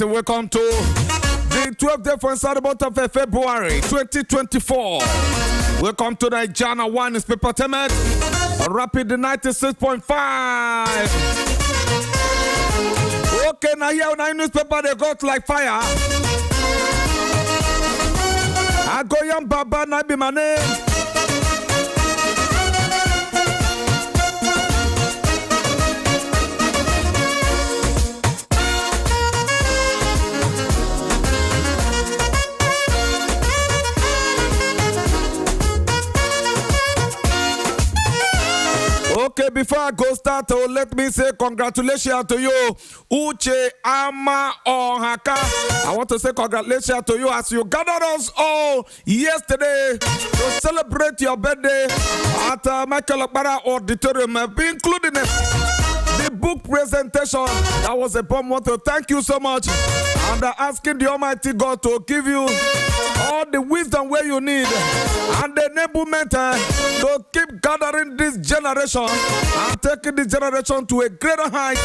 right, welcome to the 12th day for Saturday month of February 2024. Welcome to the Jana 1 newspaper Temet, Rapid 96.5. Okay, now here on newspaper they got like fire. Agoyam Baba Nabi my name. Okay, before I go start, let me say congratulations to you, Uche Ama Ohaka. I want to say congratulations to you as you gathered us all yesterday to celebrate your birthday at Michael Okpara Auditorium, including the book presentation. That was a bomb. I want to thank you so much. And asking the Almighty God to give you all the wisdom where you need and the enablement to keep gathering this generation and taking this generation to a greater height.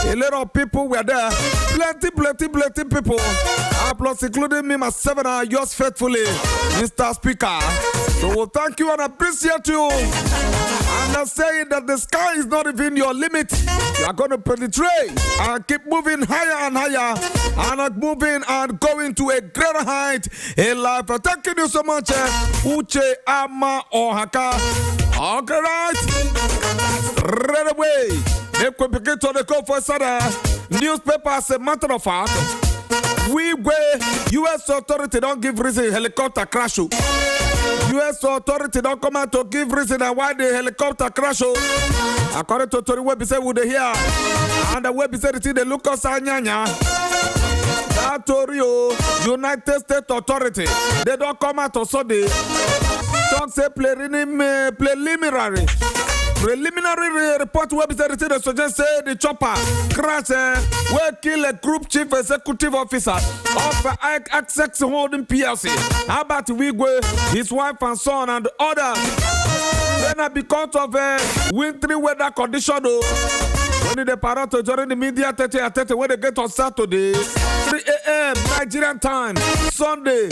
A lot of people were there. Plenty people. Plus including me, myself, and yours faithfully, Mr. Speaker. So thank you and appreciate you. And I'm saying that the sky is not even your limit. You are going to penetrate and keep moving higher and higher and moving and going to a greater height in life. Thank you so much, Uche Ama Ohaka. Okay, right. Right away. If we begin to the call for Sada newspaper, as a matter of fact, U.S. authority don't give reason helicopter crash. U.S. authority don't come out to give reason why the helicopter crash. According to the website, we hear and the website they look us anyanya. That Torio United States authority they don't come out to Sunday. Don't say preliminary report website they suggest say the chopper crash will kill a group chief executive officer of Access Holding PLC. How about Wigwe, his wife and son and others? Then because of wintry weather condition, when the parato during the media 30 when they get on Saturday 3 a.m. Nigerian time, Sunday,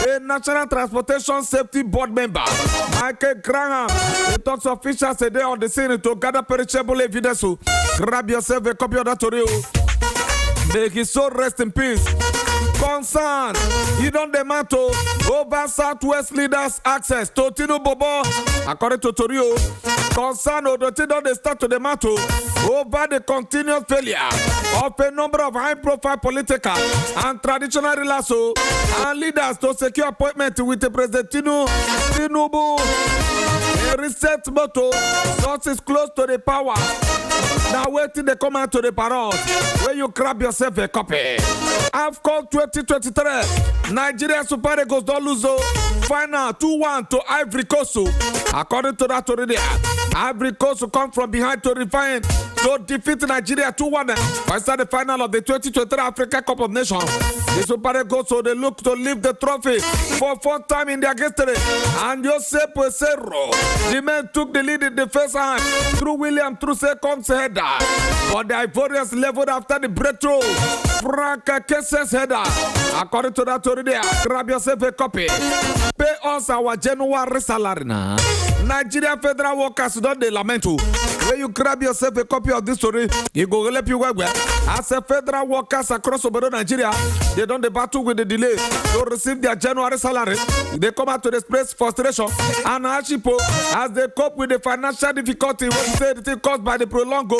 a National Transportation Safety Board member, Michael Graham, the talks officials today on the scene to gather perishable evidence. Grab yourself a copy of that to you. May his soul rest in peace. Concern, you don't demand to over Southwest leaders access to Tinu Bobo. According to Torio, concern Odoti don't start to demand to over the continuous failure of a number of high-profile political and traditional rulers and leaders to secure appointment with the President Tinubu. A recent motto, sources close to the power. Now waiting they come out to the parade where you grab yourself a copy. AFCON 2023, Nigeria Super Eagles don't lose final 2-1 to Ivory Coast. According to that already, Ivory Coast come from behind to refine to defeat Nigeria 2-1 for the final of the 2023 Africa Cup of Nations. The Super Eagles so they look to lift the trophy for fourth time in their history. And Josep Cerro, the man took the lead in the first half through William through second header. But the Ivorians leveled after the breakthrough. Frank Kesses header. According to that already, grab yourself a copy. Pay us our January salary now. Nigeria federal workers don't they lament to. When you grab yourself a copy of this story, you go help you well. As a federal workers across over Nigeria, they don't battle with the delay to receive their January salary. They come out to express frustration and hardship as they cope with the financial difficulty when they caused by the prolonged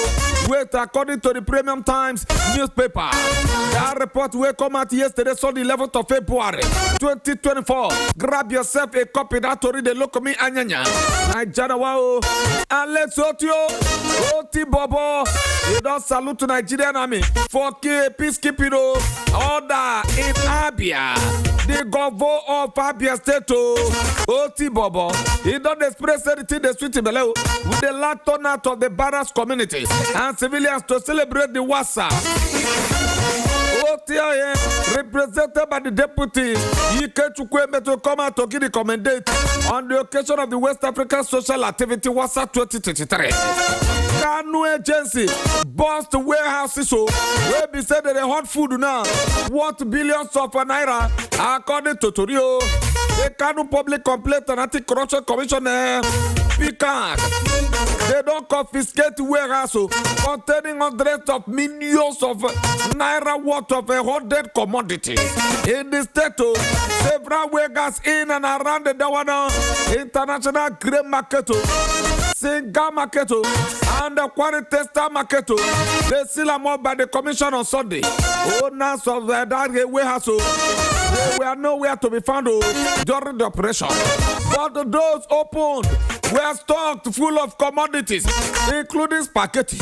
wait. According to the Premium Times newspaper, that report will come out yesterday, Sunday 11th of February 2024. Grab yourself a copy that to read the local me anyanya. Nigeria wow. And let's Oti Bobo. They don't salute to Nigerian army for peacekeeping order in Abia. The governor of Abia State, Oti Bobo. He don't express anything the sweet below with the large turnout of the Barras community and civilians to celebrate the Wassa. Represented by the deputy Ike Chukwueme to come out to give the commendate on the occasion of the West African Social Activity Wassa 2023. Kanu agency bust warehouses so we be said that the hot food now worth billions of naira according to Torio. The Kanu Public Complaint and Anti-Corruption Commissioner PCAC. They don't confiscate warehouses containing hundreds of millions of naira worth of hoarded commodities in the state. Several warehouses in and around the Dawana International Grain Market, Singa Market, and the Quarry Tester Market. They still are more by the commission on Sunday. Owners of that warehouse, they were nowhere to be found during the operation. But those opened were stocked full of commodities, including spaghetti,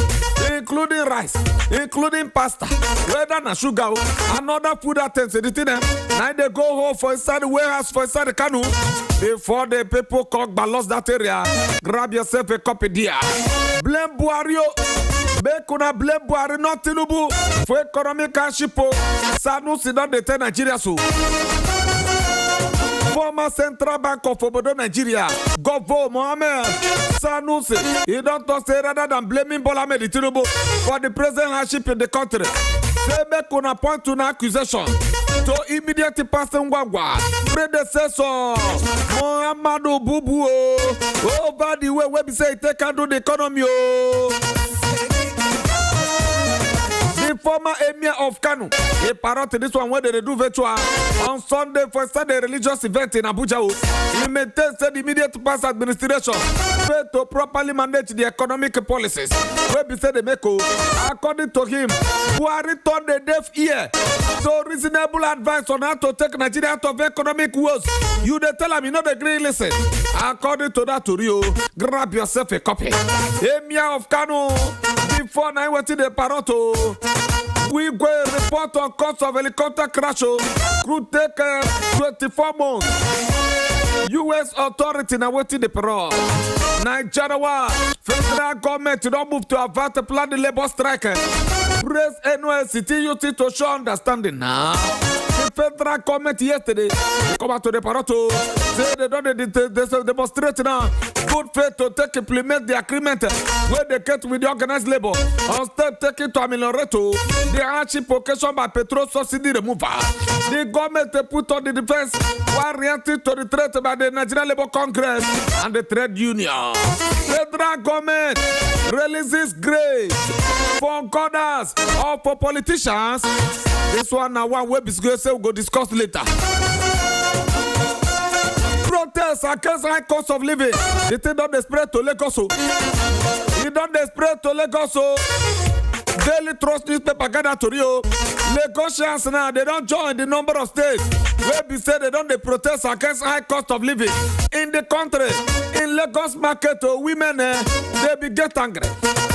including rice, including pasta, whether na sugar, and other food items. Now they go home for inside the warehouse for inside the Kanu. Before the people cock balance that area, grab yourself a copy there. Blame Buario. Make una blame Buhari, not Tinubu, for economic hardship. Sanusi don dey tell Nigeria so. Former Central Bank of Obodo Nigeria, Govo Mohammed Sanusi, he don't talk say rather than blaming Bola Ahmed Tinubu for the present hardship in the country. Say make una point to an accusation to immediately pass Ngwangwa, predecessor Muhammadu Bubu over the way we say take and do the economy. The former emir of Kanu, he parroted this one where they do virtual on Sunday for Sunday religious event in Abuja. He maintains the immediate past administration failed to properly manage the economic policies. Where be said the Meko, according to him, Buhari turned the deaf ear to reasonable advice on how to take Nigeria out of economic woes. You they tell him you know the agree, listen. According to that to Rio, grab yourself a copy. Emir of Kanu, before I went to the Paroto. We go report on cost of helicopter crash. Crew take 24 months. U.S. authority now waiting the parole. Nigeria, federal government don't move to avert the planned labor strike. Press NYCT UT to show understanding now. The federal government yesterday come out to the Paroto. Say they don't demonstrate now. Good faith to implement the agreement where they get with the organized labor. Instead, take it to ameliorate the hardship occasioned by petrol subsidy removal. The government put on the defense while reacting to the threat by the Nigerian Labour Congress and the trade union. Federal government releases grace for governors or for politicians. This one now one web is going to say we'll go discuss later. Protests against high cost of living. The thing don't spread to Lagos. It don't spread to Lagos. Daily Trust newspaper gather to Rio. Lagosians now they don't join the number of states where be said they don't protest against high cost of living in the country. In Lagos market, women they be get angry.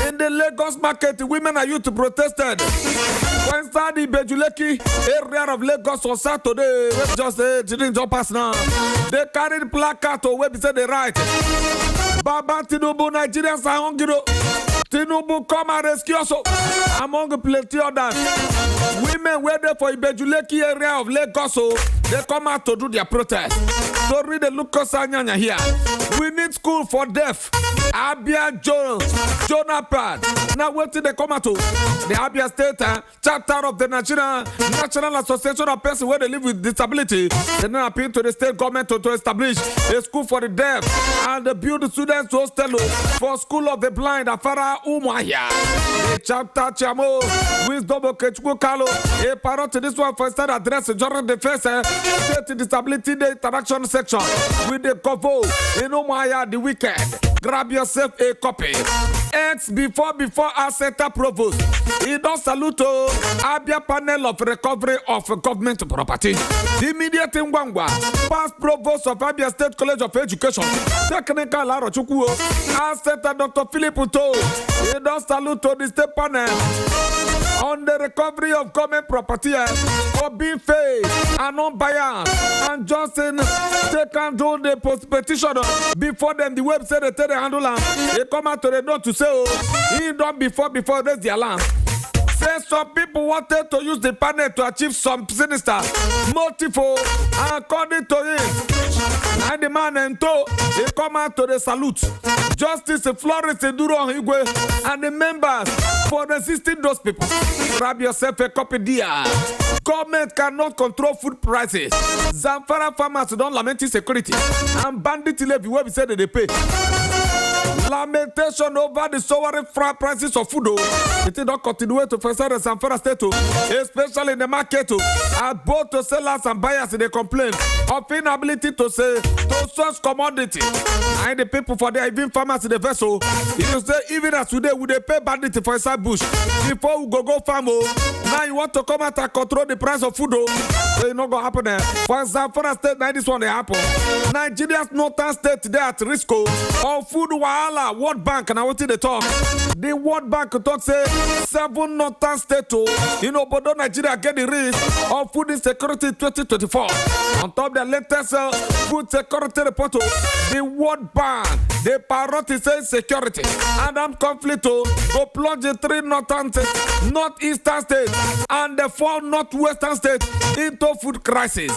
In the Lagos market, women are used to protested. Inside the Bejuleki area of Lagos on Saturday, just didn't jump pass now. They carried placard to where be said they write. Baba Tinubu, Nigerians are hungry. Tinubu come and rescue us among plenty others. Women were there for Ibejuleki area of Lagos. They come out to do their protest. So read the Lucas Anyanya here. We need school for deaf. Abia Jonathan. Now what did they come out to? The Abia State chapter of the National Association of Persons where they live with disability. They now appeal to the state government to establish a school for the deaf and build students hostel for school of the blind. Afara Umaya. The chapter Chamo Wisdom Okechukwu Kalo. A parrot to this one for start address during the first State Disability Day Interaction section with the Kovo in Umaya the weekend. Grab yourself a copy. Ex before Aseta Provost. He don't salute Abia panel of recovery of government property. The immediate Ngwangwa, past provost of Abia State College of Education, technical Arochukwu, Aseta Dr. Philip Uto. He don't salute the state panel on the recovery of government property for being fair and unbiased. And Johnson take and do the petition before them. The website they tell the handle they come out to the door to say he done before raise the alarm. Say some people wanted to use the panel to achieve some sinister motive. According to him, and the man and he come out to the salute Justice Florence Duro Higwe and the members for resisting those people. Grab yourself a copy, dear. Government cannot control food prices. Zamfara farmers don't lament insecurity and bandit levy where we said that they pay. Lamentation over the soaring prices of food. It did not continue to face the Zamfara state, especially in the market. Both the sellers and buyers they complain of inability to source commodity. And the people for the even farmers in the vessel. You say even as today we they pay bandit for inside bush before we go farm. Now you want to come out and control the price of food. So it's not gonna happen there. For Zamfara state, now this one they happen. Nigeria's northern state they at risk of food wahala. World Bank and I want to talk. The World Bank talk say 7 northern states, but Nigeria get the risk of food insecurity 2024. On top of the latest food security report, the World Bank, the priority says security and armed conflict go plunge the 3 northeastern states and the 4 northwestern states into food crisis.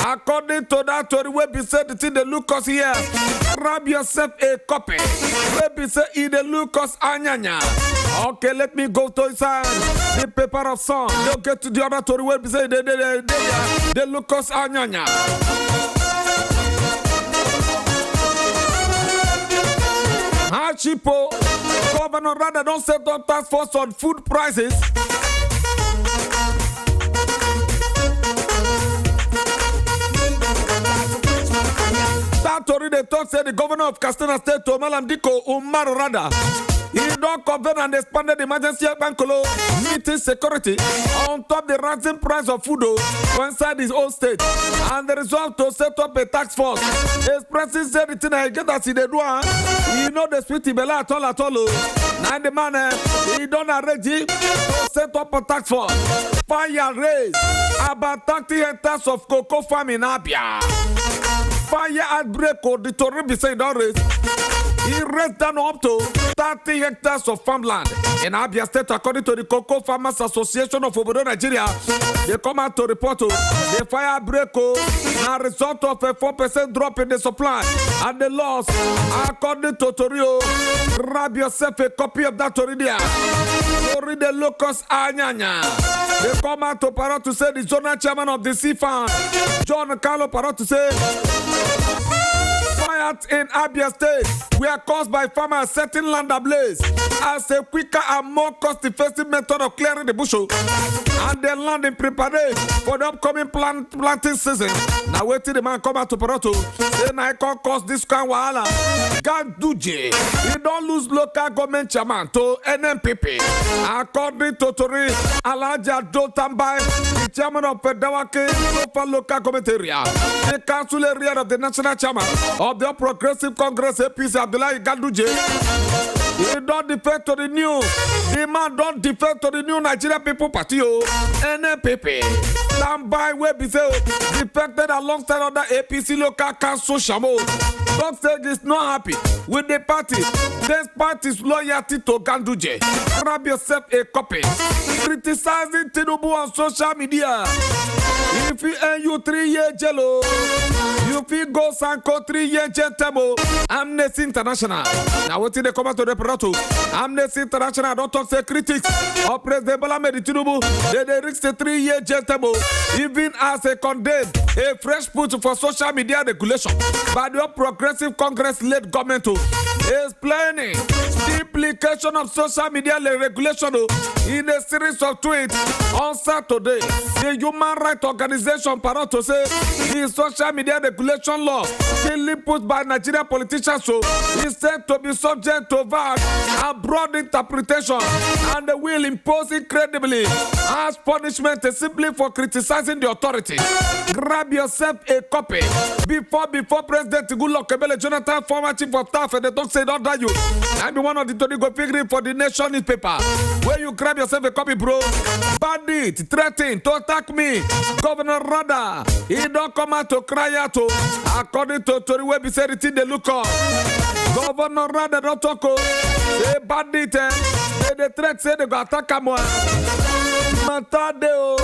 According to that story, where be said it in the Lucas here, grab yourself a copy. Where be said in the Lucas Anyanya. Okay, let me go to inside the paper of song. They'll get to the other story where be said the Lucas Anyanya. Hachipo, Governor Rada don't set up task force on food prices. That story they talk said the governor of Katsina State, Malam Diko Umar Rada, he don't convene and expanded the emergency bankolo meeting security on top the rising price of food inside his own state, and the result to set up a task force. Expressing said it in a get as he do, the sweetie bella at all. Now the man he don't arrange to set up a task force. Fire raised about 30 hectares of cocoa farm in Abia. Fire outbreak or the Toribi said already. He raised down up to 30 hectares of farmland in Abia State, according to the Cocoa Farmers Association of Obodo, Nigeria. They come out to report the fire break a result of a 4% drop in the supply and the loss. According to Torio, grab yourself a copy of that Tori there. Tori the Locust Anyanya. They come out to Parrot to say the zonal chairman of the Sea Farm, John Carlo Parrot to say fires in Abia State were caused by farmers setting land ablaze as a quicker and more cost-effective method of clearing the bush and the land in preparation for the upcoming planting season. Now wait till the man come out to Poroto. Then I can cause this kind of wahala. Ganduje, he don't lose local government chairman to NNPP. According to Tori Alaja Dotambai, the chairman of Pedawake local government area, the council area of the national chairman of the Progressive Congress APC Abdullahi Ganduje. He don't defect to the new. The man don't defect to the new Nigeria People Party. NNPP. Stand by where be say defected alongside other APC local council Shamo. Don't say he's not happy with the party. This party's loyalty to Ganduje. Grab yourself a copy. Criticizing Tinubu on social media. If you 3 years jello, you feel go Sanko 3 years gentemo. Amnesty International. Now what did they come out to the Perato? Amnesty International don't talk say critics of President Bola Ahmed Tinubu. They reached a 3 years gentemo. Even as they condemn a fresh push for social media regulation by the Progressive Congress-led government explaining the implication of social media regulation in a series of tweets on Saturday. The human rights organization Parato say the social media regulation law still put by Nigerian politicians is said to be subject to vast and broad interpretation and will impose incredibly harsh punishment simply for criticizing the authority. Grab yourself a copy before President Goodluck Ebele Jonathan, former chief of staff, and they don't say don't die you. I'm one of the Tony go figure for the Nation newspaper. Where you grab yourself a copy, bro. Bandit threatening to attack me. Governor Rada, he don't come out to cry out. According to Tori Webby said it in the look up. Governor Rada don't talk. Say bandit, they threat say they go attack him. Matadeo.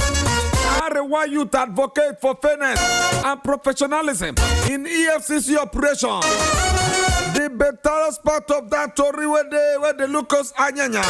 Arewa Youth advocate for fairness and professionalism in EFCC operation. The better part of that story where the Lucas Anyanya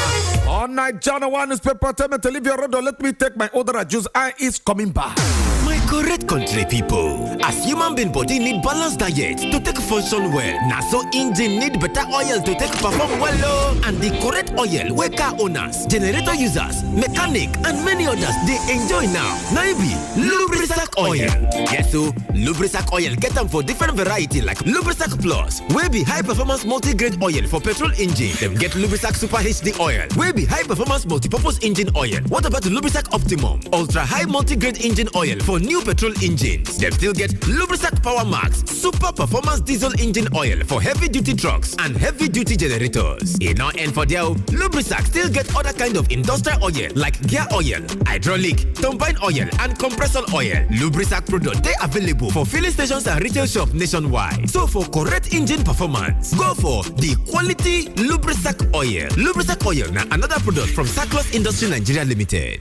on Nigeria One newspaper. Tell me to leave your road or let me take my order. Juice I is coming back. My correct country people, as human being body need balanced diet to take function well. Now so engine need better oil to take perform well. And the correct oil where car owners, generator users, mechanic and many others they enjoy now. Now it be Lubrisac oil. Yes, so Lubrisac oil get them for different variety like Lubrisac Plus, where be high performance multi-grade oil for petrol engine. Them get Lubrisac Super HD oil, where be high performance multi-purpose engine oil. What about the Lubrisac Optimum, ultra high multi-grade engine oil for new petrol engines? Them still get Lubrisac Power Max, super performance diesel engine oil for heavy duty trucks and heavy duty generators. It not end for there. Lubrisac still get other kind of industrial oil like gear oil, hydraulic, turbine oil and compressor oil. Lubrisac product they available for filling stations and retail shops nationwide. So for correct engine performance, go for the quality Lubrisac oil. Lubrisac oil now another product from Saclos Industry Nigeria Limited.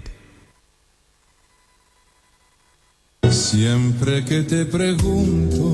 Siempre que te pregunto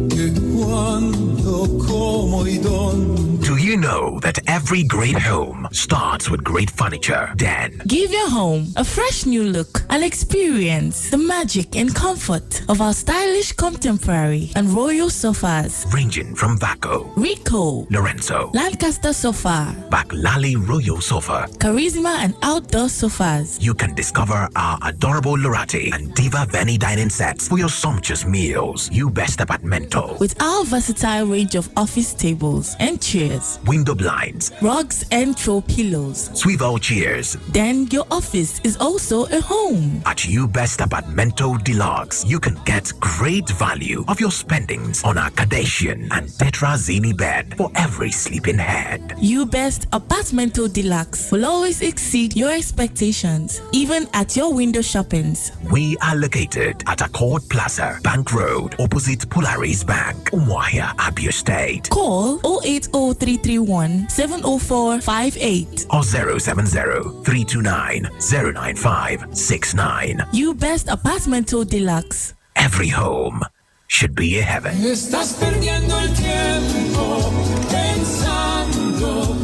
que cuándo, cómo y dónde. Do you know that every great home starts with great furniture? Then give your home a fresh new look and experience the magic and comfort of our stylish contemporary and royal sofas. Ranging from Vaco, Rico, Lorenzo, Lancaster Sofa, Baclali Royal Sofa, Charisma and outdoor sofas. You can discover our adorable Lorati and Diva Veni dining sets for your sumptuous meals. You Best Apartmento. With our versatile range of office tables and chairs, window blinds, rugs and throw pillows, swivel chairs. Then your office is also a home. At You Best Apartmento Deluxe, you can get great value of your spendings on our Kardashian and Tetrazini bed for every sleeping head. You Best Apartmento Deluxe will always exceed your expectations, even at your window shoppings. We are located at Accord Plaza, Bank Road, opposite Polaris Bank, Umuahia, Abia State. Call 080331 70458 or 070-329-09569. You Best Apartmento Deluxe. Every home should be a heaven. Estás perdiendo el tiempo pensando.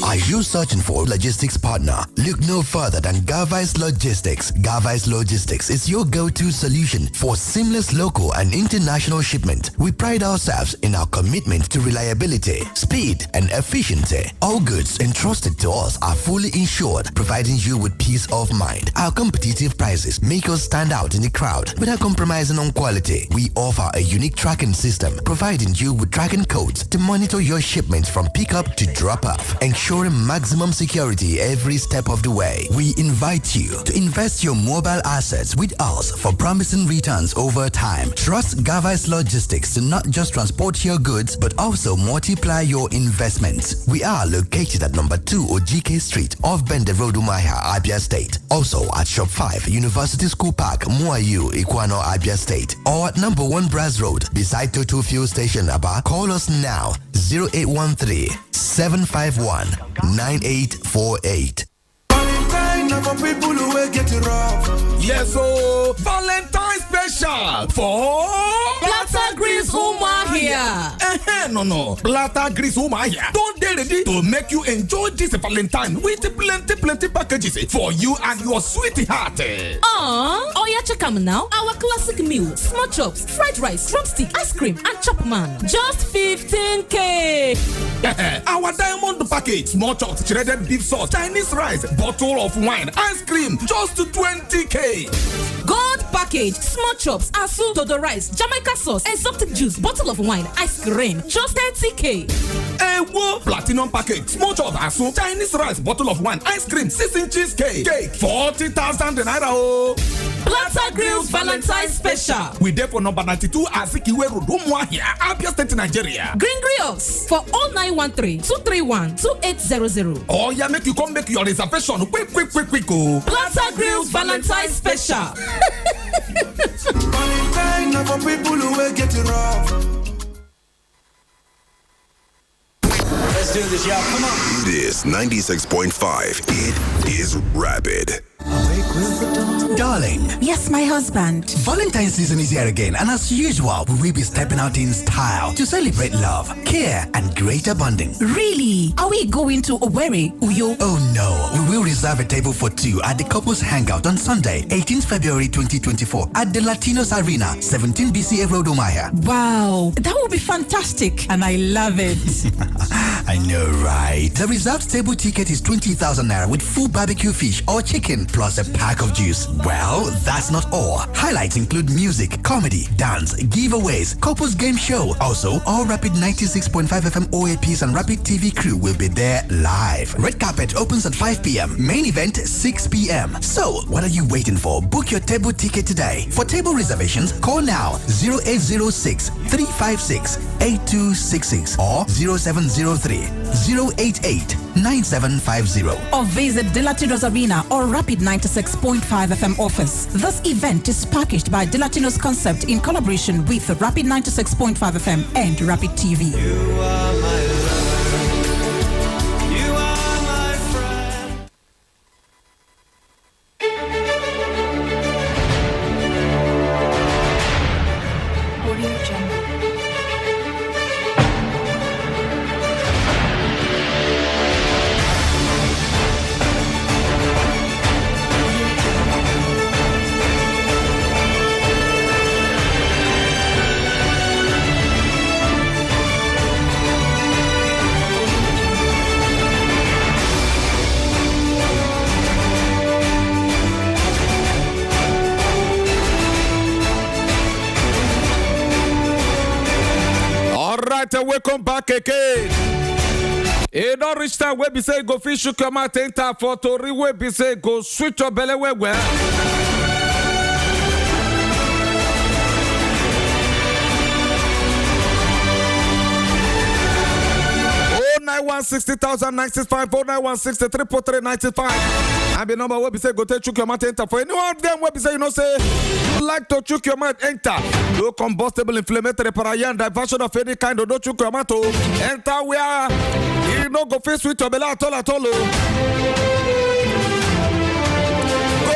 Are you searching for a logistics partner? Look no further than Garvice Logistics. Garvice Logistics is your go-to solution for seamless local and international shipment. We pride ourselves in our commitment to reliability, speed, and efficiency. All goods entrusted to us are fully insured, providing you with peace of mind. Our competitive prices make us stand out in the crowd without compromising on quality. We offer a unique tracking system, providing you with tracking codes to monitor your shipments from pickup to drop-off, ensuring maximum security every step of the way. We invite you to invest your mobile assets with us for promising returns over time. Trust Garvice Logistics to not just transport your goods, but also multiply your investments. We are located at number 2 Ojike Street off Bende Road, Umuahia, Abia State. Also at Shop 5, University School Park, Muayu, Ikwano, Abia State. Or at number 1 Braz Road, beside Total Fuel Station, Aba. Call us now, 0813-751-9848. Yes, so Valentine special for Blatter Grease Umuahia. No. Blatter Grease Umuahia. Don't they ready to make you enjoy this Valentine with plenty packages for you and your sweetheart. Oh yeah, check them now. Our classic meal, small chops, fried rice, drumstick, ice cream, and chopman. Just 15K. Our diamond package, small chops, shredded beef sauce, Chinese rice, bottle of wine, ice cream, just 20K. Gold package, small chops, asu, dodo rice, Jamaica sauce, exotic juice, bottle of wine, ice cream, just 30K. Platinum package, small chops, asu, Chinese rice, bottle of wine, ice cream, 6 inches cake, 40,000 naira. Blatter Grills Valentine Special. We there for number 92 Azikiwe Road, Umuahia, Abia State, Nigeria. Green Griots for 0913-231-2800. Oh yeah, make you come make your reservation quick. Blatter Grills Valentine Special. Valentine for people who will get it rough. Let's do this, y'all. Come on. This Plus 96.5. It is Rapid. Darling. Yes, my husband. Valentine's season is here again, and as usual, we will be stepping out in style to celebrate love, care, and greater bonding. Really? Are we going to Owerri, Uyo? Oh no, we will reserve a table for two at the Couples Hangout on Sunday, 18th February 2024 at the Latinos Arena, 17 BCA Road, Umaya. Wow, that will be fantastic, and I love it. I know, right? The reserved table ticket is 20,000 naira with full barbecue fish or chicken plus a pack of juice. Well, that's not all. Highlights include music, comedy, dance, giveaways, couples game show. Also, all Rapid 96.5 FM OAPs and Rapid TV crew will be there live. Red carpet opens at 5 p.m. Main event 6 p.m. So, what are you waiting for? Book your table ticket today. For table reservations, call now 0806 356 8266 or 0703 088 9750. Or visit Delatinos Arena or Rapid 96.5 FM office. This event is packaged by Delatinos Concept in collaboration with Rapid 96.5 FM and Rapid TV. You are my lover. You are my friend. Audio Jungle. Welcome back again. It don't reach time where we say go fish shook your mouth ain't time for Tori where we say go switch your belly where. 09160,965 091634395. I be number where we say go take chook your mouth enter for anyone of them where we say you know say you like to chook your mouth enter. No combustible inflammatory parayan diversion of any kind of no chook your mouth enter where you no go face with your belly at all. Go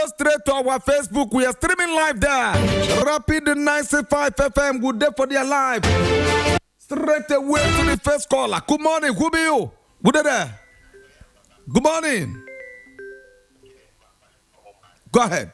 straight to our Facebook. We are streaming live there. Rapid 95 FM. Good day for their live. Straight away to the first caller. Good morning. Who be you? Good day there. Good morning. Go ahead.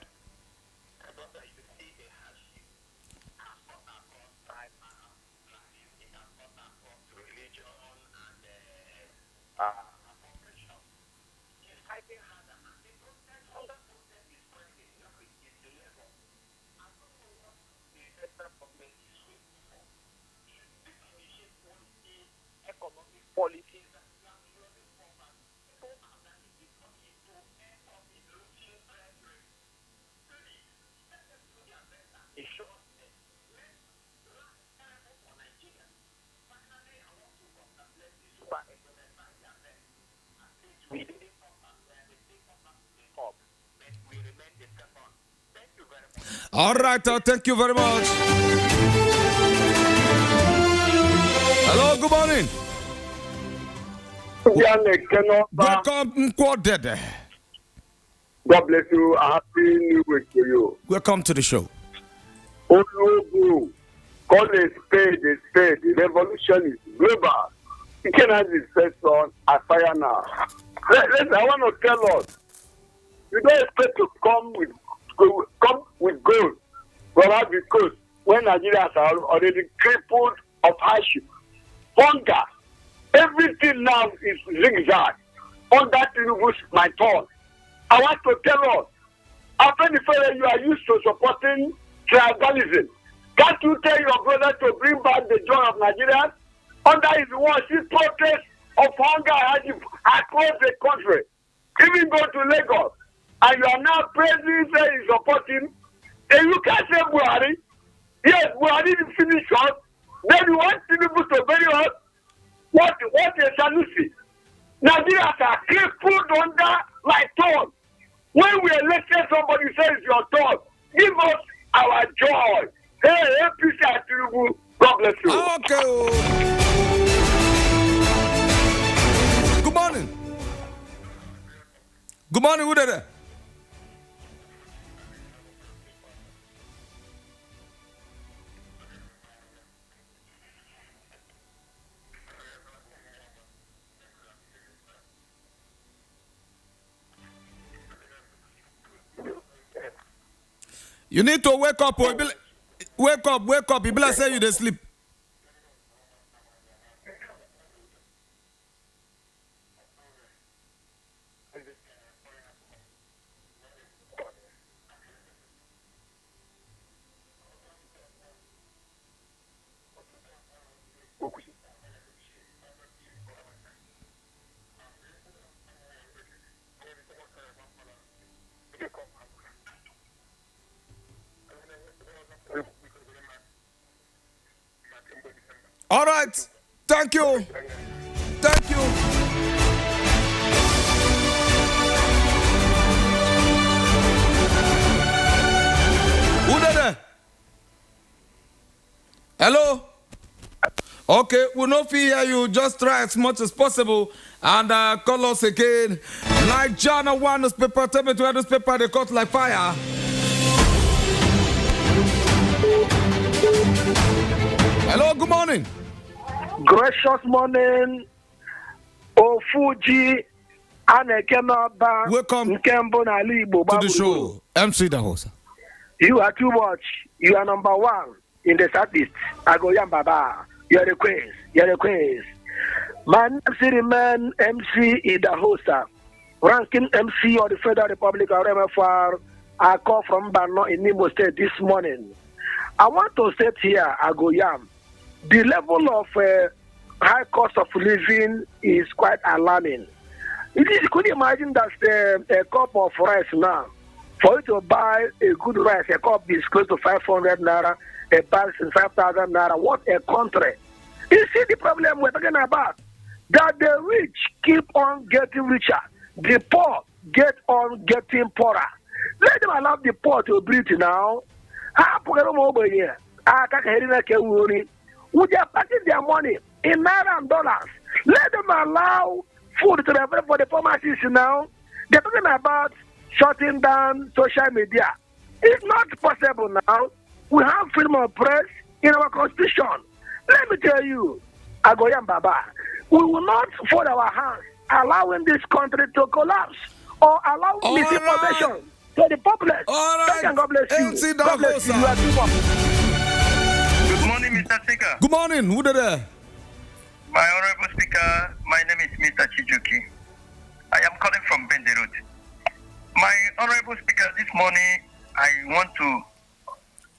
All right, thank you very much. Hello, good morning. Welcome, Quaded. God bless you. A happy new week to you. Welcome to the show. Olugu, call a spade a spade. The revolution is global. You cannot be first on a fire now. Listen, I want to tell us, you don't expect to come with gold from Ivory Coast when Nigerians are already crippled of hardship, hunger. Everything now is zigzag. Under Tinubu's my turn. I want to tell us, after the fact that you are used to supporting tribalism, can't you tell your brother to bring back the joy of Nigerians? Under his watch, his protest of hunger and hardship across the country, even go to Lagos. And you are now praising, saying you support him. And you can't say Buhari. Yes, Buhari didn't finish us. Then you want Tinubu to bury us. What a Sanusi. Nigerians are crippled under like thorn. When we elected somebody says your turn, give us our joy. Hey, APC and Tinubu, God bless you. Okay. Good morning. Good morning, who there? You need to wake up, or wake up. You better say you dey sleep. All right. Thank you. Thank you. Who there? Hello? Okay, we'll not hear you. Just try as much as possible and call us again. Nigeria One newspaper. Tell me to have newspaper they cut like fire. Hello, good morning. Gracious morning, Ofuji, Anekemaba. Welcome to the show. MC Dahosa. You are too much. You are number one in the Southeast. Agoyam Baba. You're the queen. You're the queen. My name is remain MC Idahosa, ranking MC of the Federal Republic of MFR. I call from Bano in Imo State this morning. I want to state here, Agoyam. The level of high cost of living is quite alarming. Could you imagine that a cup of rice now, for you to buy a good rice, a cup is close to 500 naira, a bag is 5,000 naira. What a country. You see the problem we're talking about? That the rich keep on getting richer, the poor get on getting poorer. Let them allow the poor to breathe now. Would they packing their money in naira and dollars? Let them allow food to be available for the pharmacies now. They're talking about shutting down social media. It's not possible now. We have freedom of press in our constitution. Let me tell you, Agoyam Baba, we will not fold our hands allowing this country to collapse or allow misinformation to the populace. All right. God bless you. God bless you. You are too much. Good morning, Mr. Speaker. Good morning. Who there? My Honorable Speaker, my name is Mr. Chijuki. I am calling from Bende Road. My Honorable Speaker, this morning I want to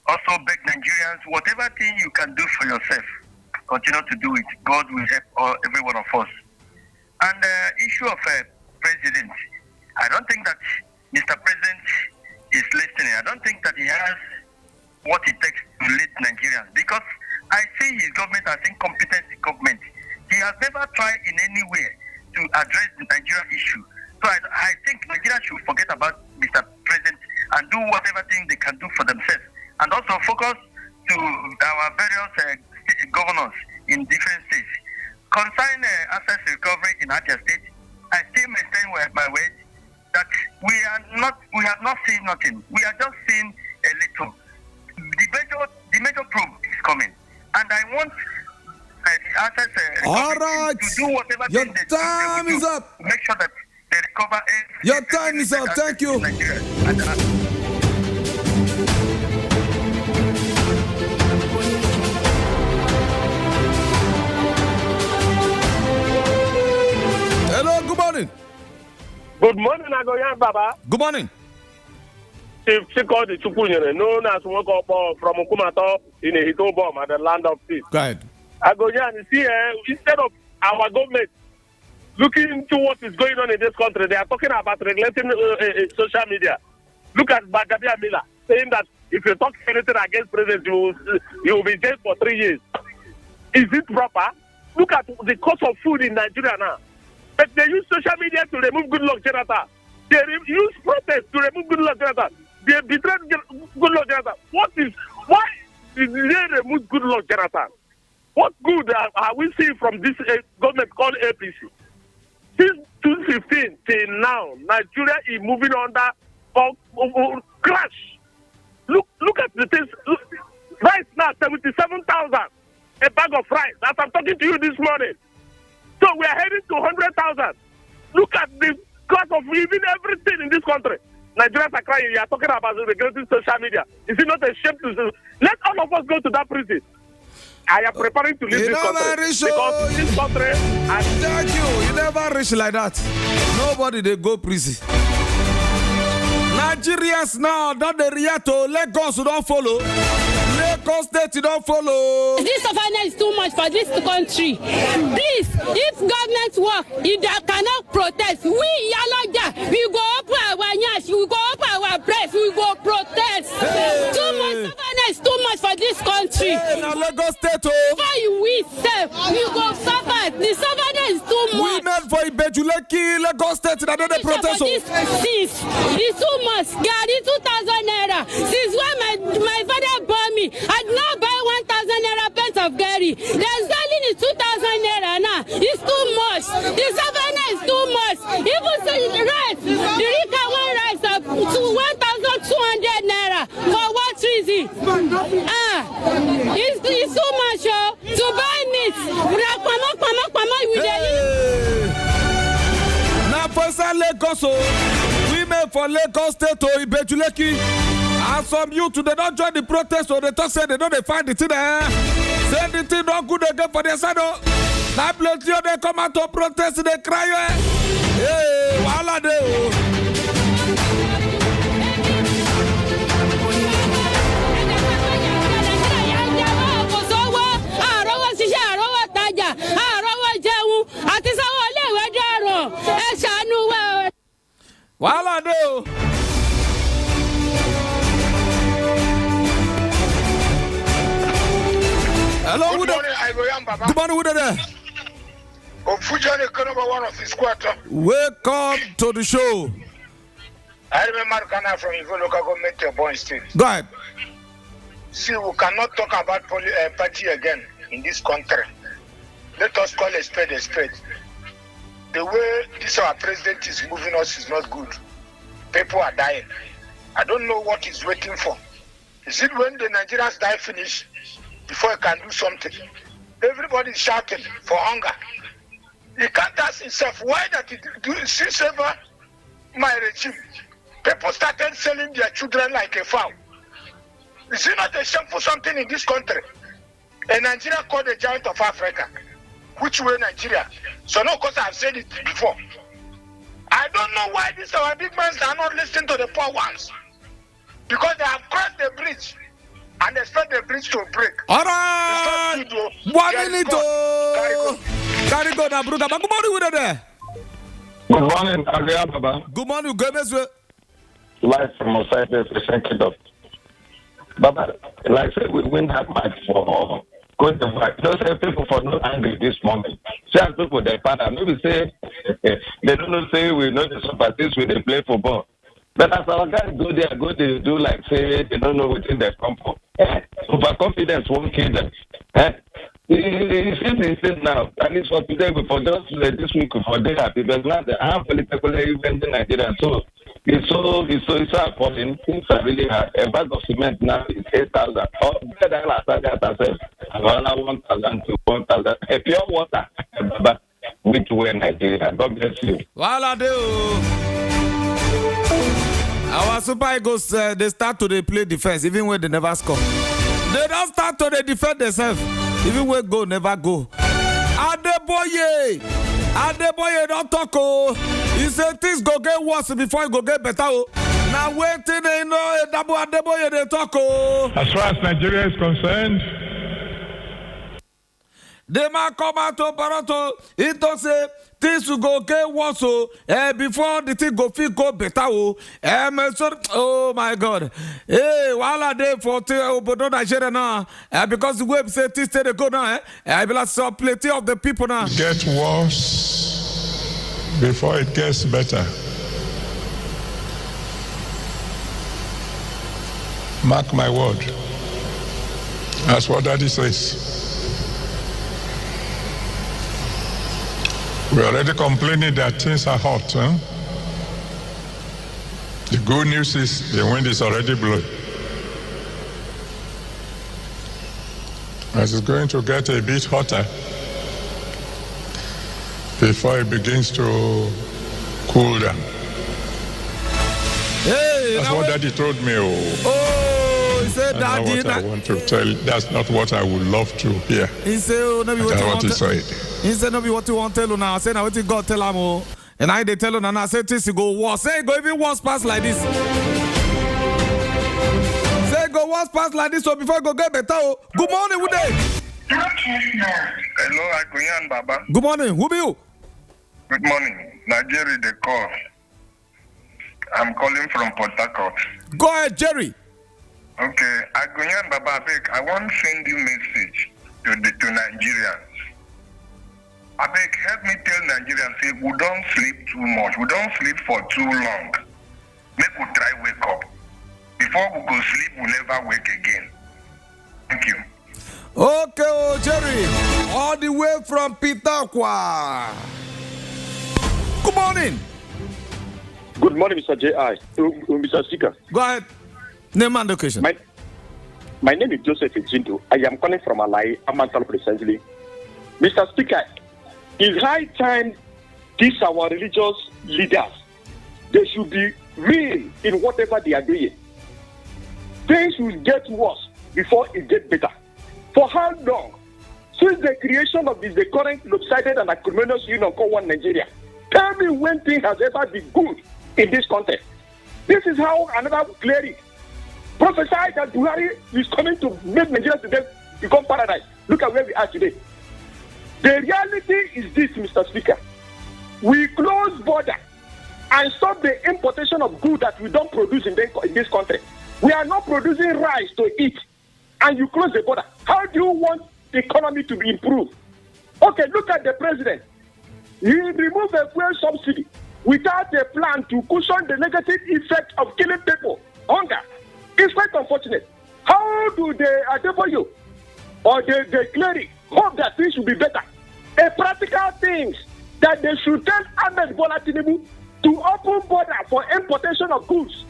also beg Nigerians, whatever thing you can do for yourself, continue to do it. God will help every one of us. And the issue of president, I don't think that Mr. President is listening. I don't think that he has what it takes to lead Nigerians, because I see his government as incompetent government. He has never tried in any way to address the Nigeria issue. So I think Nigeria should forget about Mr. President and do whatever thing they can do for themselves, and also focus to our various governors in different states. Concerning access recovery in Abia State, I still maintain my word that we have not seen nothing. We are just seeing a little. The major probe is coming, and I want access all right. to do whatever your thing time is up. To make sure that they recover. Your time is up. Thank you. Hello. Good morning. Good morning, Agoyan Baba. Good morning. Chief Chikodi Chukwunyere, known as Wokopo from Ukumato in a Hito bomb at the land of peace. Go ahead. Agoyan, see, instead of our government looking into what is going on in this country, they are talking about regulating social media. Look at Bagabia Miller saying that if you talk anything against president, you will be jailed for 3 years. Is it proper? Look at the cost of food in Nigeria now. But they use social media to remove Goodluck Jonathan. They use protest to remove Goodluck Jonathan. They betrayed Goodluck Jonathan. Why did they remove Goodluck Jonathan? What good are we seeing from this government called APC? since 2015 till now, Nigeria is moving under crash. Look at the things. Rice now 77,000 a bag of rice. As I'm talking to you this morning, so we are heading to 100,000. Look at the cost of even everything in this country. Nigerians are crying. You are talking about regulating social media. Is it not a shame to let all of us go to that prison? I am preparing to leave this country because this country. I thank you. You never reach like that. Nobody they go prison. Nigerians now don't they react to Lagos don't follow. Lagos State don't follow. This sufferance is too much for this country. Please, if government work, if they cannot protest, we Yaloja, we go open our nyash, we go open our press, we go protest. Too much sufferance, too much for this country. Now Lagos State, before you we serve, we go suffer. The sufferance is too much. Women for Ibejuleki, Lagos State, that they protest. It's too much. Gary 2,000 naira. Since when my father bought me, I did not buy 1,000 naira pence of Gary. They're selling it 2,000 naira now. It's too much. The savannah is too much. Even the rice, the Rika one rice up to 1,200 naira. For what reason? It's too much, to buy meat. Now, for Lagos, women for Lagos State to Ibejuleki. And some youth, they don't join the protest, so they talk say they don't find the thing there. Say the thing not good again for their side. Now plenty of they come out to protest, they cry. Hey, wala de. Wala de. Hello, good morning, Ivoyam Baba. Good morning, Uda there. Ofujane Konoba, one of his quarter. Welcome to the show. I remember Ghana from Ivo local government of Born State. Go ahead. See, we cannot talk about party again in this country. Let us call a spade a spade. The way this our president is moving us is not good. People are dying. I don't know what he's waiting for. Is it when the Nigerians die finish before he can do something? Everybody is shouting for hunger. He can't ask himself why that he do since ever my regime. People started selling their children like a fowl. Is it not a shameful something in this country? A Nigeria called the giant of Africa. Which way Nigeria? So no, because I've said it before. I don't know why these our big men are not listening to the poor ones. Because they have crossed the bridge and expect the bridge to break. All right. 1 minute. Carry go now, brother. Good morning, Uda there. Good morning, Agria Baba. Good morning, Gomez. Live from outside the President Kingdom. Baba, like I said, we win that match for going to fight. Those people for not angry this moment. See, as people, they father, maybe say, they don't know, say, we know the sympathies when they play football. But as our guys go there, go to do like, say, they don't know within their comfort. Overconfidence won't kill them. It's now. At least for today, for just this week, for they happy. But now, I have political event in Nigeria. So, it's so appalling. Things are really hard. A bag of cement now is 8,000. Oh, better last I another 1,000 to 1,000. A pure water. But which way Nigeria? God bless you. Wala do. Our Super Eagles, they start to play defense even when they never score. They don't start to defend themselves even when goal never go. Adeboye don't talk. Oh, he said things go get worse before it go get better. Oh, now waiting, they know Adeboye they talk. Oh, as far as Nigeria is concerned, they might come out to Barato. It does say things will go get worse. Before the thing go feel go better. Oh my God. Hey, while I there for Obodo Nigeria now, because the web say things they go now. I will saw plenty of the people now. It gets worse before it gets better. Mark my word. That's what Daddy says. We're already complaining that things are hot. Huh? The good news is the wind is already blowing. As it's going to get a bit hotter before it begins to cool down. Hey, that's what Daddy told me. Oh, he said Daddy. That's not what I want to tell. That's not what I would love to hear. He said, "Oh, no, what you want to say." He said, "No, what you want to tell you now." I said, "Now what you got tell him?" Oh, and I they tell you now. I said, "This go worse. Say go even worse pass like this. Say go worse pass like this. So before I go get better. Oh, good morning, who day? Hello, Agunyan Baba. Good morning. Who be you? Good morning, Nigeria. The call. I'm calling from Port Harcourt. Go ahead, Jerry. Okay, Agunyan Baba, I want to send you message to Nigerians. I beg, help me tell Nigerians, say we don't sleep too much. We don't sleep for too long. Make we try wake up. Before we go sleep, we never wake again. Thank you. Okay, oh, Jerry, all the way from Pitaqua. Good morning. Good morning, Mr. J.I. Mr. Speaker. Go ahead. Name and location. My name is Joseph Ejindu. I am calling from Alai, Amantal presently. Mr. Speaker, it's high time these our religious leaders, they should be real in whatever they are doing. Things will get worse before it gets better. For how long? Since the creation of the current lopsided and acrimonious union called One Nigeria, tell me when things has ever been good in this context. This is how another cleric prophesied that Buhari is coming to make Nigeria today become paradise. Look at where we are today. The reality is this, Mr. Speaker. We close border and stop the importation of goods that we don't produce in this country. We are not producing rice to eat, and you close the border. How do you want the economy to be improved? Okay, look at the president. He removed the fuel subsidy without a plan to cushion the negative effect of killing people, hunger. It's quite unfortunate. How do the ADW or the cleric hope that things will be better? A practical things that they should tell Ahmed Bola Tinubu to open border for importation of goods,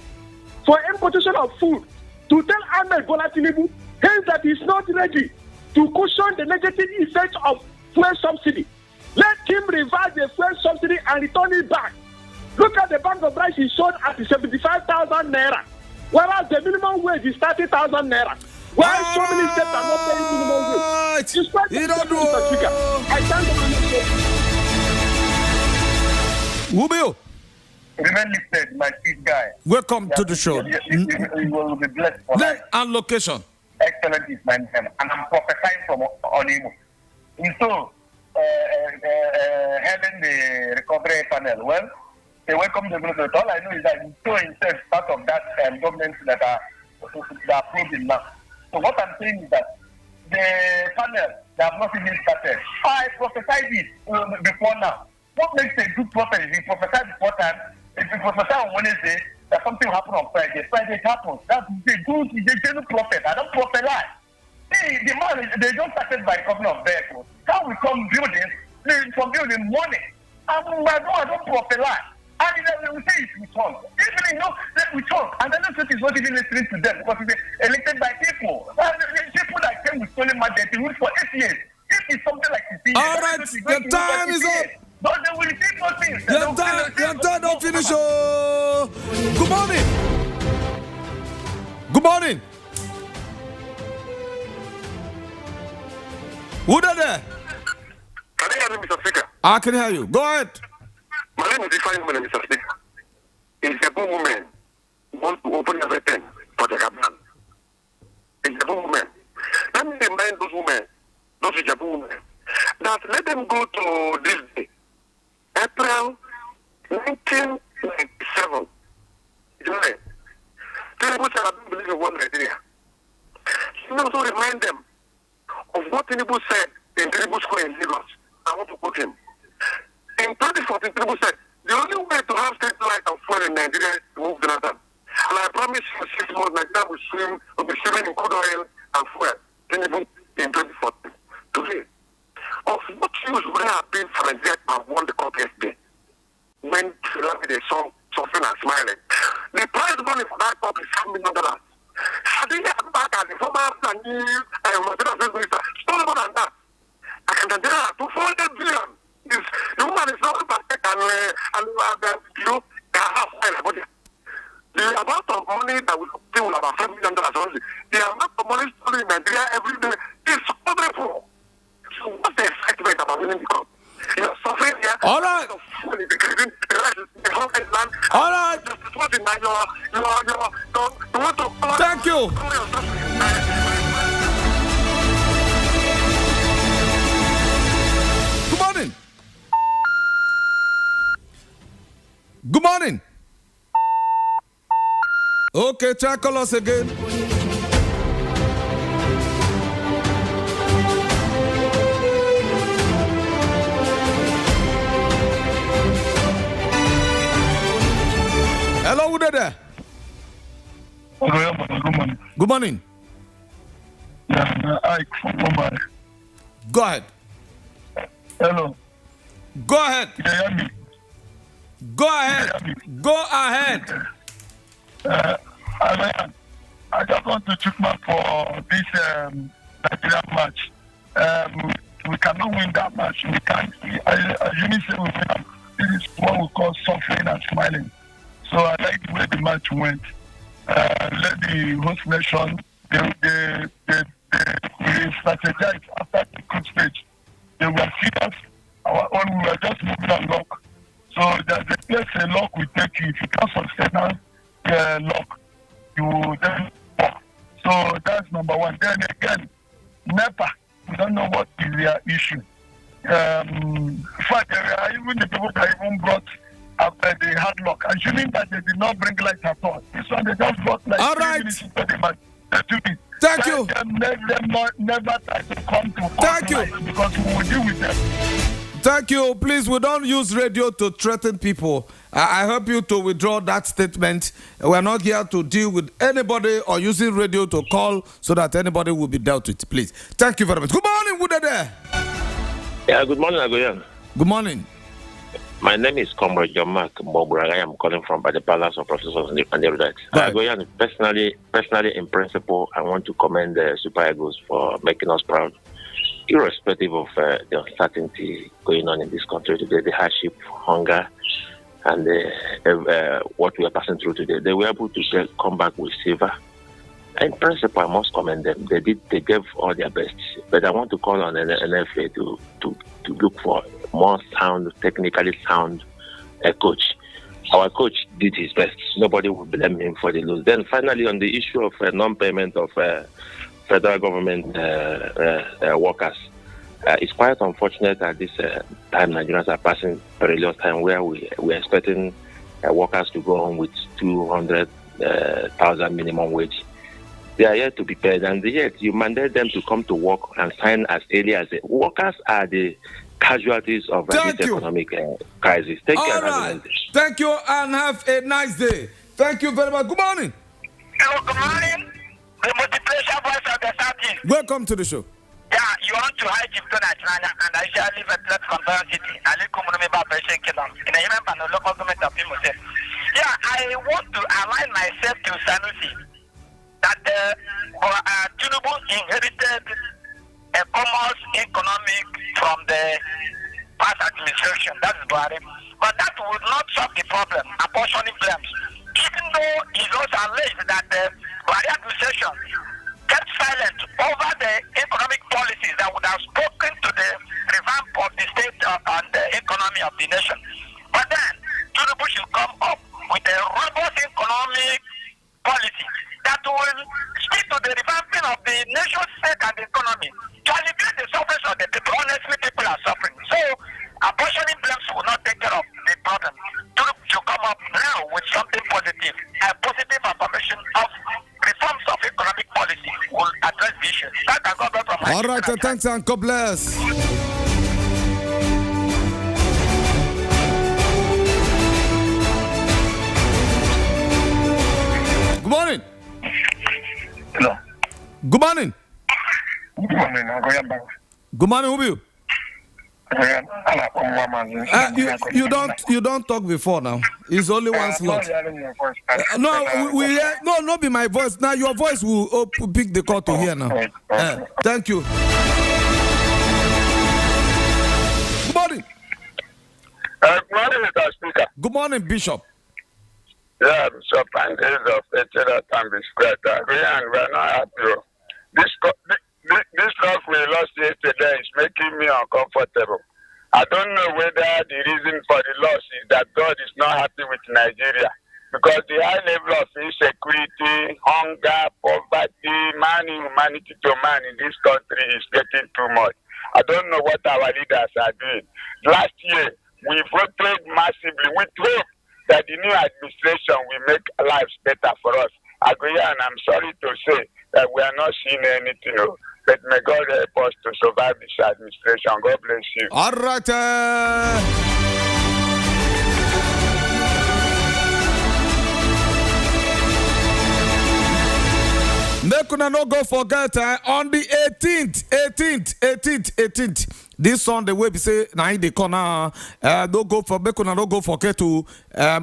for importation of food, to tell Ahmed Bola Tinubu hence that he's not ready to cushion the negative effect of fuel subsidy. Let him reverse the fuel subsidy and return it back. Look at the bag of rice he sold at 75,000 naira, whereas the minimum wage is 30,000 naira. Why so many states are not paying minimum wage? It's quite Mr. Speaker. I thank the Who be you? Remain lifted, my sweet guy. Welcome to the show. You will be blessed for Name and location. Excellent is my name, and I'm prophesying from Onimo. And so, heading the recovery panel, well, they welcome the minister. All I know is that so himself part of that government that are approving now. So what I'm saying is that the panel, they have not even started. I prophesied it before now. What makes a good prophet is he prophesied before time. If you prophesy on Wednesday, that something will happen on Friday. Friday it happens. That's the good, he's a genuine prophet. I don't prophesy. See, the man, they just started by a couple of vehicles. How we come building, from building money. I don't prophesy. And then we say it's with tongues. Even you know that we talk, and then the truth is not even listening to them because they're elected by people. And the people that came with stolen mandate, they ruled for 8 years. If it's something like 15 years, all right, the time is up. But they will take those things. Your time don't finish. Oh. Good morning. Good morning. Who there? Can you hear me, Mr. Speaker? I can hear you. Go ahead. My name is Ifeanyi Mene, Mr. Speaker. It's a good woman who wants to open everything for the government. It's a good woman. Let me remind those women, those Ijabu women, that let them go to this day, April 1997. July. Tinubu said, I don't believe in one Nigeria. You also remind them of what Tinubu said in Tinubu Square in Lagos. I want to quote him. In 2014, Tinubu said, the only way to have state light and fuel in Nigeria is to move Jonathan. And I promise you 6 months, Nigeria will be swimming in crude oil and fuel. Tinubu in 2014. Today, of what use would have been for Nigeria to have won the cup yesterday when Philadelphia they saw suffering and smiling. The prize money for that cup is $7 million. Had they had back as the former minister, still more than that. I can tell you 200 billion. The woman is not perfect and you have high body. The amount of money that we pay will about $5 million only. The amount of money stolen in Nigeria every day is wonderful. So what's the excitement about winning the cup? You're suffering here. All right. All right. Thank you. Good morning. Good morning. Okay, call us again. Hello, who there? Good morning. Yeah, Ike from Mumbai. Go ahead. Hello. Go ahead. Yeah, Go ahead. Go ahead. I just want to check mark for this Nigerian match. We cannot win that match. We can't. Assuming say we win, this is what we call suffering and smiling. So I like the way the match went. Let the host nation they strategize after the group stage. They were serious. Our own, we were just moving on luck. So there's a place a luck will take you. If you can't sustain luck, you then walk. So that's number one. Then again, NEPA, we don't know what is their issue. In fact, there are even the people that even brought after they had luck, assuming that they did not bring light at all. This one they just brought like all 3 right. minutes into the match. Thank you. Let them never try to come to thank you because we will deal with them. Thank you. Please, we don't use radio to threaten people. I help you to withdraw that statement. We're not here to deal with anybody or using radio to call so that anybody will be dealt with. Please. Thank you very much. Good morning, Who there? Yeah, good morning, Agoyan. Good morning. My name is Comrade John Mark Moburaga. I am calling from by the Palace of Professors and the Erudite. Agoyan, personally, in principle, I want to commend the Super Eagles for making us proud. Irrespective of the uncertainty going on in this country today, the hardship, hunger, and what we are passing through today, they were able to come back with silver. In principle, I must commend them. They gave all their best. But I want to call on NFA to look for more sound, technically sound coach. Our coach did his best. Nobody will blame him for the lose. Then finally, on the issue of non-payment of federal government workers, it's quite unfortunate at this time Nigerians are passing perilous time where we're expecting workers to go home with 200,000 minimum wage. They are yet to be paid, and yet you mandate them to come to work and sign as early as workers are the casualties of this economic crisis. Take care. Right. Thank you, and have a nice day. Thank you very much. Good morning. Hello, good morning. The multiplication voice of the Southeast. Welcome to the show. Yeah, you want to hide Egypt and I shall live a platform from Bayon City. I live in Operation Kingdom in a human and local government of Pimote. Yeah, I want to align myself to Sanusi that Tinubu inherited a commerce economic from the past administration. That is Buhari. But that would not solve the problem, apportioning blames. Even though it was alleged that the Buhari administration kept silent over the economic policies that would have spoken to the revamp of the state and the economy of the nation. But then, Tinubu should come up with a robust economic policy that will speak to the revamping of the nation's state and the economy to alleviate the suffering of the people. Honestly, people are suffering. So, apportioning blames will not take care of the problem. Tinubu should come up now with something positive, a positive affirmation of reforms of economic policy will address the issue. All right, thanks and God bless. Good morning. Hello. Good morning. Good morning. Good morning, who are you? You don't talk before now. It's only one slot. No, be my voice. Now your voice will pick the call to hear now. Thank you. Good morning. Good morning, Mr. Speaker. Good morning, Bishop. Yeah, Bishop, and days of Eternal Time is great. And we're not happy. This stuff we lost yesterday is making me uncomfortable. I don't know whether the reason for the loss is that God is not happy with Nigeria. Because the high level of insecurity, hunger, poverty, humanity to man in this country is getting too much. I don't know what our leaders are doing. Last year, we voted massively with hope that the new administration will make lives better for us. And I'm sorry to say that we are not seeing anything. But may God help us to survive this administration. God bless you. All right. Make una no go forget on the 18th. This Sunday we be say na the corner. Don't go for make una no go forget to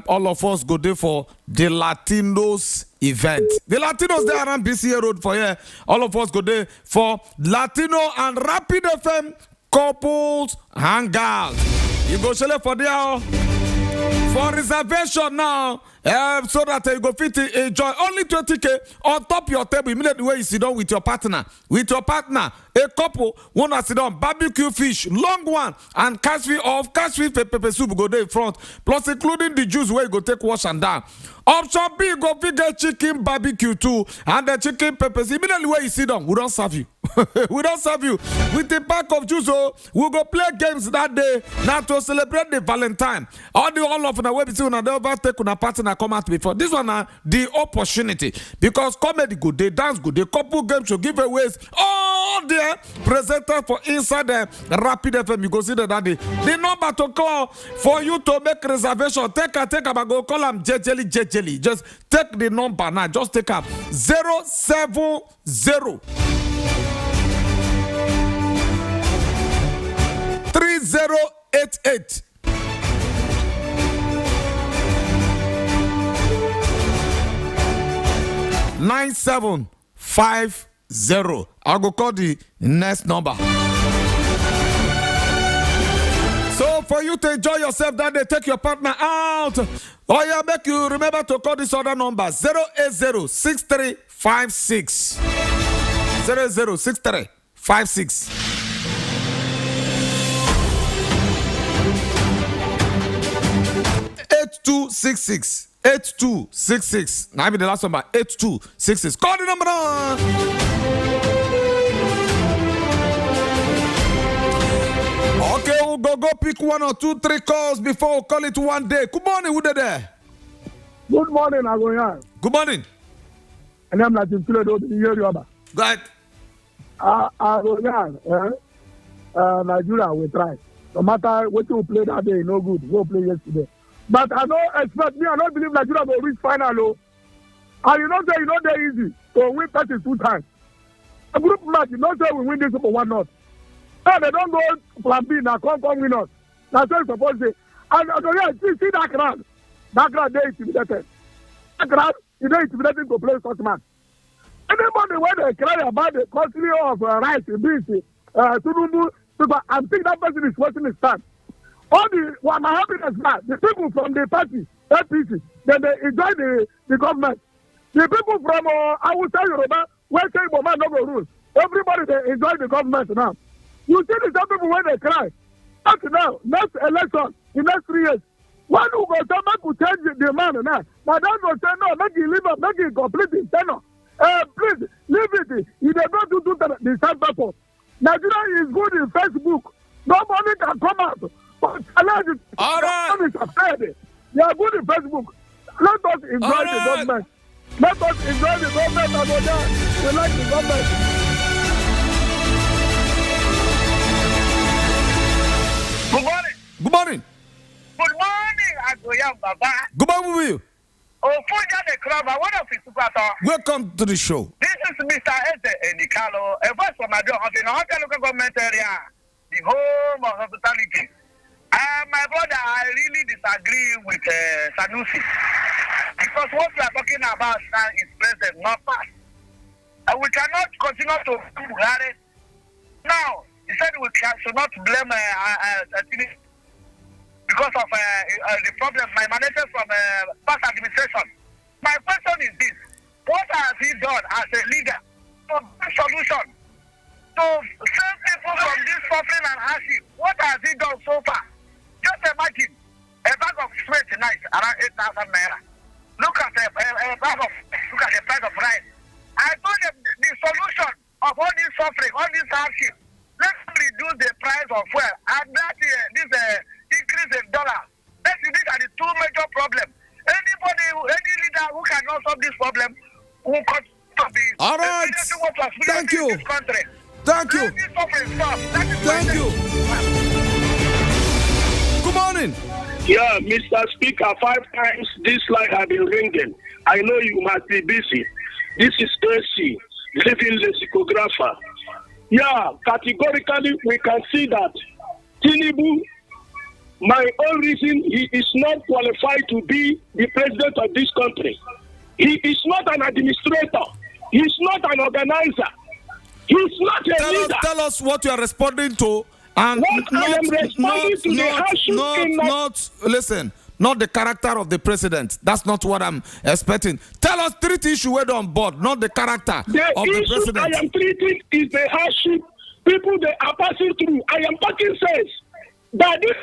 all of us go there for the Latinos event. The Latinos there around BCA Road for here. All of us go there for Latino and Rapid FM couples hangout. You go select for there for reservation now. So that you go fit enjoy only 20K on top your table immediately when you sit down with your partner. A couple want to sit down, barbecue fish, long one, and catch fish pepper soup go there in front, plus including the juice where you go take wash and down. Option B, go get chicken barbecue too, and the chicken peppers. Immediately when you sit down, we don't serve you. We don't serve you with a pack of juice. We go play games that day now to celebrate the Valentine. All of the way between the overtake on a partner come out before. This one the opportunity because comedy good, they dance good, the couple games show giveaways. All there presented for inside the Rapid FM. You go see that day. The number to call for you to make reservation. Take a go call them Jejeli. Just take the number now. Just take up 070 3088 9750. I'll go call the next number. So for you to enjoy yourself that day, take your partner out. Oh yeah, make you remember to call this other number 0806356 006356 8266. Now be the last number 8266. Call the number now. Okay, we'll go pick 1 or 2, 3 calls before we call it one day. Good morning, who there? Good morning, Agoyan. Good morning. And I'm Latin Philadelphia, the Yoruba. Go ahead. Agoyan, Nigeria will try. No matter what you play that day, no good. Go play yesterday. But I don't expect me. I don't believe Nigeria will reach final. And you know they're easy to win 32 times. A group match, you don't say we win this for 1-0. No, they don't go plan B now. Come win us. That's what you're supposed to say. And see that crowd. That crowd, they intimidated. That crowd, they intimidating to play such match. Anybody when they cry about the costly of rice, beans, I think that person is wasting his time. All the what my happiness now, the people from the party, APC, then they enjoy the government. The people from I will tell you, Yoruba, where say Boma no go rule. Everybody they enjoy the government now. You see the same people when they cry. Not now, next election, in next 3 years. When you go say make you change the man now. Now that go say no, make you leave up, make you complete the tenure. Please leave it. If they don't do the same purpose. Nigeria is good in Facebook. Nobody can come out. But all right. They are good in Facebook. Let us enjoy the government. Let us enjoy the government and we like the government. Good morning. Good morning. Good morning, Agoyan Baba. Good morning with you. Ofuja the club, I want to be super. Welcome to the show. This is Mr. Eze Enikalo, a voice from my door in the hotel local government area. the home of hospitality. My brother, I really disagree with Sanusi. Because what we are talking about now is present, not past. We cannot continue to Buhari. Now, he said we should not blame because of the problem emanated from past administration. My question is this: what has he done as a leader to bring solution to save people from this suffering and hardship? What has he done so far? Just imagine a bag of sweat tonight around 8,000 naira. Look at the price of rice. I told them the solution of all this suffering, all this hardship. Let's reduce the price of fuel and that this increase in dollar. These are the two major problems. Any leader who cannot solve this problem will continue to be. All right. Thank you. Thank you. Thank you. Good morning. Yeah, Mr. Speaker, 5 times this line has been ringing. I know you must be busy. This is Tracy, living lexicographer. Yeah, categorically we can see that Tinubu, my own reason, he is not qualified to be the president of this country. He is not an administrator. He is not an organizer. He is not a leader. Tell us what you are responding to. And listen, not the character of the president. That's not what I'm expecting. Tell us 3 issues we're on board, not the character of the president. I am treating is the hardship people they are passing through. I am talking sense. That this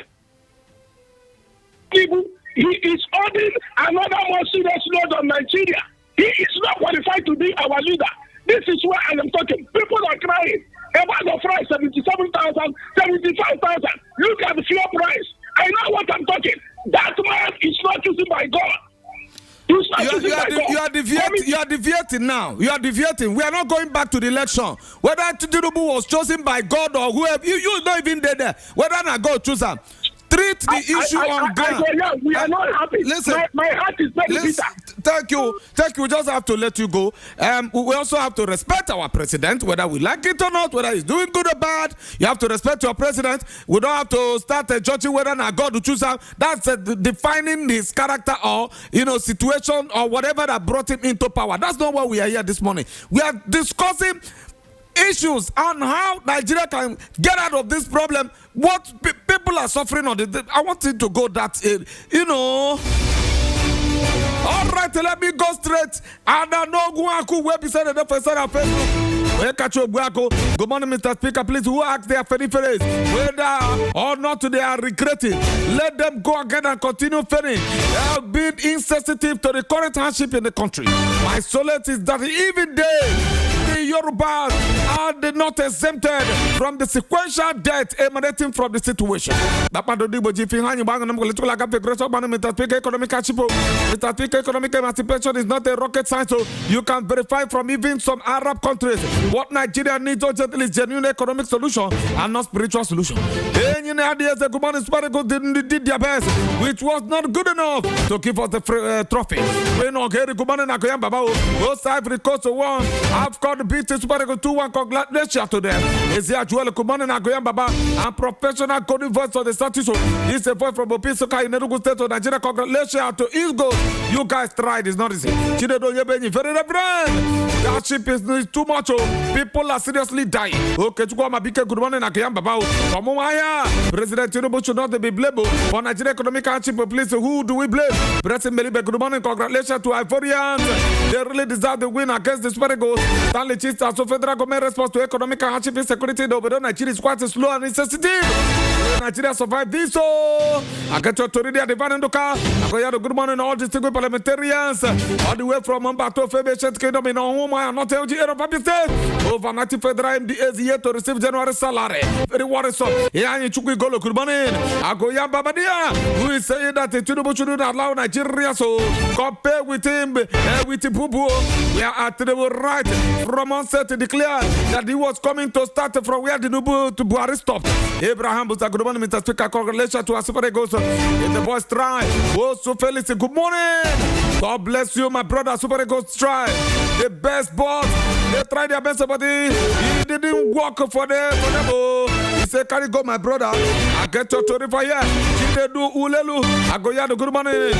people, he is holding another more serious load on Nigeria. He is not qualified to be our leader. This is where I am talking. People are crying. A bag of rice, 77,000, 75,000. Look at the fuel price. I know what I'm talking. That man is not chosen by God. You are deviating now. You are deviating. We are not going back to the election. Whether Tinubu was chosen by God or whoever, you not even there. Whether not God choose him. Treat the issue on ground. We are not happy. Listen, my heart is very bitter. Thank you. We just have to let you go. We also have to respect our president, whether we like it or not, whether he's doing good or bad. You have to respect your president. We don't have to start judging whether or not God will choose him. That's defining his character or situation or whatever that brought him into power. That's not why we are here this morning. We are discussing issues on how Nigeria can get out of this problem. What people are suffering on it. I want it to go that, All right, let me go straight. And I know Guaku website the first on Facebook. Good morning, Mr. Speaker. Please, who asked their ferries, whether or not they are regretting, let them go again and continue ferrying. They have been insensitive to the current hardship in the country. My solace is that even the Yorubas are not exempted from the sequential death emanating from the situation. Mr. Speaker, economic emancipation is not a rocket science, so you can verify from even some Arab countries what Nigeria needs urgently is genuine economic solution and not spiritual solution. Did their best, which was not good enough to give us the trophy. Both Ivory Coast won. I've got the beat Super Eagles 2-1. Congratulations to them. Ezia Joel Kumane Nagoyan Baba and professional coding voice of the status. This is a voice from Opisoka in Enugu State of Nigeria. Congratulations to Eagles. You guys tried, it's not easy. Chinedo Yebeni, very reverend. That ship is too much. People are seriously dying. Okay, good morning, Nagoyan Baba. President Tinubu should not be blamed for Nigeria economic hardship. Please, who do we blame? President Melibe, good morning. Congratulations to Ivorians. They really deserve the win against the Super Eagles. Stanley Chista, so federal government response to economic hardship and security in Obodo, Nigeria is quite slow and insensitive. Nigeria survived this, so I get your Toridi at the Vanendoka. I go here. Good morning, all distinguished parliamentarians, all the way from Mbato, Febe, Kingdom in Ohoma, and not LG Aeropapi State. Over 90 federal MDAs yet to receive January salary. Very worrisome. Here in Chukwi Golo, good morning. I go here, Babadia, who is saying that the Tinubu should not allow Nigeria so compare with him, with Pupu. We are at the right from onset to declare that he was coming to start from where the Nubu to Buhari stopped. Abraham was a good morning, Mr. Speaker. Congratulations to our Super Eagles. In the boys try. Also, Felix, good morning. God bless you, my brother. Super Eagles try. The best boss. They tried their best, but he didn't work for them. He say, carry go, my brother. I get your story for here. Chinedu Ulelu. I go here, good morning.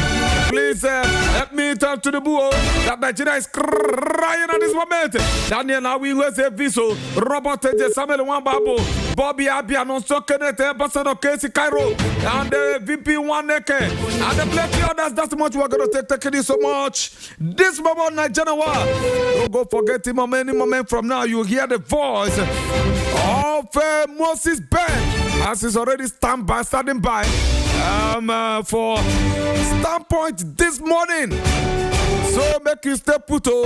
Please let me turn to the bull that Nigeria is crying at this moment. Daniel, now we will say Viso, Robert Samuel Wambabo, Bobby Abia, non so Kenneth, Ambassador Casey Cairo, and the VP Waneke, and the plenty others. That's much we're going to take it so much. This moment, Nigeria, don't go forget him. Any moment from now, you hear the voice of Moses Ben, as he's already standing by for standpoint this morning. So make you stay put so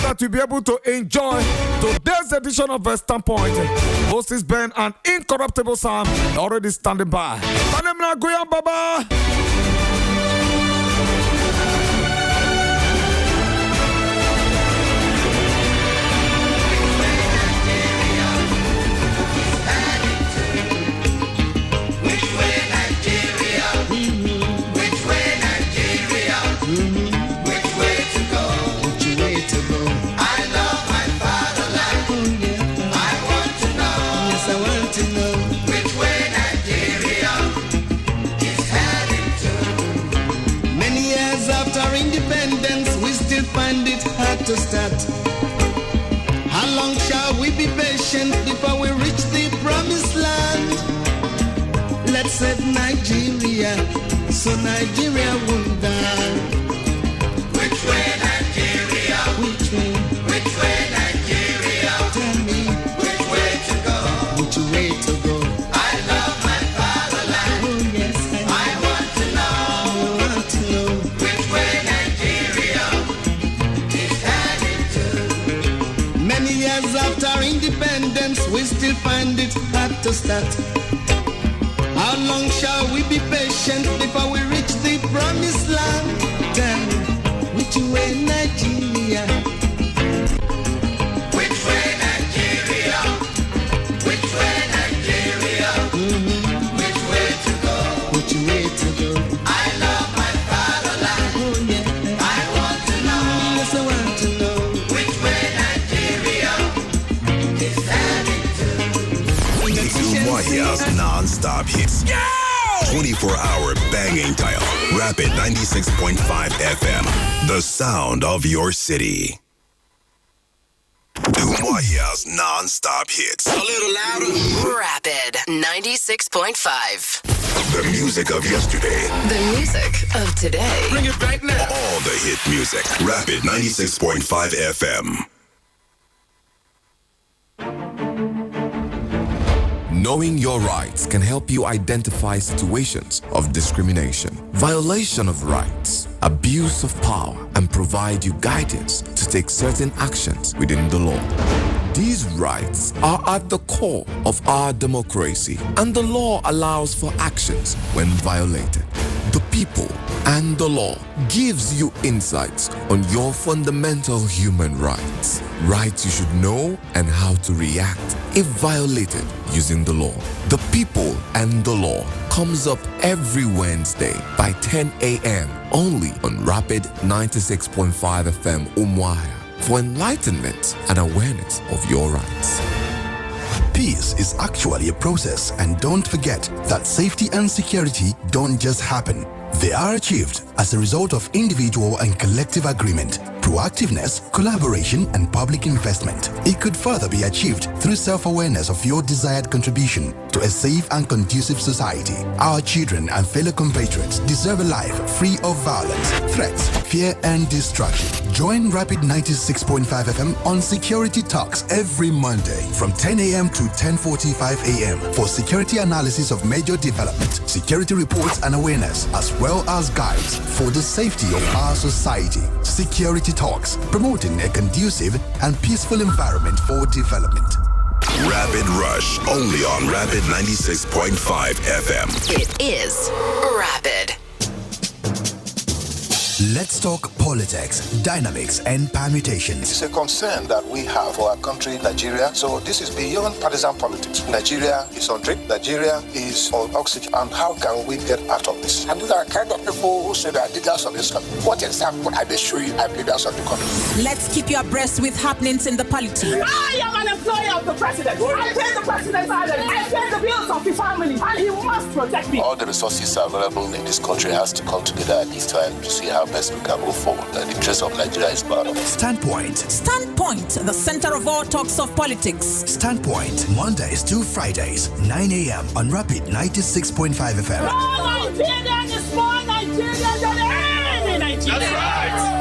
that you'll be able to enjoy today's edition of a Standpoint. Moses Ben and Incorruptible Sam already standing by. Baba. Find it hard to start. How long shall we be patient before we reach the promised land? Let's save Nigeria so Nigeria won't die. Which way Nigeria? Which way? Which way Nigeria? Tell me which way to go? Which way to go? I love my fatherland. Oh yes, I want to know. I want to know which way Nigeria. Many years after independence, we still find it hard to start. How long shall we be patient before we reach the promised land? Tell me, which way Nigeria? Which way Nigeria? Which way Nigeria? Which way to go? Which way to go? I love my fatherland. Oh yeah. I want to know. Yes, I want to know. Which way Nigeria is heading to? Wahia's non-stop hits. 24-hour banging dial. Rapid 96.5 FM. The sound of your city. Wahia's non-stop hits. A little louder. Rapid 96.5. The music of yesterday. The music of today. Bring it back now. All the hit music. Rapid 96.5 FM. Knowing your rights can help you identify situations of discrimination, violation of rights, abuse of power, and provide you guidance to take certain actions within the law. These rights are at the core of our democracy, and the law allows for actions when violated. The people and the law gives you insights on your fundamental human rights. Rights you should know and how to react if violated using the law. The People and the Law comes up every Wednesday by 10 a.m. only on Rapid 96.5 FM Umuahia for enlightenment and awareness of your rights. Peace is actually a process, and don't forget that safety and security don't just happen. They are achieved as a result of individual and collective agreement, proactiveness, collaboration, and public investment. It could further be achieved through self-awareness of your desired contribution to a safe and conducive society. Our children and fellow compatriots deserve a life free of violence, threats, fear, and destruction. Join Rapid 96.5 FM on Security Talks every Monday from 10 a.m. to 10:45 a.m. for security analysis of major development, security reports and awareness, as well as guides for the safety of our society. Security Talks, promoting a conducive and peaceful environment for development. Rapid Rush, only on Rapid 96.5 FM. It is Rapid. Let's talk politics, dynamics, and permutations. It's a concern that we have for our country, Nigeria. So this is beyond partisan politics. Nigeria is on drip. Nigeria is on oxygen. And how can we get out of this? And these are kind of people who say they are leaders of this country. What example are they showing I'm leaders of the country? Let's keep you abreast with happenings in the polity. I am an employee of the president. I pay the president's salary. I pay the bills of the family. And he must protect me. All the resources available in this country has to come together at this time to see how best we can move forward. The interest of Nigeria is part of it. Standpoint. Standpoint, the center of all talks of politics. Standpoint, Mondays to Fridays, 9 a.m. on Rapid 96.5 FM. More Nigerian is more Nigerian than any Nigerian. That's right.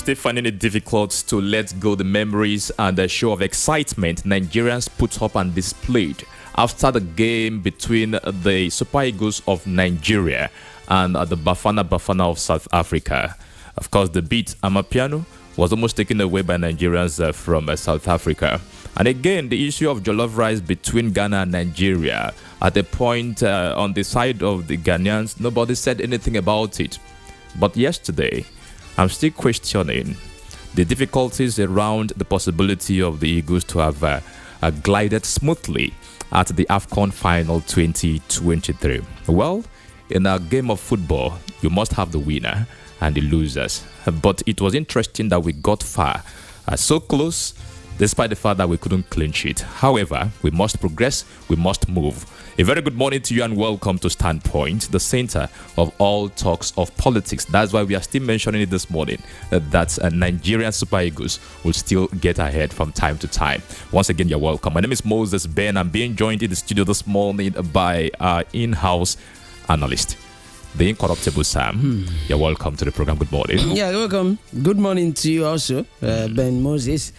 Still finding it difficult to let go the memories and the show of excitement Nigerians put up and displayed after the game between the Super Eagles of Nigeria and the Bafana of South Africa. Of course, the beat Amapiano was almost taken away by Nigerians from South Africa. And again, the issue of jollof rice between Ghana and Nigeria. At a point on the side of the Ghanaians, nobody said anything about it. But yesterday, I'm still questioning the difficulties around the possibility of the Eagles to have glided smoothly at the AFCON Final 2023. Well, in a game of football, you must have the winner and the losers. But it was interesting that we got far, so close, despite the fact that we couldn't clinch it. However, we must progress, we must move. A very good morning to you and welcome to Standpoint, the center of all talks of politics. That's why we are still mentioning it this morning, that Nigerian Super Eagles will still get ahead from time to time. Once again, you're welcome. My name is Moses Ben. I'm being joined in the studio this morning by our in-house analyst, the incorruptible Sam. You're welcome to the program. Good morning. Yeah, welcome. Good morning to you also, Ben Moses.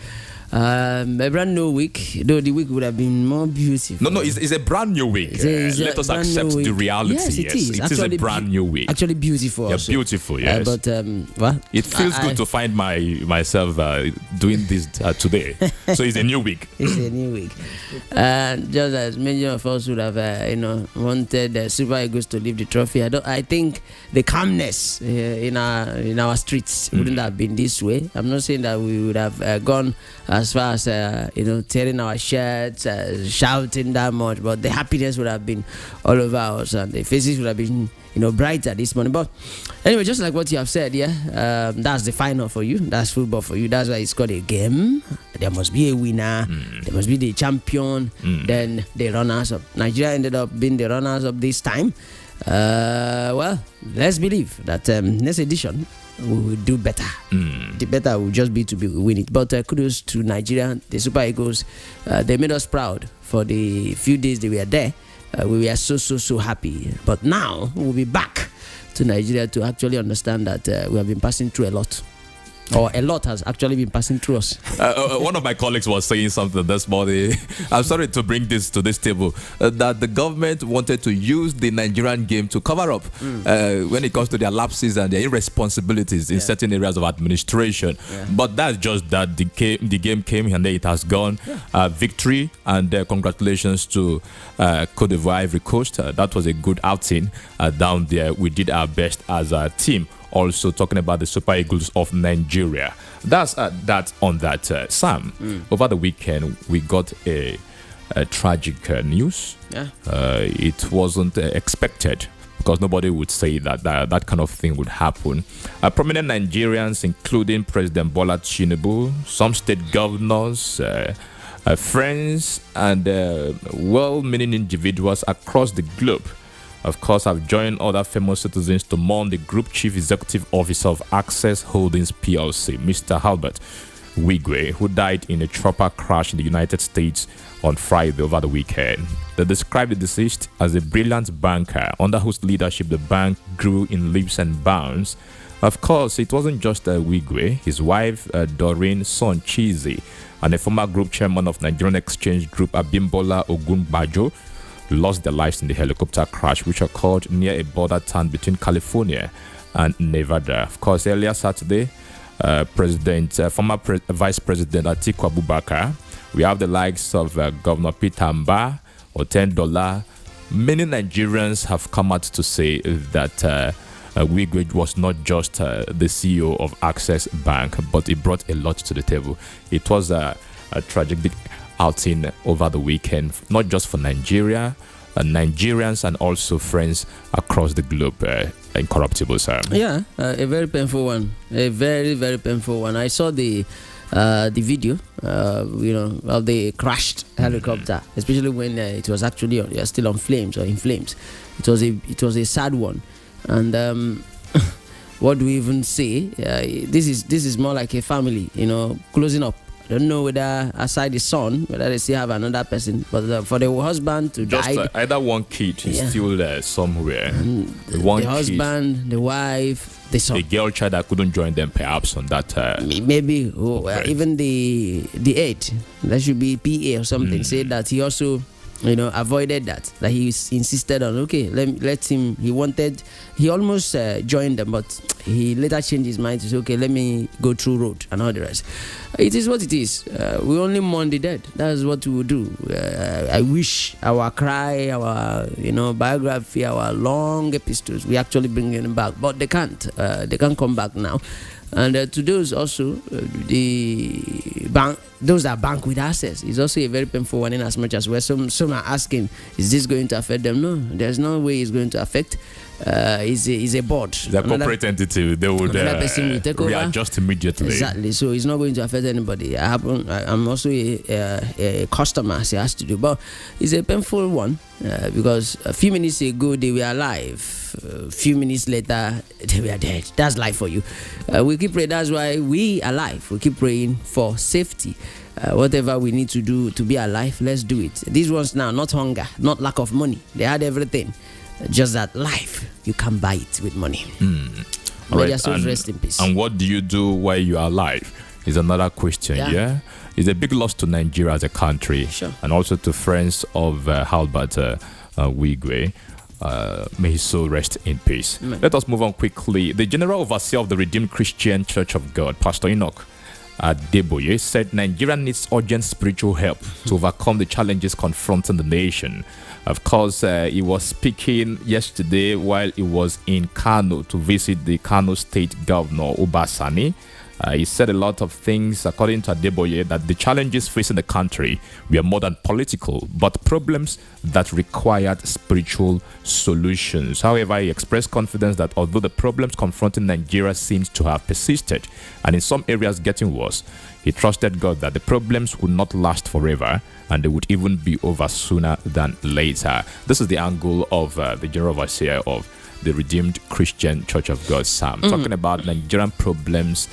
A brand new week, though the week would have been more beautiful. No, it's a brand new week. Let us accept the reality. Yes, it is. It is a brand new week. Actually beautiful. Yeah, also. Beautiful, yes. But well, it feels good to find myself doing this today. So it's a new week. It's a new week. Just as many of us would have, wanted Super Eagles to leave the trophy. I think the calmness in our streets wouldn't have been this way. I'm not saying that we would have gone as far as tearing our shirts, shouting that much, but the happiness would have been all over us and the faces would have been brighter this morning. But anyway, just like what you have said, that's the final for you. That's football for you. That's why it's called a game. There must be a winner. There must be the champion. Then the runners-up. Nigeria ended up being the runners-up this time. Well, let's believe that next edition we will do better. The better will just be to win it. But kudos to Nigeria, the Super Eagles. They made us proud for the few days they were there. We were so happy. But now we'll be back to Nigeria to actually understand that we have been passing through a lot. Or a lot has actually been passing through us. One of my colleagues was saying something this morning. I'm sorry to bring this to this table. That the government wanted to use the Nigerian game to cover up when it comes to their lapses and their irresponsibilities in certain areas of administration. But that's just that the game came and then it has gone. Victory and congratulations to Cote d'Ivoire, Ivory Coast. That was a good outing down there. We did our best as a team. Also talking about the Super Eagles of Nigeria. That's that on that. Sam, over the weekend we got a tragic news. It wasn't expected, because nobody would say that kind of thing would happen. Prominent Nigerians, including President Bola Tinubu, some state governors, friends, and well-meaning individuals across the globe, of course, have joined other famous citizens to mourn the Group Chief Executive Officer of Access Holdings PLC, Mr. Albert Wigwe, who died in a chopper crash in the United States on Friday over the weekend. They described the deceased as a brilliant banker under whose leadership the bank grew in leaps and bounds. Of course, it wasn't just Wigwe. His wife, Doreen Son Chizi, and a former group chairman of Nigerian Exchange Group, Abimbola Ogunbajo, lost their lives in the helicopter crash, which occurred near a border town between California and Nevada. Of course, earlier Saturday, former Vice President Atiku Abubakar, we have the likes of Governor Peter Mba, $10. Many Nigerians have come out to say that Wigwe was not just the CEO of Access Bank, but he brought a lot to the table. It was a tragic outing over the weekend, not just for Nigeria, Nigerians, and also friends across the globe. Incorruptible, sir. Yeah, a very painful one. A very, very painful one. I saw the video, of the crashed helicopter, especially when it was actually still on flames or in flames. It was a sad one, and what do we even say? This is more like a family, closing up. I don't know whether aside the son, whether they still have another person, but for the husband to die, either one kid is still there somewhere. The husband, the wife, the son, the girl child that couldn't join them, perhaps on that. Maybe even the aide, that should be PA or something. Said that he also avoided that he insisted on let him. He almost joined them, but he later changed his mind to say, let me go through road and all the rest. It is what it is. We only mourn the dead. That's what we will do. I wish our cry, our biography, our long epistles, we actually bring them back, but they can't. They can't come back now. And to those also, those that bank with access is also a very painful one, in as much as some are asking, is this going to affect them? No, there's no way it's going to affect. Is a board. The corporate entity, they would readjust immediately. Exactly. So it's not going to affect anybody. I'm also a customer, so it has to do. But it's a painful one because a few minutes ago they were alive. A few minutes later they were dead. That's life for you. We keep praying. That's why we are alive. We keep praying for safety. Whatever we need to do to be alive, let's do it. These ones now, not hunger, not lack of money. They had everything. Just that life, you can buy it with money. All right. Rest in peace. And what do you do while you are alive is another question. Yeah? It's a big loss to Nigeria as a country. Sure. And also to friends of Albert Wigwe. May his soul rest in peace. Let us move on quickly. The General Overseer of the Redeemed Christian Church of God, Pastor Enoch Adeboye, said Nigeria needs urgent spiritual help to overcome the challenges confronting the nation. Of course, he was speaking yesterday while he was in Kano to visit the Kano State Governor, Obasani. He said a lot of things, according to Adeboye, that the challenges facing the country were more than political, but problems that required spiritual solutions. However, he expressed confidence that although the problems confronting Nigeria seems to have persisted, and in some areas getting worse, he trusted God that the problems would not last forever and they would even be over sooner than later. This is the angle of the General Overseer of the Redeemed Christian Church of God, Sam. Talking about Nigerian problems,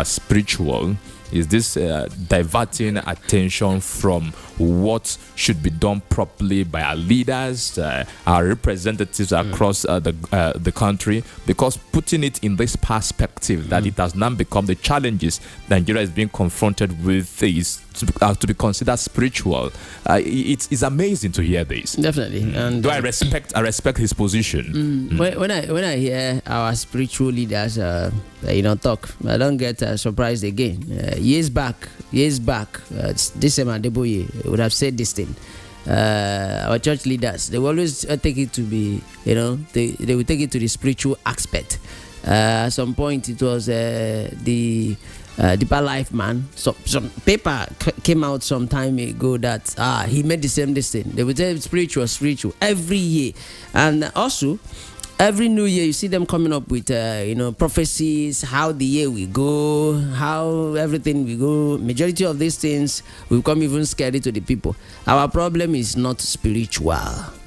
spiritual. Is this diverting attention from what should be done properly by our leaders, our representatives across the country? Because putting it in this perspective that it has now become the challenges Nigeria is being confronted with is to be considered spiritual. It's amazing to hear this. Definitely. And I respect his position. When I hear our spiritual leaders talk, I don't get surprised again. Years back, this same Adeboye would have said this thing. Our church leaders, they will always take it to be, they will take it to the spiritual aspect. At some point, it was the Deeper Life man. So some paper came out some time ago that he made the same this thing. They would say spiritual every year, and also Every new year, you see them coming up with, prophecies, how the year will go, how everything will go. Majority of these things will become even scary to the people. Our problem is not spiritual.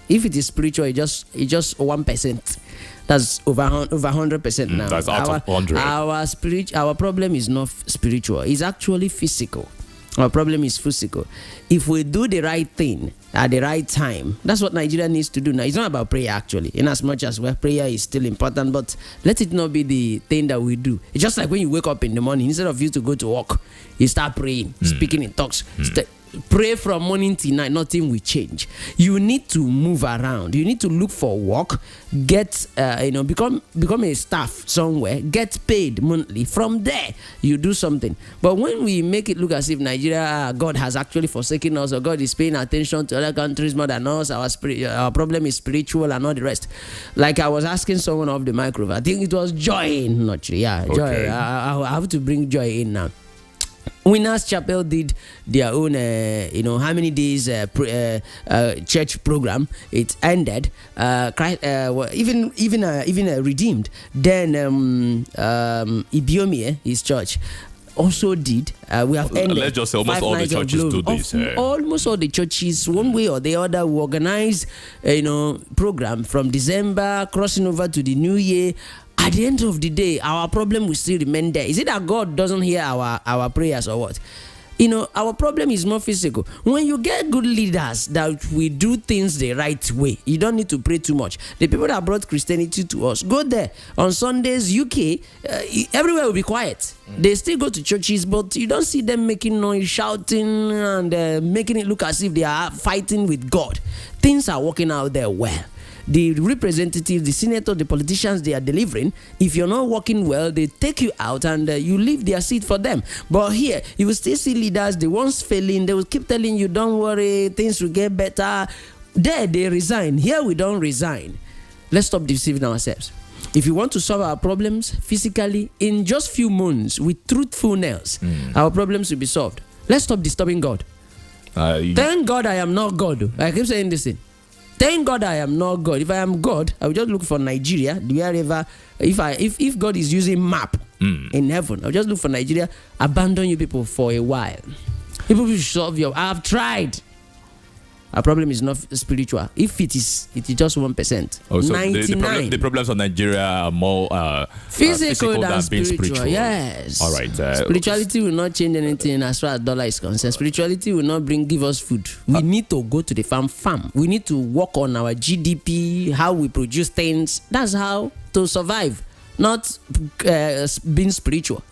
If it is spiritual, it's just 1%. That's over 100% now. That's out of 100. Our problem is not spiritual. It's actually physical. Our problem is physical. If we do the right thing at the right time, that's what Nigeria needs to do now. It's not about prayer, actually, in as much as prayer is still important, but let it not be the thing that we do. It's just like when you wake up in the morning, instead of you to go to work, you start praying, speaking in tongues. Pray from morning till night, nothing will change. You need to move around. You need to look for work, get become a staff somewhere, get paid monthly. From there, you do something. But when we make it look as if Nigeria, God has actually forsaken us, or God is paying attention to other countries more than us, our problem is spiritual and all the rest. Like I was asking someone off the microphone, I think it was Joy, not Joy. Okay. I have to bring Joy in now. Winners Chapel did their own, how many days church program. It ended. Even Redeemed. Then Ibiomie, his church, also did. We have ended. Let's just say almost all the churches do this. Almost all the churches, one way or the other, will organize, program from December crossing over to the New Year. At the end of the day, our problem will still remain there. Is it that God doesn't hear our prayers or what? Our problem is more physical. When you get good leaders that we do things the right way, you don't need to pray too much. The people that brought Christianity to us, go there. On Sundays, UK, everywhere will be quiet. They still go to churches, but you don't see them making noise, shouting, and making it look as if they are fighting with God. Things are working out there well. The representatives, the senator, the politicians, they are delivering. If you're not working well, they take you out and you leave their seat for them. But here, you will still see leaders, the ones failing, they will keep telling you, don't worry, things will get better. There, they resign. Here, we don't resign. Let's stop deceiving ourselves. If you want to solve our problems physically, in just few months, with truthfulness, our problems will be solved. Let's stop disturbing God. Thank God I am not God. I keep saying this thing. Thank God I am not God. If I am God, I will just look for Nigeria, wherever. If God is using map in heaven, I'll just look for Nigeria, abandon you people for a while. People will solve your. I have tried. Our problem is not spiritual. If it is just 1%. Oh, so 99. the problems of Nigeria are more physical than being spiritual. Yes. All right. Spirituality will not change anything as far as dollar is concerned. Spirituality will not give us food. We need to go to the farm. We need to work on our GDP, how we produce things. That's how to survive, not being spiritual.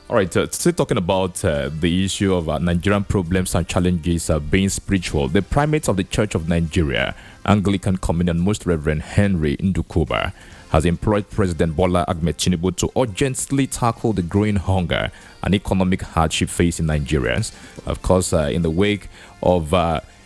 All right, still talking about the issue of Nigerian problems and challenges being spiritual. The primate of the Church of Nigeria, Anglican Communion, Most Reverend Henry Ndukuba, has employed President Bola Ahmed Tinubu to urgently tackle the growing hunger and economic hardship facing Nigerians. Of course, in the wake of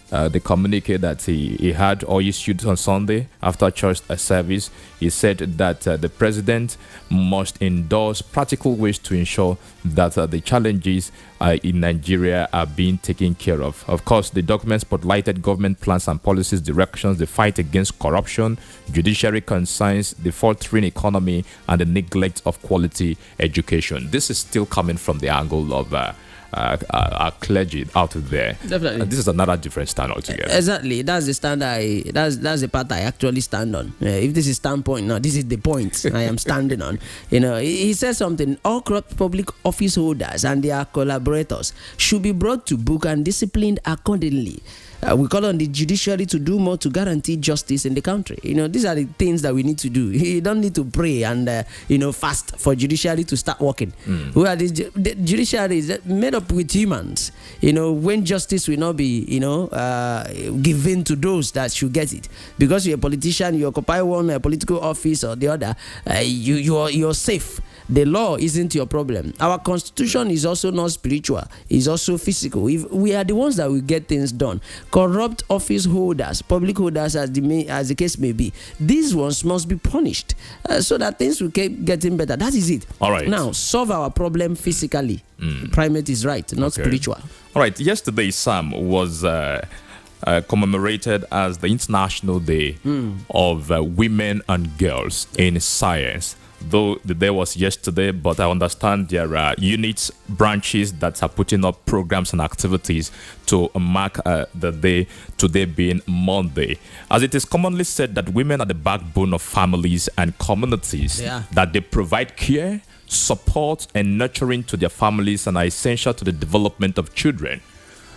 the communique that he had or issued on Sunday after church service, he said that the president must endorse practical ways to ensure that the challenges in Nigeria are being taken care of. Of course, the document spotlighted government plans and policies, directions, the fight against corruption, judiciary concerns, the faltering economy, and the neglect of quality education. This is still coming from the angle of our clergy out there. Definitely. This is another different stand altogether. Exactly. That's the stand that's the part I actually stand on. If this is standpoint, now this is the point I am standing on. He says something. All corrupt public office holders and their collaborators should be brought to book and disciplined accordingly. We call on the judiciary to do more to guarantee justice in the country. These are the things that we need to do. You don't need to pray and fast for judiciary to start working. Who are the judiciary is made up with humans. When justice will not be given to those that should get it, because you're a politician, you occupy one political office or the other, you're safe. The law isn't your problem. Our constitution is also not spiritual. It's also physical. If we are the ones that will get things done. Corrupt office holders, public holders, as the case may be, these ones must be punished so that things will keep getting better. That is it. All right. Now, solve our problem physically. Primate is right, not spiritual. All right. Yesterday, Sam was commemorated as the International Day of Women and Girls in Science. Though the day was yesterday, but I understand there are units, branches that are putting up programs and activities to mark the day, today being Monday. As it is commonly said that women are the backbone of families and communities, that they provide care, support, and nurturing to their families and are essential to the development of children.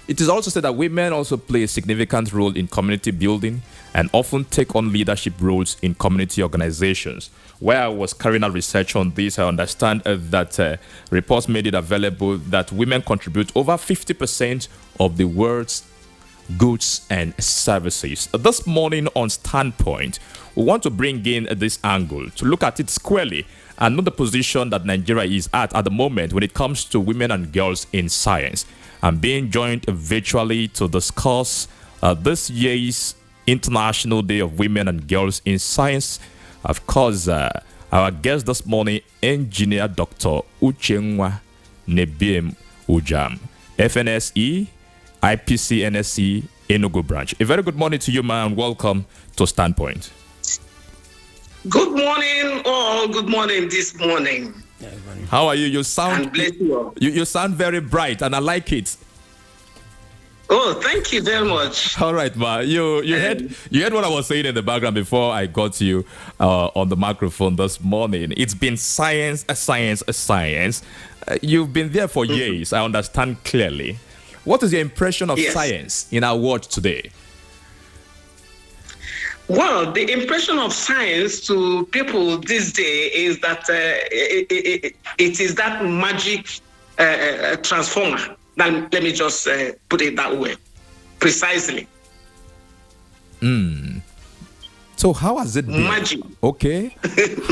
It is also said that women also play a significant role in community building and often take on leadership roles in community organizations. Where I was carrying out research on this, I understand that reports made it available that women contribute over 50% of the world's goods and services. This morning on Standpoint, we want to bring in this angle to look at it squarely and know the position that Nigeria is at the moment when it comes to women and girls in science. I'm being joined virtually to discuss this year's International Day of Women and Girls in Science. Of course, our guest this morning, Engineer Dr. Uchenwa Nebiem Ujam, FNSE, IPC NSC, Enugu branch. A very good morning to you, man. Welcome to Standpoint. Good morning, all. Good morning this morning. How are you? You sound and bless you all. You sound very bright, and I like it. Oh, thank you very much. All right, ma. You heard what I was saying in the background before I got you on the microphone this morning. It's been science. You've been there for years. I understand clearly. What is your impression of science in our world today? Well, the impression of science to people this day is that it is that magic transformer. Let me just put it that way, precisely. So how has it been? Magic. Okay.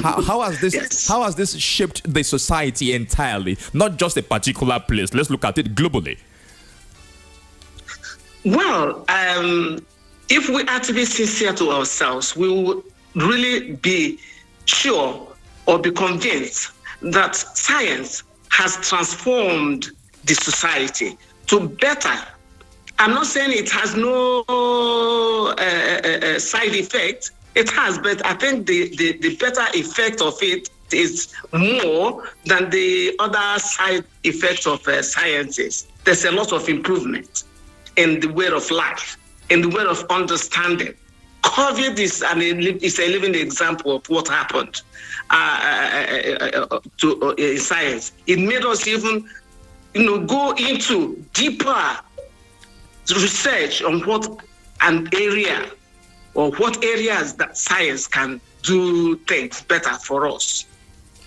How has this how has this shaped the society entirely? Not just a particular place. Let's look at it globally. Well, if we are to be sincere to ourselves, we will really be sure or be convinced that science has transformed the society to better. I'm not saying it has no side effect. It has, but I think the better effect of it is more than the other side effects of sciences. There's a lot of improvement in the way of life, in the way of understanding. COVID is a living example of what happened in science. It made us even go into deeper research on what areas that science can do things better for us.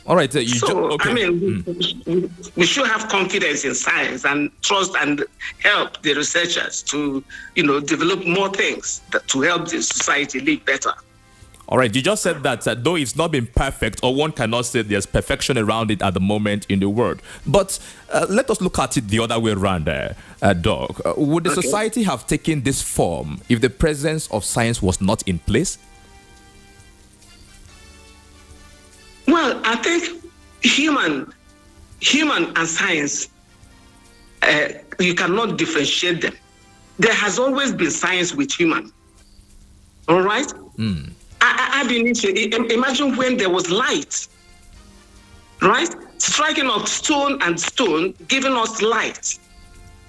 All right. We should have confidence in science and trust and help the researchers to, develop more things to help the society live better. All right, you just said that though it's not been perfect, or one cannot say there's perfection around it at the moment in the world. But let us look at it the other way around, Doc. Would the society have taken this form if the presence of science was not in place? Well, I think human and science, you cannot differentiate them. There has always been science with human. All right? Imagine when there was light, right? Striking of stone and stone, giving us light.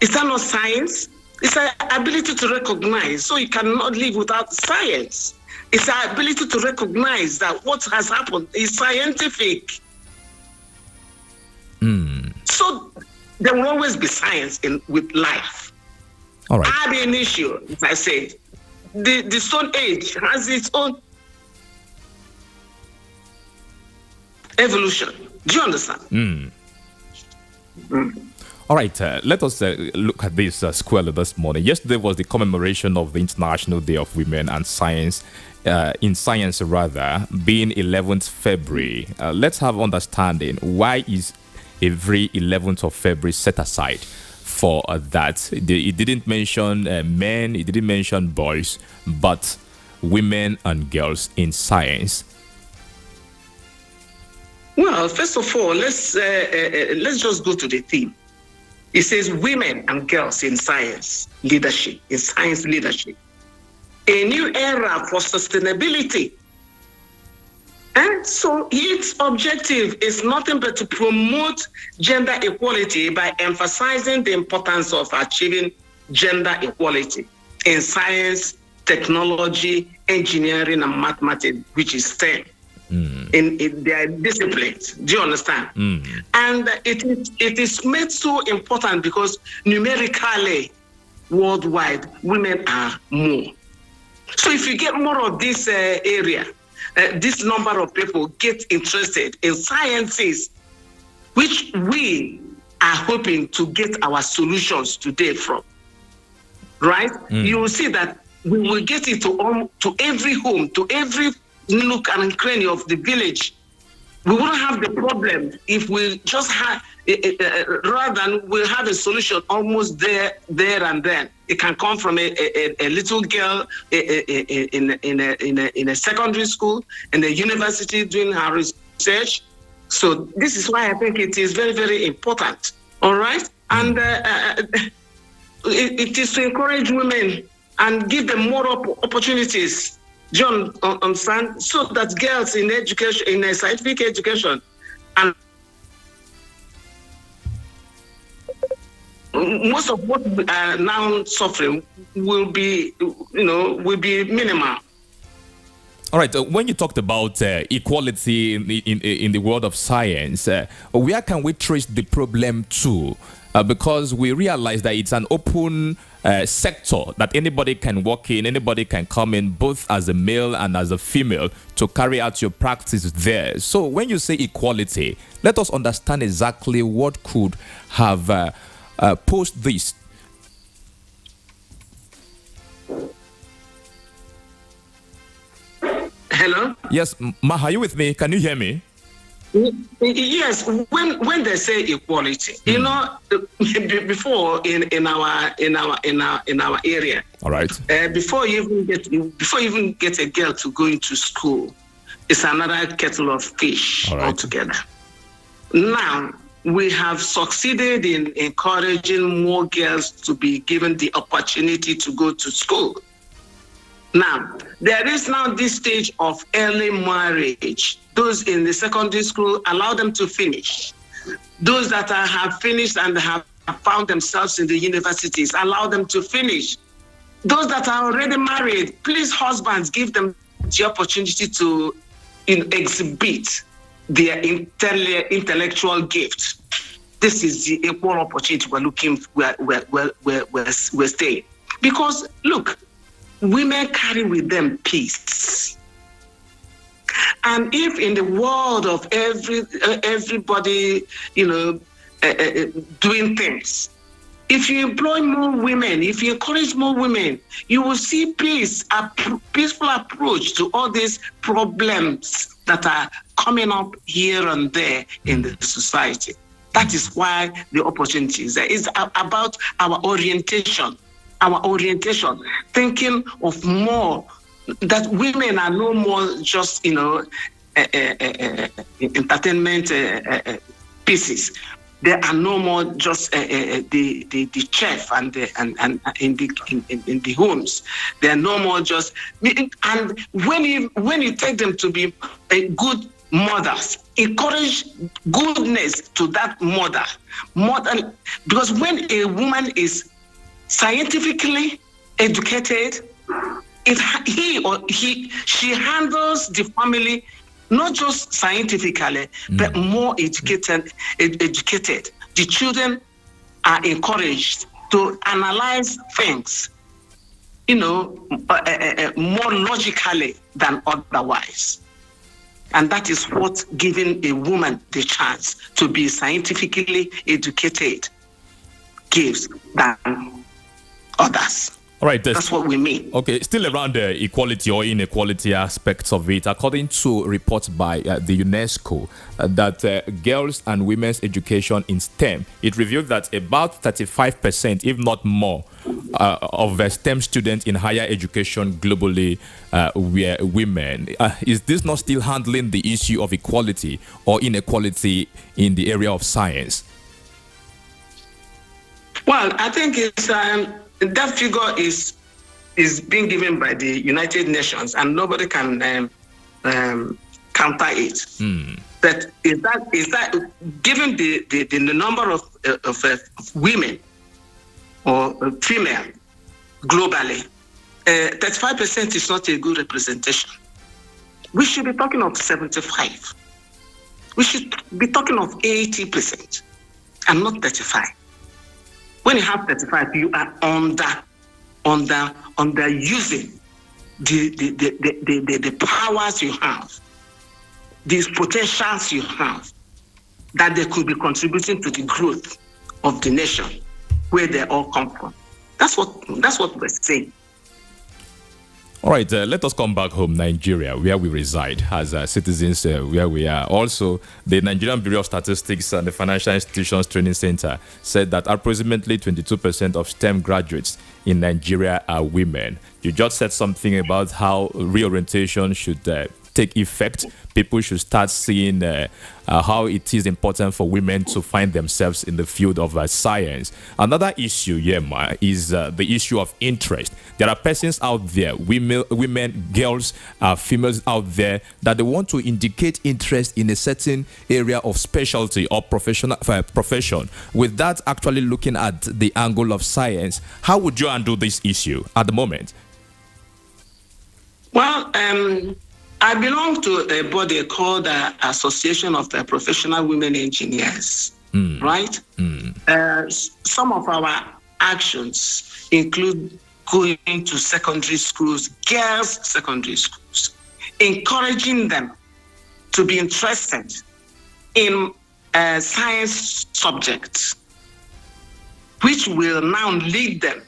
Is that not science? It's our ability to recognize. So you cannot live without science. It's our ability to recognize that what has happened is scientific. So there will always be science with life. All right. Ab initio, as I said, the Stone Age has its own evolution. Do you understand? All right, let us look at this squarely this morning. Yesterday was the commemoration of the International Day of Women and Science, in science rather, being 11th February. Let's have understanding. Why is every 11th of February set aside for that? It didn't mention men, it didn't mention boys, but women and girls in science. Well, first of all, let's just go to the theme. It says women and girls in science leadership, A new era for sustainability. And so its objective is nothing but to promote gender equality by emphasizing the importance of achieving gender equality in science, technology, engineering, and mathematics, which is STEM. In their disciplines. Do you understand? And it is made so important because numerically, worldwide, women are more. So if you get more of this area, this number of people get interested in sciences, which we are hoping to get our solutions today from, right? You will see that we will get it to every home, to every nook and cranny of the village. We won't have the problem if we just have, rather than we'll have a solution almost there and then. It can come from a little girl in a secondary school, in a university doing her research. So this is why I think it is very, very important. All right? And it is to encourage women and give them more opportunities. John, understand, so that girls in education, in a scientific education, and most of what we are now suffering will be minimal. All right. When you talked about equality in the world of science, where can we trace the problem to? Because we realize that it's an open sector that anybody can walk in, anybody can come in, both as a male and as a female, to carry out your practice there. So when you say equality, let us understand exactly what could have posed this. Hello? Yes, Ma, are you with me? Can you hear me? Yes, when they say equality, you know, before in our area. All right. Before you even get a girl to go into school, it's another kettle of fish altogether. Now we have succeeded in encouraging more girls to be given the opportunity to go to school. Now, there is now this stage of early marriage. Those in the secondary school, allow them to finish. Those that have finished and have found themselves in the universities, allow them to finish. Those that are already married, please, husbands, give them the opportunity to exhibit their intellectual gift. This is the equal opportunity we're staying. Because, look, women carry with them peace. And if in the world of everybody, doing things, if you employ more women, if you encourage more women, you will see peace, a peaceful approach to all these problems that are coming up here and there in the society. That is why the opportunity is there. It's about our orientation, thinking of more, that women are no more just, entertainment pieces. They are no more just the chef and in the homes. They are no more just. And when you take them to be good mothers, encourage goodness to that mother, because when a woman is scientifically educated, she handles the family not just scientifically, but more educated. The children are encouraged to analyze things, more logically than otherwise. And that is what giving a woman the chance to be scientifically educated gives than others. All right, that's what we mean. Okay, still around the equality or inequality aspects of it, according to reports by the UNESCO, that girls and women's education in STEM, it revealed that about 35%, if not more, of STEM students in higher education globally were women. Is this not still handling the issue of equality or inequality in the area of science? Well, I think it's that figure is being given by the United Nations, and nobody can counter it. But is that given the number of women or female globally, 35% is not a good representation. We should be talking of 75. We should be talking of 80% and not 35. When you have 35, you are under using the powers you have, these potentials you have, that they could be contributing to the growth of the nation where they all come from. That's what we're saying. All right, let us come back home, Nigeria, where we reside as citizens, where we are. Also, the Nigerian Bureau of Statistics and the Financial Institutions Training Center said that approximately 22% of STEM graduates in Nigeria are women. You just said something about how reorientation should take effect. People should start seeing how it is important for women to find themselves in the field of science. Another issue, Yema, is the issue of interest. There are persons out there, women, girls, females out there, that they want to indicate interest in a certain area of specialty or profession, with that actually looking at the angle of science. How would you handle this issue at the moment? Well, I belong to a body called the Association of the Professional Women Engineers, right? Some of our actions include going to secondary schools, girls' secondary schools, encouraging them to be interested in science subjects, which will now lead them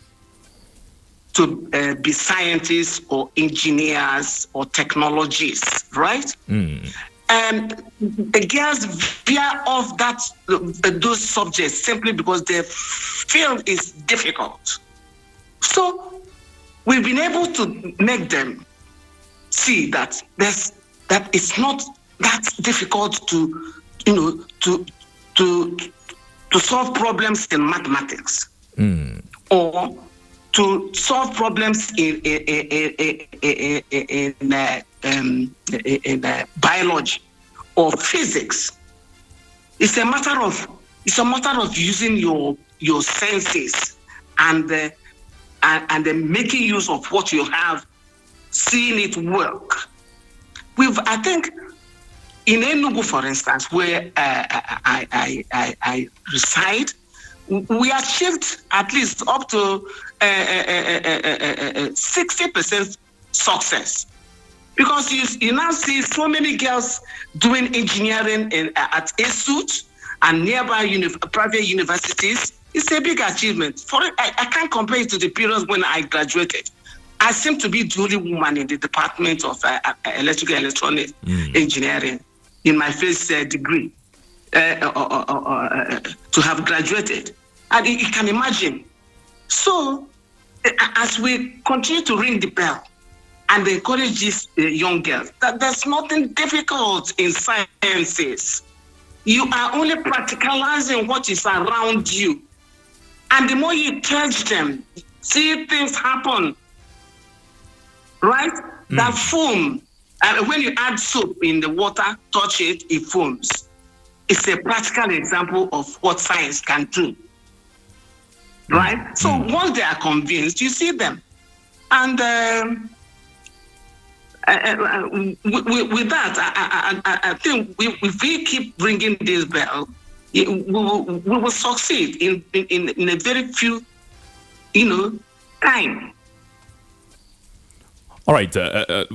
to be scientists or engineers or technologists, right? And the girls veer off those subjects simply because their field is difficult. So we've been able to make them see that it's not that difficult to solve problems in mathematics or to solve problems in biology or physics. It's a matter of using your senses and then making use of what you have, seeing it work. I think in Enugu, for instance, where I reside, we achieved at least up to 60% success, because you now see so many girls doing engineering at ESUT and nearby private universities. It's a big achievement. I can't compare it to the period when I graduated. I seem to be the only woman in the Department of Electrical and Electronic Engineering in my first degree to have graduated. And you can imagine. So, as we continue to ring the bell and encourage these young girls, that there's nothing difficult in sciences. You are only practicalizing what is around you. And the more you touch them, see things happen, right? That foam, when you add soap in the water, touch it, it foams. It's a practical example of what science can do. Right? So once they are convinced, you see them. And with that, I think if we keep ringing this bell, we will succeed in a very few, time. All right.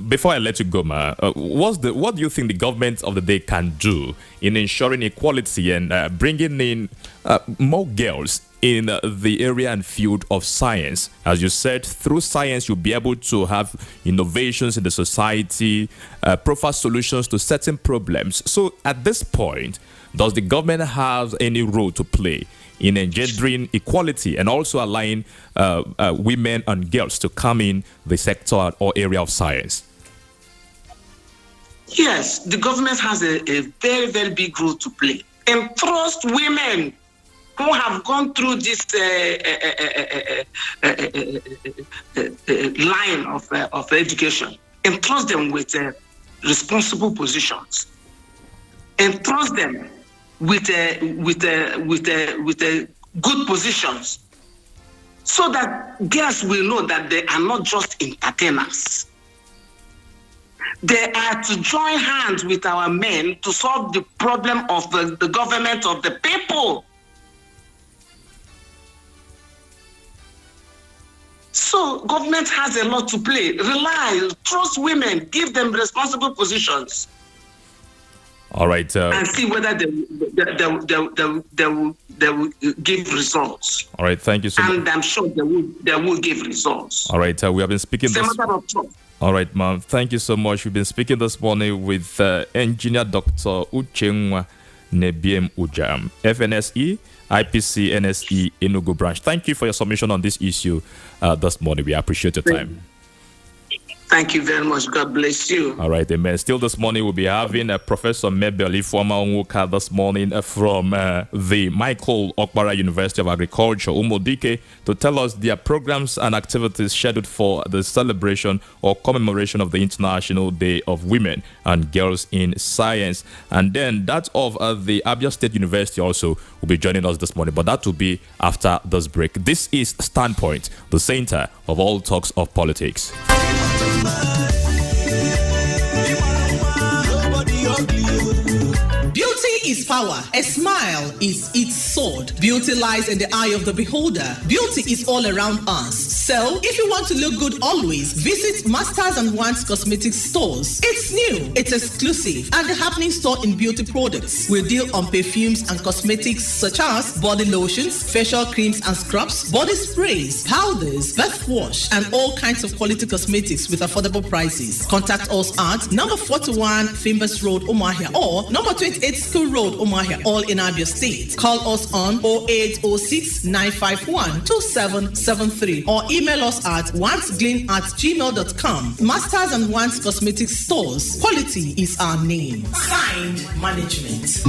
Before I let you go, Ma, what do you think the government of the day can do in ensuring equality and bringing in more girls in the area and field of science? As you said, through science, you'll be able to have innovations in the society, profile solutions to certain problems. So at this point, does the government have any role to play in engendering equality and also allowing women and girls to come in the sector or area of science? Yes, the government has a very, very big role to play. And trust women who have gone through this line of education, entrust them with responsible positions, entrust them with good positions, so that girls will know that they are not just entertainers. They are to join hands with our men to solve the problem of the government of the people. So government has a lot to play. Rely, trust women, give them responsible positions. All right. And see whether they will give results. All right. Thank you so much. And I'm sure they will give results. All right. We have been speaking. It's a matter of trust. All right, ma'am. Thank you so much. We've been speaking this morning with Engineer Dr. Uchenwa Nebiem Ujam, FNSE, IPC, NSE, Enugu branch. Thank you for your submission on this issue this morning. We appreciate your time. Thank you very much. God bless you. All right, amen. Still this morning, we'll be having Professor Mabel Ifeoma Onwuka this morning from the Michael Okpara University of Agriculture, Umodike, to tell us their programs and activities scheduled for the celebration or commemoration of the International Day of Women and Girls in Science. And then that of the Abia State University also will be joining us this morning, but that will be after this break. This is Standpoint, the center of all talks of politics. Beauty is power. A smile is its sword. Beauty lies in the eye of the beholder. Beauty is all around us. So, if you want to look good always, visit Masters and Wands Cosmetics stores. It's new, it's exclusive, and the happening store in beauty products. We deal on perfumes and cosmetics such as body lotions, facial creams and scrubs, body sprays, powders, bath wash, and all kinds of quality cosmetics with affordable prices. Contact us at number 41 Fimbers Road, Umuahia, or number 28 School Road, Umuahia, all in Abia State. Call us on 0806 951 2773 or email us at wandsgleam@gmail.com. Masters and Wands Cosmetics stores. Quality is our name. Signed, Management.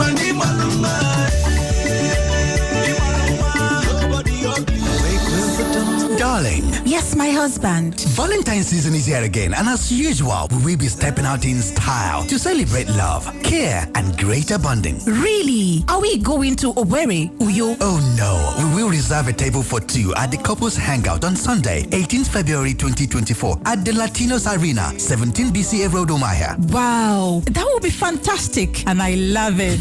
Darling. Yes, my husband. Valentine's season is here again, and as usual, we will be stepping out in style to celebrate love, care, and greater bonding. Really? Are we going to Owerri, Uyo? Oh no, we will reserve a table for two at the Couples Hangout on Sunday, 18th February 2024 at the Latinos Arena, 17 BCA Road, Umuahia. Wow, that will be fantastic, and I love it.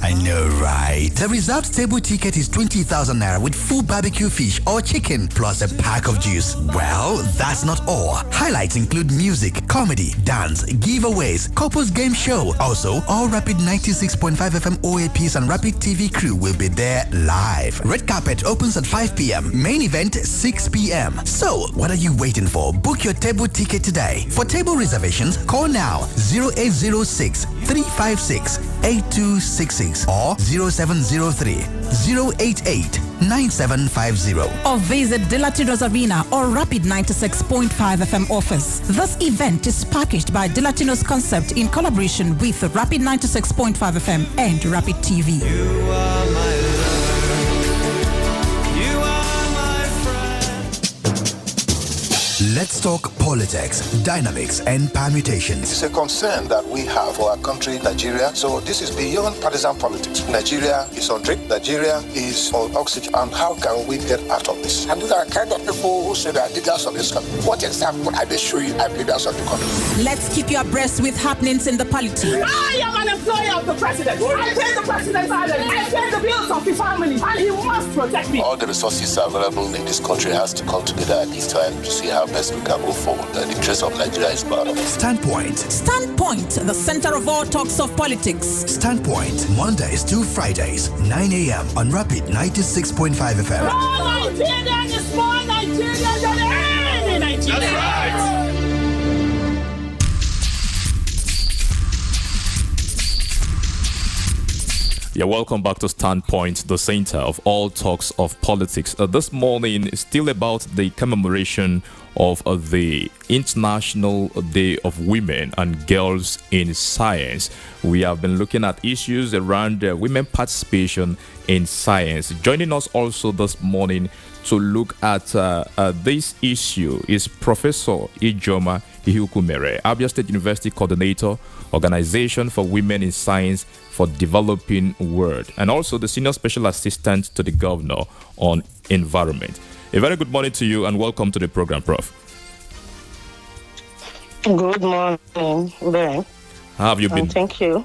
I know, right? The reserved table ticket is 20,000 naira with full barbecue fish or chicken plus a pack of juice. Well, that's not all. Highlights include music, comedy, dance, giveaways, couples game show. Also, all Rapid 96.5 FM OAPs and Rapid TV crew will be there live. Red carpet opens at 5 p.m. Main event 6 p.m. So, what are you waiting for? Book your table ticket today. For table reservations, call now 0806 356 8266 or 0703 088 9750 or visit De Latinos Arena or Rapid 96.5 FM office. This event is packaged by De Latinos Concept in collaboration with Rapid 96.5 FM and Rapid TV. You are my lover. You are my friend. Let's talk politics, dynamics, and permutations. It's a concern that we have for our country, Nigeria. So this is beyond partisan politics. Nigeria is on drip. Nigeria is on oxygen. And how can we get out of this? And these are kind of people who say that leaders of this country. What example I may show you? I'm leaders of the country. Let's keep you abreast with happenings in the polity. I am an employee of the president. I pay the president's salary. I pay the bills of the family. And he must protect me. All the resources available in this country has to come together at this time to see how best we can move forward. The interest of Nigeria is part of it. Standpoint. Standpoint, the center of all talks of politics. Standpoint, Mondays to Fridays, 9 a.m. on Rapid 96.5 FM. More Nigerian is more Nigerian than any Nigerian. That's right. Yeah, welcome back to Standpoint, the center of all talks of politics. This morning is still about the commemoration of the International Day of Women and Girls in Science. We have been looking at issues around women participation in science. Joining us also this morning to look at this issue is Professor Ijoma Ihukumere, Abia State University Coordinator, Organization for Women in Science for Developing World, and also the Senior Special Assistant to the Governor on Environment. A very good morning to you and welcome to the program, Prof. Good morning, Ben. How have you been? Thank you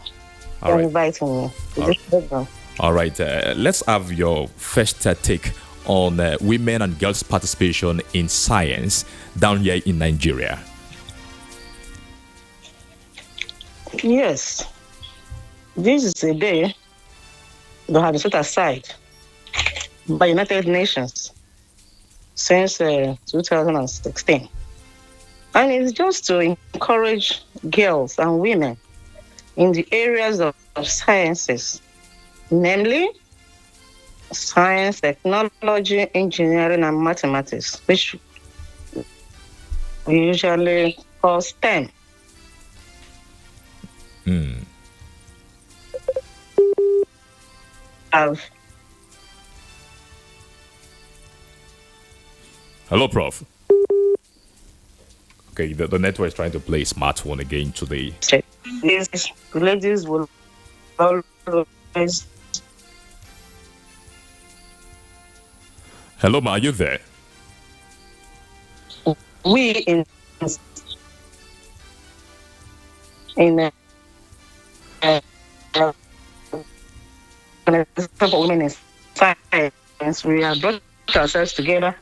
for inviting me to this program. All right, let's have your first take on women and girls' participation in science down here in Nigeria. Yes, this is a day that has been set aside by United Nations since 2016. And it's just to encourage girls and women in the areas of sciences, namely science, technology, engineering, and mathematics, which we usually call STEM. Hello, Prof. Okay, the network is trying to play smartphone again today. These ladies will always. Hello, Ma, are you there? We in for women in science, we have brought ourselves together.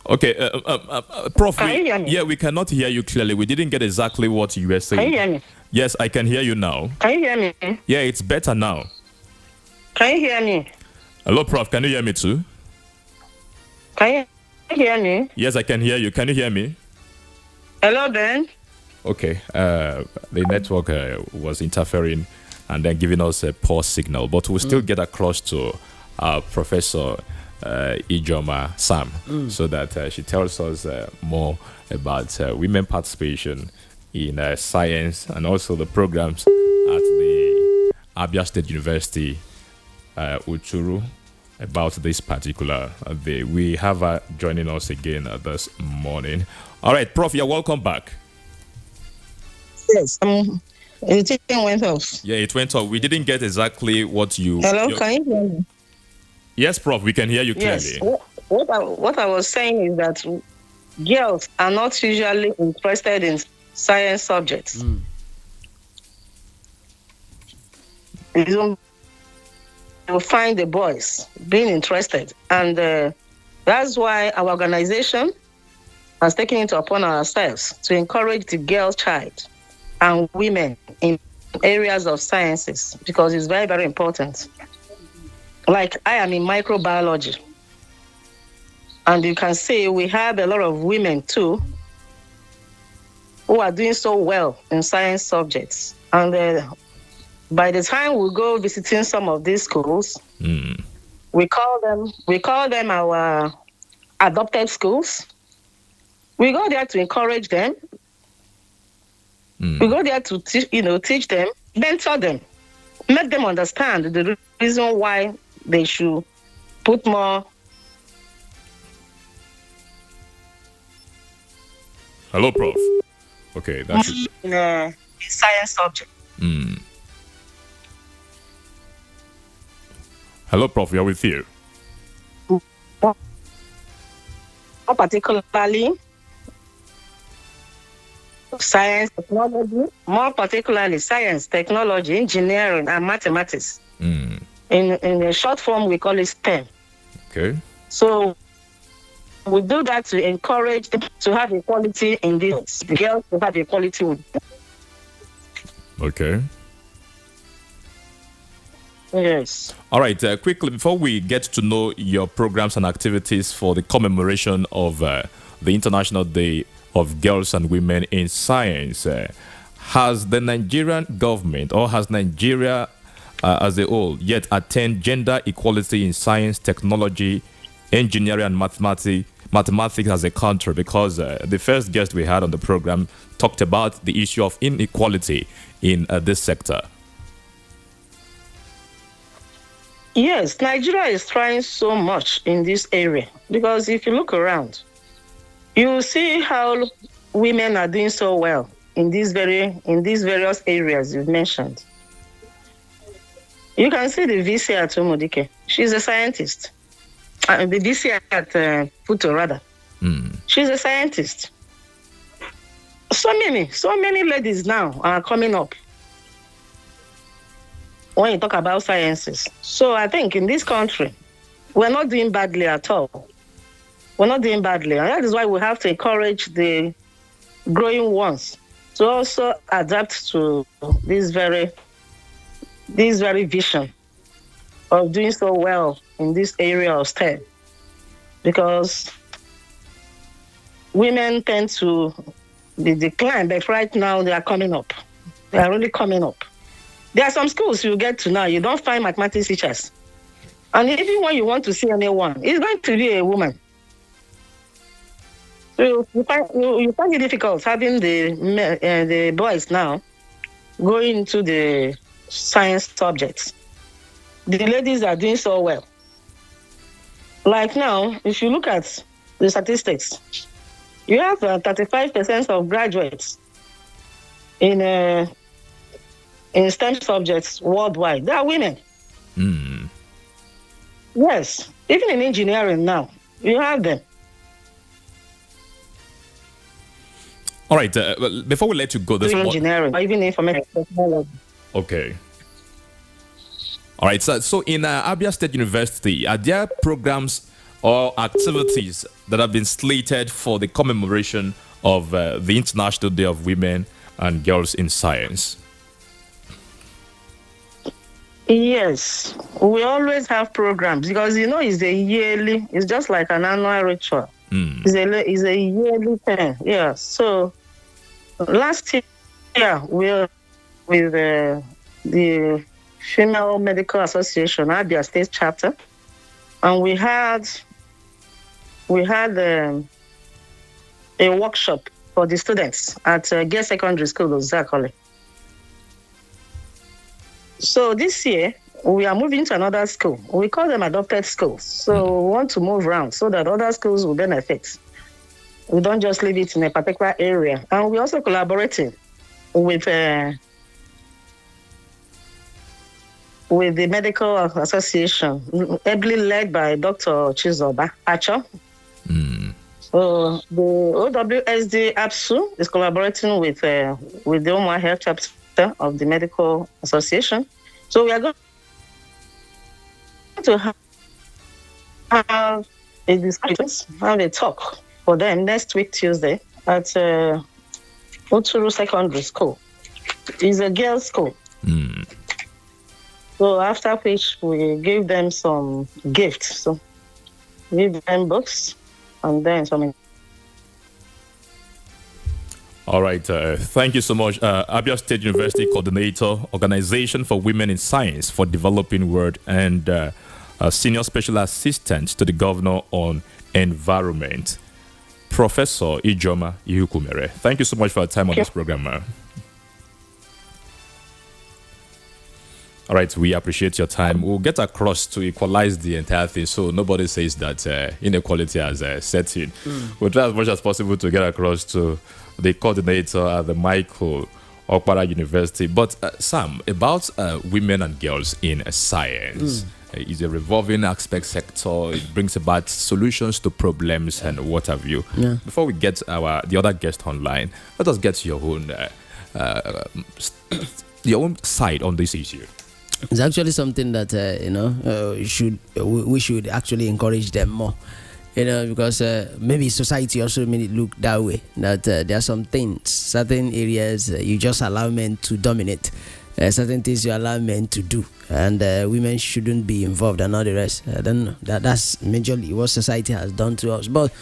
Okay, Prof, yeah, we cannot hear you clearly. We didn't get exactly what you were saying. Can you hear me? Yes, I can hear you now. Can you hear me? Yeah, it's better now. Can you hear me? Hello, Prof, can you hear me too? Can you hear me? Yes, I can hear you. Can you hear me? Hello, Ben. Okay, the network was interfering and then giving us a poor signal, but we'll still get across to Professor Ijoma Sam so that she tells us more about women participation in science and also the programs at the Abia State University Uturu about this particular day. We have her joining us again this morning. All right, Prof, you're welcome back. Yes, the thing went off. Yeah, it went off. We didn't get exactly what you... Hello, can you hear me? Yes, Prof, we can hear you clearly. Yes, what I was saying is that girls are not usually interested in science subjects. You'll find the boys being interested. And that's why our organization has taken it upon ourselves to encourage the girl child and women in areas of sciences, because it's very, very important. Like I am in microbiology, and you can see we have a lot of women too who are doing so well in science subjects. And by the time we go visiting some of these schools, we call them our adopted schools. We go there to encourage them. We go there to teach them, mentor them, make them understand the reason why they should put more. Hello, Prof. Okay, that's it. In a science subject. Hello, Prof. We are with you. More particularly, science, technology, more particularly science, technology, engineering, and mathematics. In a short form, we call it STEM. Okay. So we do that to encourage them to have equality in this. The girls to have equality with them. Okay. Yes. All right. Quickly, before we get to know your programs and activities for the commemoration of the International Day of Girls and Women in Science, has the Nigerian government or has Nigeria as a whole yet attained gender equality in science, technology, engineering, and mathematics as a country? Because the first guest we had on the program talked about the issue of inequality in this sector. Yes, Nigeria is trying so much in this area because if you look around, you see how women are doing so well in these various areas you've mentioned. You can see the VC at Umudike. She's a scientist. The VC at Puto, rather. She's a scientist. So many ladies now are coming up when you talk about sciences. So I think in this country, we're not doing badly at all. We're not doing badly. And that is why we have to encourage the growing ones to also adapt to this very vision of doing so well in this area of STEM. Because women tend to be declined, but right now they are coming up. They are really coming up. There are some schools you get to now, you don't find mathematics teachers. And even when you want to see anyone, it's going to be a woman. So you find it difficult having the boys now going into the science subjects. The ladies are doing so well. Like now, if you look at the statistics, you have 35% of graduates in STEM subjects worldwide. They are women. Yes, even in engineering now, you have them. All right, well, before we let you go, this engineering, or even information technology. Okay. All right, so in Abia State University, are there programs or activities that have been slated for the commemoration of the International Day of Women and Girls in Science? Yes, we always have programs because it's just like an annual ritual. It's a yearly thing. Yeah. So last year we were with the Female Medical Association, Abia State chapter, and we had a workshop for the students at Girls Secondary School, Zakole. So this year, we are moving to another school. We call them adopted schools. So we want to move around so that other schools will benefit. We don't just leave it in a particular area. And we're also collaborating with the Medical Association, ably led by Dr. Chizoba Acho. So the OWSD APSU is collaborating with the Omwa Health chapter of the Medical Association. So we are going to have a discussion, have a talk for them next week, Tuesday, at Uturu Secondary School. It's a girls' school. So after which we give them some gifts. So give them books and then some. All right. Thank you so much. Abia State University Coordinator, Organization for Women in Science for Developing World, and Senior Special Assistant to the Governor on Environment, Professor Ijoma Ihukumere. Thank you so much for your time on this program. All right, we appreciate your time. We'll get across to equalize the entire thing so nobody says that inequality has set in. We'll try as much as possible to get across to the coordinator at the Michael Okpara University. But Sam, about women and girls in science, it's a revolving aspect sector. It brings about solutions to problems and what have you. Yeah. Before we get the other guest online, let us get your own side on this issue. It's actually something that we should actually encourage them more, because maybe society also made it look that way, that there are some things, certain areas you just allow men to dominate, certain things you allow men to do, and women shouldn't be involved and all the rest. I don't know, that's majorly what society has done to us. But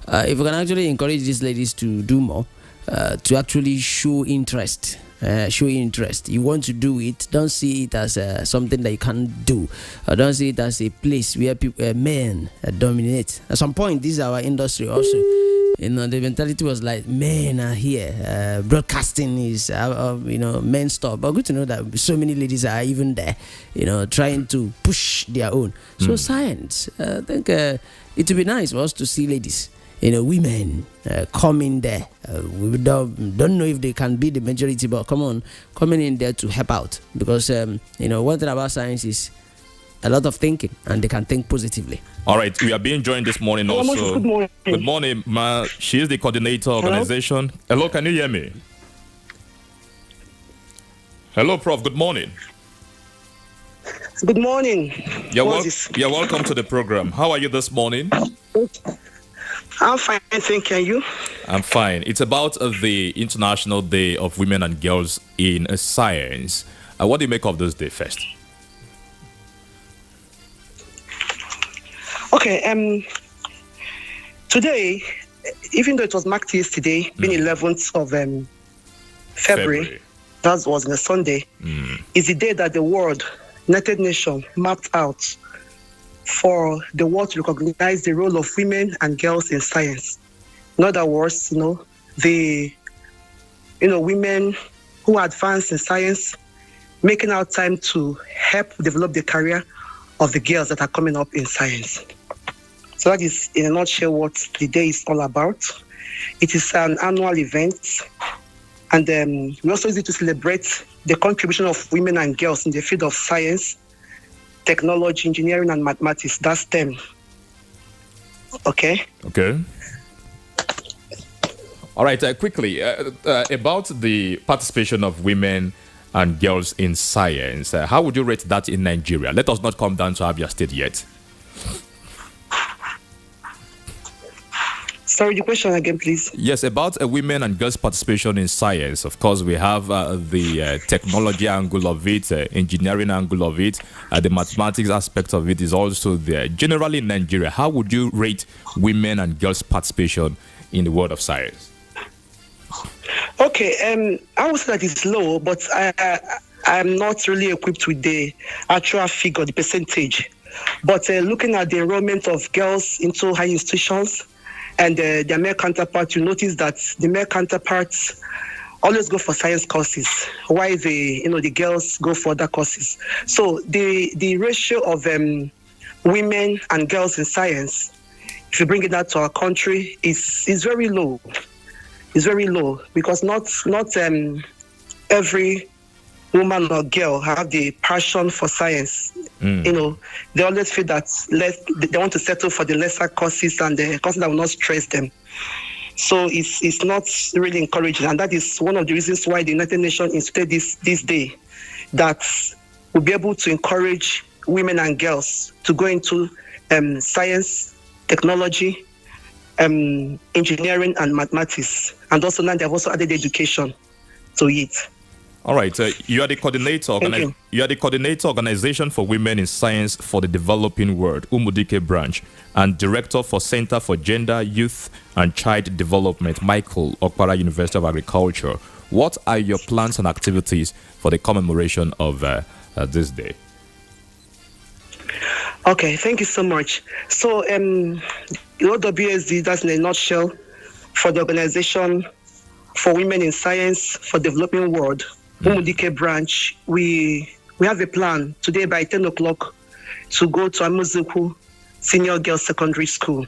if we can actually encourage these ladies to do more, to actually show interest show interest. You want to do it, don't see it as something that you can't do. Don't see it as a place where people, men dominate. At some point, this is our industry also. The mentality was like, men are here. Broadcasting is, men stuff. But good to know that so many ladies are even there, trying to push their own. So science, I think it would be nice for us to see ladies, women coming there. We don't know if they can be the majority, but coming in there to help out. Because, one thing about science is a lot of thinking, and they can think positively. All right, we are being joined this morning also. Good morning. Good morning, ma. She is the coordinator organization. Hello, can you hear me? Hello, Prof. Good morning. Good morning. You're welcome to the program. How are you this morning? I'm fine, thank you. I'm fine. It's about the International Day of Women and Girls in Science. What do you make of this day first? Okay, today, even though it was marked yesterday, being 11th of February, that was on a Sunday, is the day that the world, United Nations, mapped out for the world to recognize the role of women and girls in science. In other words, the women who advance in science, making out time to help develop the career of the girls that are coming up in science. So that is, in a nutshell, what the day is all about. It is an annual event, and we also use it to celebrate the contribution of women and girls in the field of science, technology, engineering, and mathematics. That's STEM. Okay? Okay. All right, quickly, about the participation of women and girls in science, how would you rate that in Nigeria? Let us not come down to Abia State yet. Sorry, the question again, please. Yes, about women and girls' participation in science. Of course, we have the technology angle of it, engineering angle of it, the mathematics aspect of it is also there. Generally in Nigeria, how would you rate women and girls' participation in the world of science? Okay, I would say that it's low, but I'm not really equipped with the actual figure, the percentage. But looking at the enrollment of girls into high institutions, and their male counterparts, you notice that the male counterparts always go for science courses, while the girls go for other courses. So the ratio of women and girls in science, if you bring it out to our country, is very low. It's very low because not every woman or girl have the passion for science. They always feel that they want to settle for the lesser courses and the courses that will not stress them. So it's not really encouraging, and that is one of the reasons why the United Nations instituted this day, that will be able to encourage women and girls to go into science, technology, engineering, and mathematics, and also now they have also added education to it. All right, you are the coordinator. You are the coordinator organization for women in science for the developing world, Umudike branch, and director for Center for Gender, Youth, and Child Development, Michael Okpara, University of Agriculture. What are your plans and activities for the commemoration of this day? Okay, thank you so much. So, OWSD, that's in a nutshell, for the organization for women in science for developing world. Umudike branch, we have a plan today by 10 o'clock to go to Amuzuku Senior Girls Secondary School.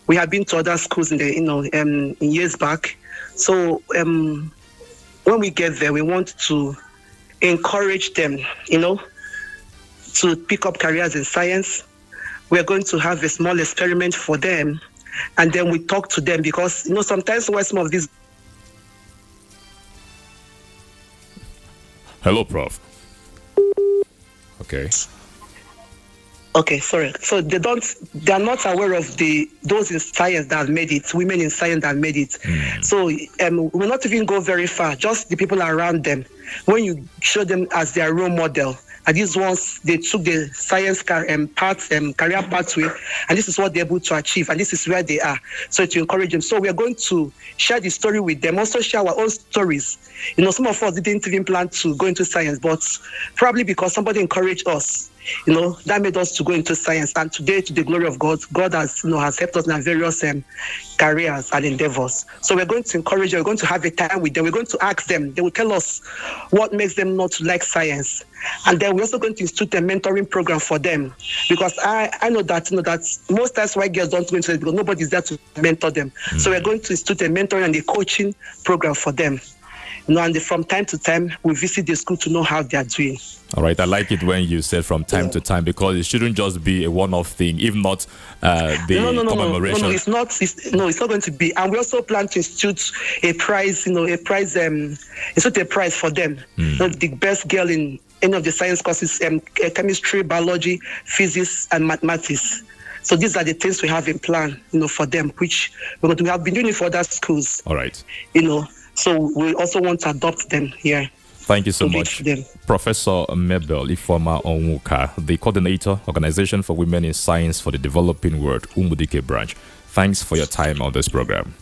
We have been to other schools in years back. So when we get there, we want to encourage them, to pick up careers in science. We're going to have a small experiment for them, and then we talk to them because sometimes when some of these. Hello, Prof. Okay. Okay, sorry. So they are not aware of those in science that have made it, women in science that have made it. So we'll not even go very far, just the people around them. When you show them as their role model, And these ones, they took the science career pathway, and this is what they're able to achieve, and this is where they are. So to encourage them. So we are going to share the story with them, also share our own stories. Some of us didn't even plan to go into science, but probably because somebody encouraged us, that made us to go into science. And today, to the glory of God, God has helped us in our various careers and endeavors. So we're going to encourage them. We're going to have a time with them. We're going to ask them. They will tell us what makes them not to like science. And then we're also going to institute a mentoring program for them, because I know that most times why girls don't go into it because nobody's there to mentor them. So we're going to institute a mentoring and a coaching program for them. And from time to time, we visit the school to know how they are doing. All right, I like it when you said from time to time, because it shouldn't just be a one-off thing, if not commemoration. No, it's not. It's not going to be. And we also plan to institute a prize. Institute a prize for them. The best girl in any of the science courses, chemistry, biology, physics, and mathematics. So these are the things we have in plan, for them, which we have been doing it for other schools. All right. So we also want to adopt them here. Thank you so much, Professor Mabel Ifeoma Onwuka, the coordinator, Organization for Women in Science for the Developing World, Umudike branch. Thanks for your time on this program.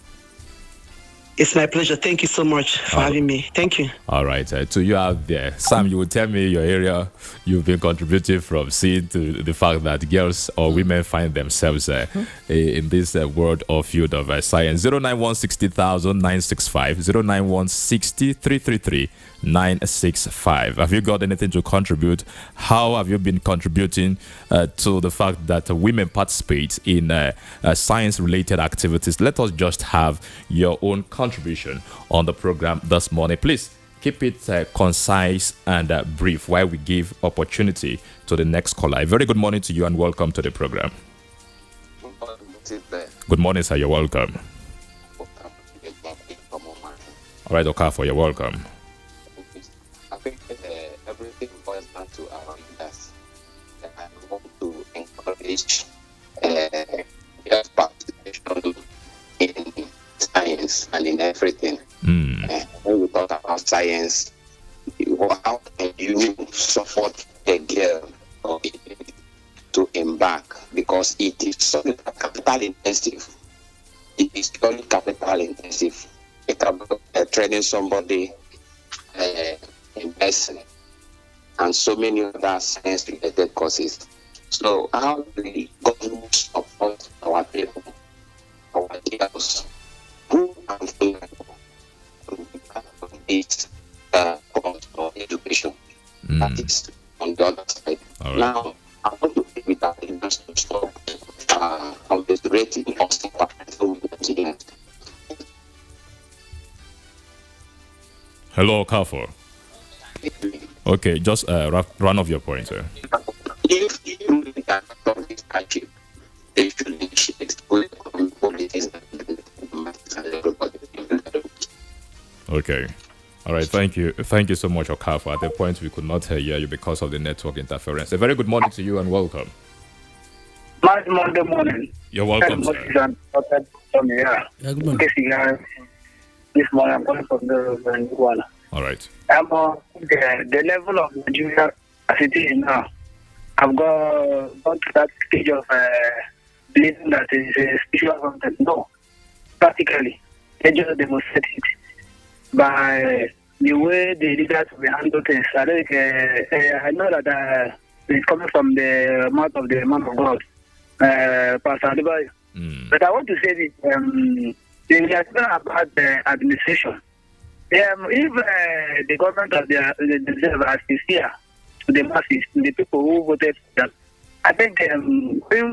It's my pleasure. Thank you so much for having me. Thank you. All right. To you out there, Sam, you will tell me your area you've been contributing from, seeing to the fact that girls or women find themselves in this world or field of science. 091600965, 09160333965. Have you got anything to contribute? How have you been contributing to the fact that women participate in science-related activities? Let us just have your own contribution on the program this morning. Please keep it concise and brief while we give opportunity to the next caller. A very good morning to you and welcome to the program. Good morning, sir. You're welcome. All right, Okafor, you're welcome. I think everything boils down to our leaders. I want to encourage just participation in science and in everything. When we talk about science, how can you support a girl or to embark? Because it is so capital intensive. It is very capital intensive. It's about training somebody, investing, and so many other science-related courses. So how do the government support our people, our girls, who are this course of education? That is on the other side. Right. Now, I want to take with that just to stop on this rating of the. Hello, Okafor. Okay, just run off your point, sir. If you look at this achieve, they should exclude policies and everybody. Okay. All right, thank you. Thank you so much, Okafor. At the point we could not hear you because of the network interference. A very good morning to you and welcome. Monday morning. You're welcome, sir. Good morning. This morning I'm calling from the Iguana. All right. The level of Nigeria as it is now, I've got to that stage of believing that it is a spiritual content. No, practically, they just demonstrate it by the way the leaders will handle things. I think I know that it's coming from the mouth of the man of God, Pastor Adebayo. But I want to say this. They are talking about the administration. If the government of the as sincere to the masses, to the people who voted for them, I think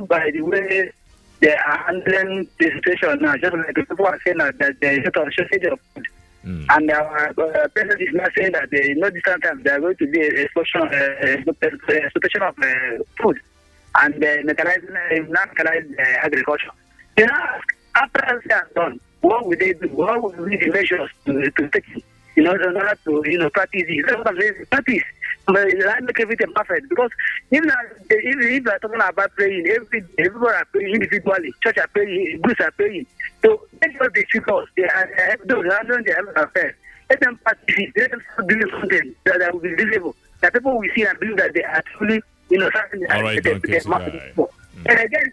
by the way they are handling the situation now, just like the people are saying that there is a shortage of food. And our president is not saying that in no distant time there are going to be a explosion of food and mechanized agriculture. Then after that's done, what will they do? What will be the measures to take in order to practice it? That's what I'm saying. Practice. But I make everything perfect, because if we are talking about praying, everybody are praying individually. Church are praying, groups are praying. So let us be focused. Those handling their affairs. Let them practice it. Let them do something that will be visible. that people will see and believe that they are truly, something. All right, don't kiss the guy. And again,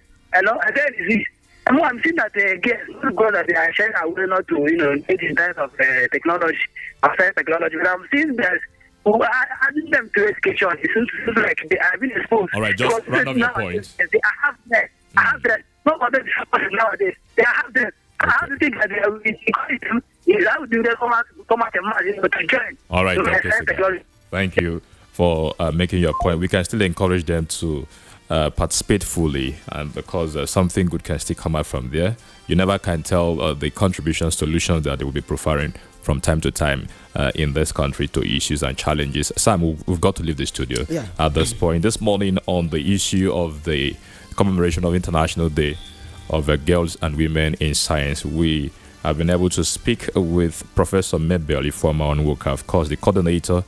is this. And I'm seeing that again, because that they are sharing away not to, engage in terms of technology, outside technology. But I'm seeing that adding them to education, it seems like they are being exposed. All right, just round off your point. They have that. I have that. Not all that is happening nowadays. They have that. I have to think that they are encouraging them. Is how do they come out and march, to join? All right, thank you for making your point. We can still encourage them to participate fully, and because something good can still come out from there. You never can tell the solutions that they will be preferring from time to time in this country to issues and challenges. Sam, we've got to leave the studio at this point. This morning, on the issue of the commemoration of International Day of Girls and Women in Science, we have been able to speak with Professor Mabel Ifeoma-Onwuka, of course, the coordinator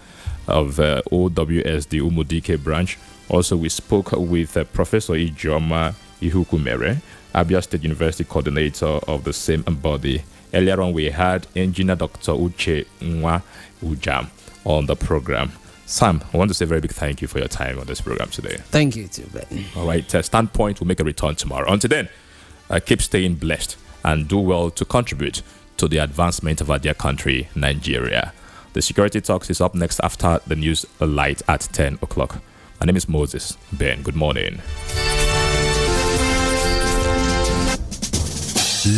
of OWSD Umudike branch. Also, we spoke with Professor Ijoma Ihukumere, Abia State University coordinator of the same body. Earlier on, we had Engineer Dr. Uche Nwa Ujam on the program. Sam, I want to say a very big thank you for your time on this program today. Thank you too, Ben. All right, Standpoint will make a return tomorrow. Until then, keep staying blessed and do well to contribute to the advancement of our dear country, Nigeria. The Security Talks is up next after the news light at 10 o'clock. My name is Moses Ben. Good morning.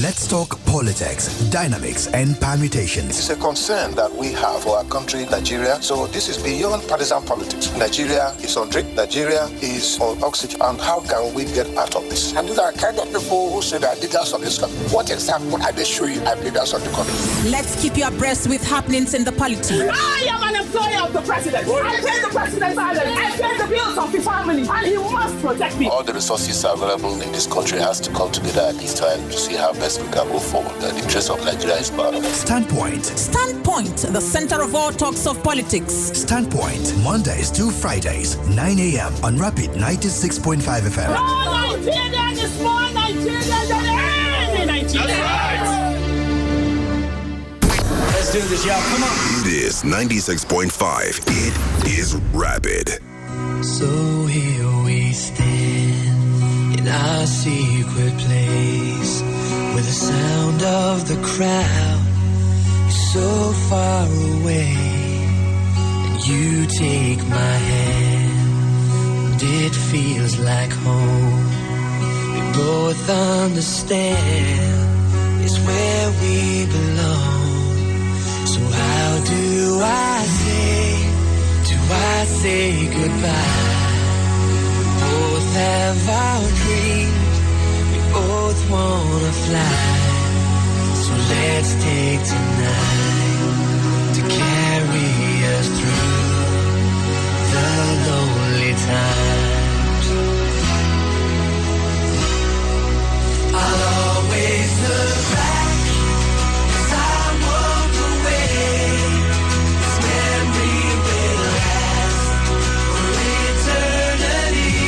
Let's talk politics, dynamics, and permutations. It's a concern that we have for our country, Nigeria. So this is beyond partisan politics. Nigeria is on drink. Nigeria is on oxygen. And how can we get out of this? And these are kind of people who say that leaders of this country. What example are they showing as leaders of the country? Let's keep you abreast with happenings in the polity. I am an employee of the president. I pay the president's salary. I pay the bills of the family. And he must protect me. All the resources available in this country has to come together at this time to see how best we can move forward. The interest of Nigeria is part of it. Standpoint. Standpoint, the center of all talks of politics. Standpoint, Mondays to Fridays, 9 a.m. on Rapid 96.5 FM. No Nigeria is more Nigeria than any Nigeria. That's right. Let's do this, y'all. Come on. It is 96.5. It is Rapid. So here we stand in our secret place, where the sound of the crowd is so far away, and you take my hand, and it feels like home. We both understand it's where we belong. So how do I say goodbye? We both have our dreams, we both wanna fly. So let's take tonight to carry us through the lonely times. I'll always look back as I walk away. This memory will last for eternity.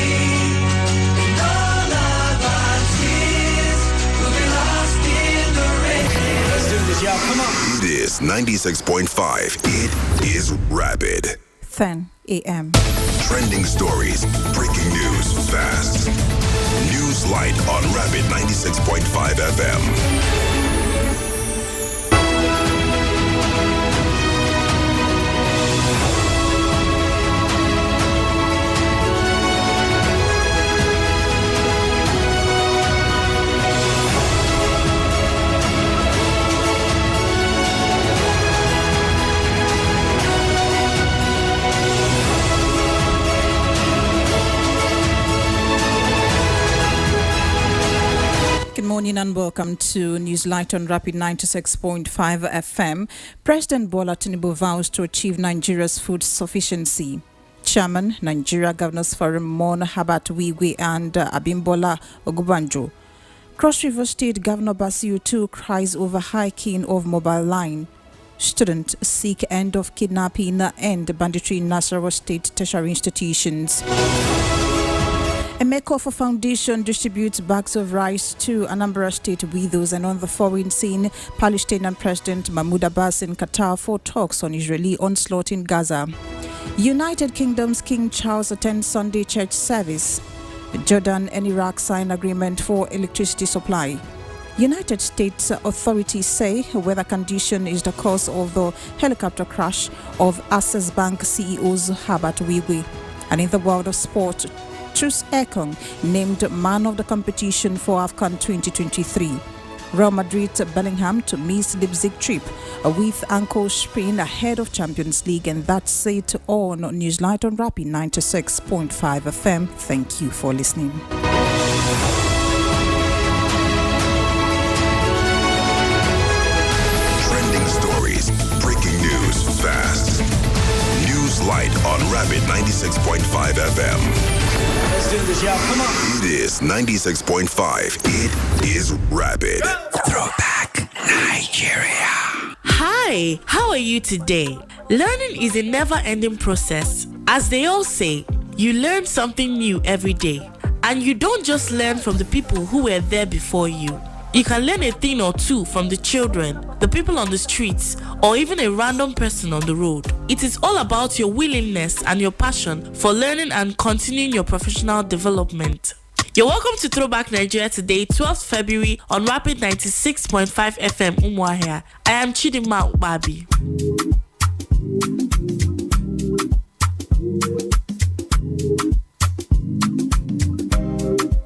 And all of our tears will be lost in the rain. Let's do this, y'all. Come on. It is 96.5. It is Rapid. 10 a.m. Trending stories, breaking news, fast. Newslight on Rapid 96.5 FM. Good morning and welcome to Newslight on Rapid 96.5 FM. President Bola Tinubu vows to achieve Nigeria's food sufficiency. Chairman, Nigeria Governors Forum, Mon Habat Wigwe and Abimbola Ogubanjo. Cross River State Governor Basiu too cries over hiking of mobile line. Students seek end of kidnapping and banditry in Nasarawa State tertiary institutions. Emekofor Foundation distributes bags of rice to Anambra State widows. And on the foreign scene, Palestinian President Mahmoud Abbas in Qatar for talks on Israeli onslaught in Gaza. United Kingdom's King Charles attends Sunday church service. Jordan and Iraq sign agreement for electricity supply. United States authorities say weather condition is the cause of the helicopter crash of Access Bank CEO's Herbert Wigwe. And in the world of sport, Truss Ekong named man of the competition for AFCON 2023. Real Madrid Bellingham to miss Leipzig trip with ankle sprain ahead of Champions League. And that's it on Newslight on Rapid 96.5 FM. Thank you for listening. Trending stories, breaking news fast. Newslight on Rapid 96.5 FM. Let's do this, y'all. Come on. It is 96.5. It is Rapid. Throwback Nigeria. Hi, how are you today? Learning is a never-ending process. As they all say, you learn something new every day. And you don't just learn from the people who were there before you. You can learn a thing or two from the children, the people on the streets, or even a random person on the road. It is all about your willingness and your passion for learning and continuing your professional development. You're welcome to Throwback Nigeria today, 12th February on Rapid 96.5 FM Umuahia. I am Chidima Ubabi.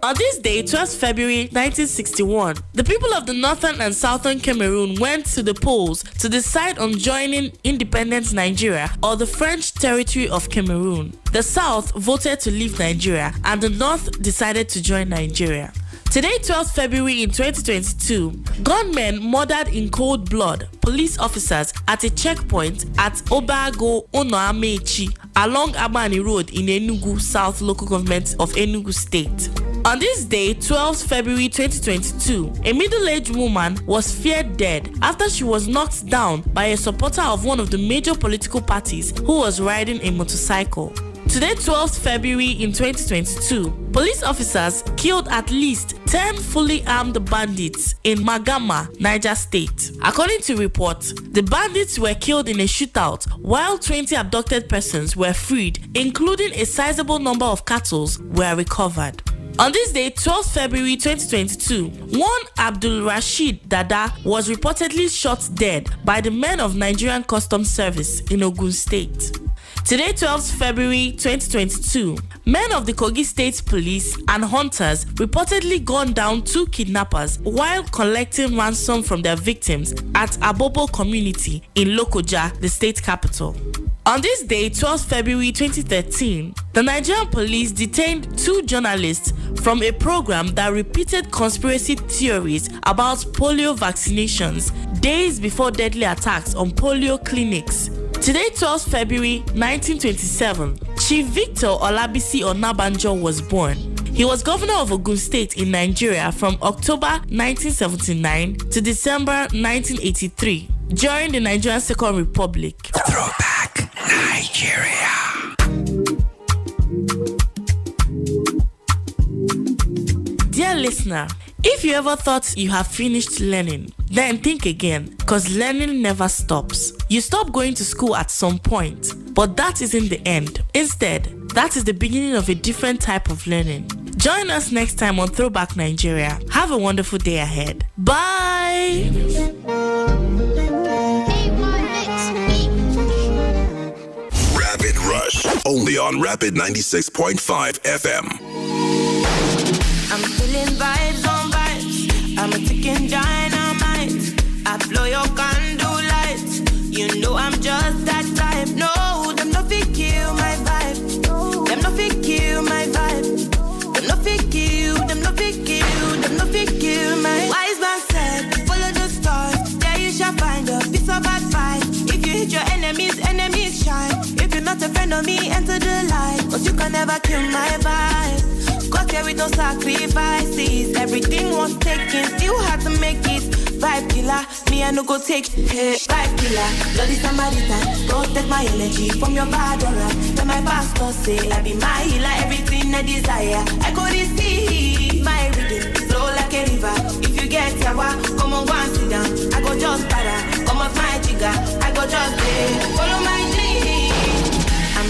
On this day, 12th February 1961, the people of the northern and southern Cameroon went to the polls to decide on joining independent Nigeria or the French territory of Cameroon. The south voted to leave Nigeria and the north decided to join Nigeria. Today, 12th February in 2022, gunmen murdered in cold blood police officers at a checkpoint at Obago Onoamechi along Abani Road in Enugu South Local Government of Enugu State. On this day, 12th February 2022, a middle-aged woman was feared dead after she was knocked down by a supporter of one of the major political parties who was riding a motorcycle. Today, 12th February in 2022, police officers killed at least 10 fully armed bandits in Magama, Niger State. According to reports, the bandits were killed in a shootout while 20 abducted persons were freed, including a sizable number of cattle were recovered. On this day, 12th February 2022, one Abdul Rashid Dada was reportedly shot dead by the men of Nigerian Customs Service in Ogun State. Today, 12th February 2022, men of the Kogi State Police and hunters reportedly gunned down 2 kidnappers while collecting ransom from their victims at Abobo community in Lokoja, the state capital. On this day, 12th February 2013, the Nigerian police detained 2 journalists from a program that repeated conspiracy theories about polio vaccinations days before deadly attacks on polio clinics. Today, 12th February 1927, Chief Victor Olabisi Onabanjo was born. He was governor of Ogun State in Nigeria from October 1979 to December 1983 during the Nigerian Second Republic. Throwback Nigeria. Dear listener, if you ever thought you have finished learning, then think again, because learning never stops. You stop going to school at some point, but that isn't the end. Instead, that is the beginning of a different type of learning. Join us next time on Throwback Nigeria. Have a wonderful day ahead. Bye! Rapid Rush, only on Rapid 96.5 FM. I'm feeling vibes on vibes. I'm a ticking dynamite. I blow your candle lights. You know I'm just that type. No, them no fit kill my vibe. Them no fit kill my vibe. Them no fit kill. Them no fit kill. Them no fit kill my. Wise man said, follow the stars. There you shall find a piece of advice. If you hit your enemies, enemies shine. If you're not a friend of me, enter the light. Cause you can never kill my vibe. Got here with no sacrifices. Everything was taken, still had to make it. Vibe killer, me I no go take it. Vibe killer, bloody somebody time. Protect my energy from your bad aura. Then my pastor say, I be my healer, everything I desire. I go receive my rhythm, flow like a river. If you get yawa, come on, go and sit down. I go just para, come off my jigger. I go just play, follow my dream. I'm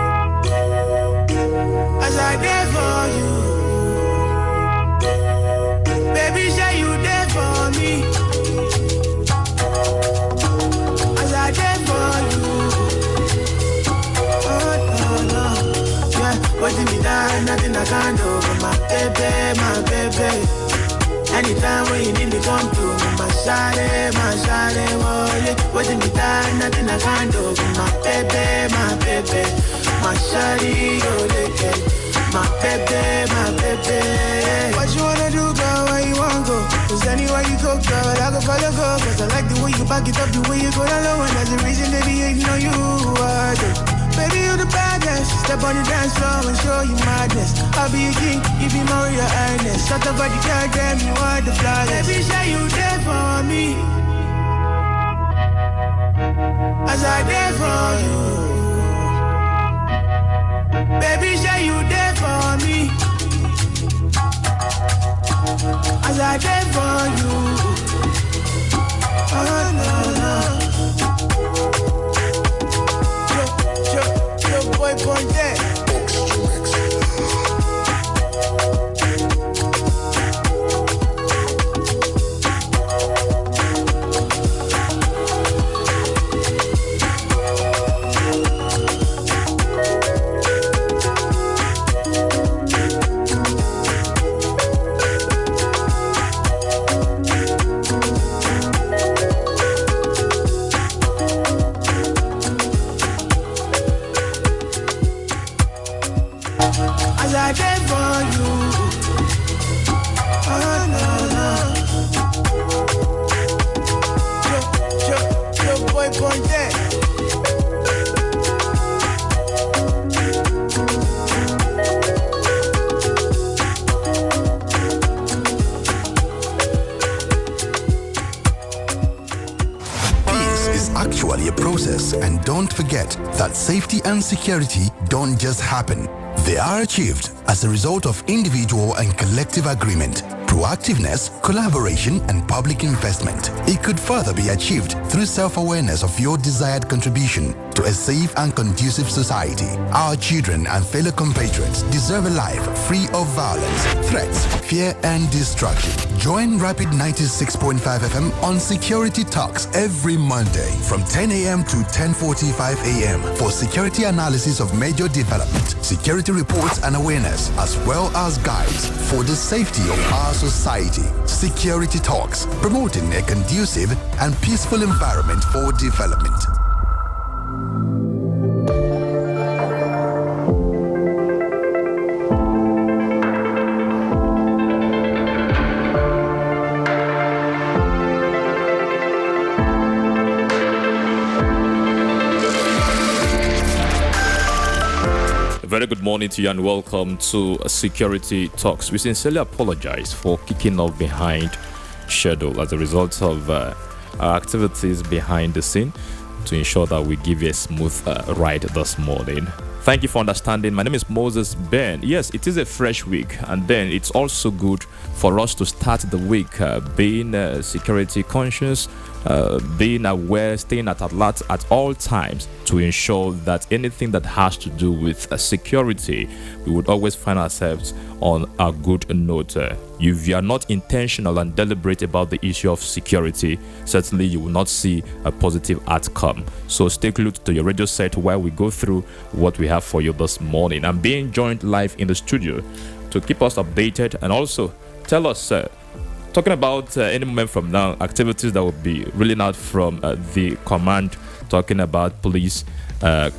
die, nothing I can't do. My baby. Anytime when you need me, come through. My shawty, oh yeah. Waiting me die, nothing I can't do. My baby. My shawty, oh yeah. My baby. What you wanna do, girl? Where you wanna go? Cause anywhere you go, girl, I can follow, go. Cause I like the way you back it up, the way you go down low. And that's the reason, baby, I know you are the. Baby, you the baddest. Step on the dance floor and show you madness. I'll be a king, you be my real highness. Shut up, body, girl, damn, you are the flawless. Baby, say you there for me. As I there for you. Baby, say you there for me. As I there for you. Oh, no. Yo, boy, point that. And don't forget that safety and security don't just happen. They are achieved as a result of individual and collective agreement, proactiveness, collaboration, and public investment. It could further be achieved through self-awareness of your desired contribution to a safe and conducive society. Our children and fellow compatriots deserve a life free of violence, threats, fear, and destruction. Join Rapid 96.5 FM on Security Talks every Monday from 10 a.m. to 10:45 a.m. for security analysis of major development, security reports and awareness, as well as guides for the safety of our society. Security Talks, promoting a conducive and peaceful environment for development. Very good morning to you and welcome to Security Talks. We sincerely apologize for kicking off behind schedule as a result of our activities behind the scene to ensure that we give you a smooth ride this morning. Thank you for understanding. My name is Moses Ben. Yes, it is a fresh week, and then it's also good for us to start the week being security conscious, being aware, staying at alert at all times to ensure that anything that has to do with security, we would always find ourselves on a good note. If you are not intentional and deliberate about the issue of security, certainly you will not see a positive outcome. So stay glued to your radio set where we go through what we have for you this morning. I'm being joined live in the studio to keep us updated and also tell us, talking about any moment from now, activities that will be rolling out from the command, talking about police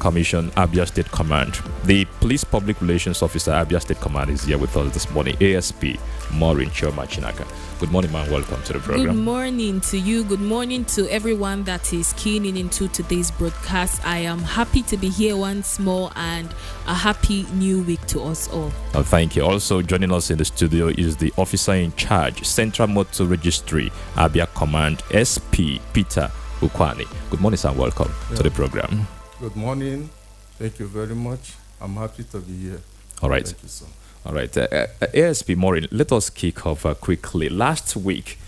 commission, Abia State Command. The police public relations officer, Abia State Command, is here with us this morning, ASP Maureen Chioma Chinaka. Good morning, man. Welcome to the program. Good morning to you. Good morning to everyone that is keening into today's broadcast. I am happy to be here once more and a happy new week to us all. Thank you. Also joining us in the studio is the officer in charge, Central Motor Registry, Abia Command, SP Peter Ukwani. Good morning, sir. Welcome to the program. Good morning. Thank you very much. I'm happy to be here. All right. Thank you, sir. All right. ASP Maureen, let us kick off quickly. Last week,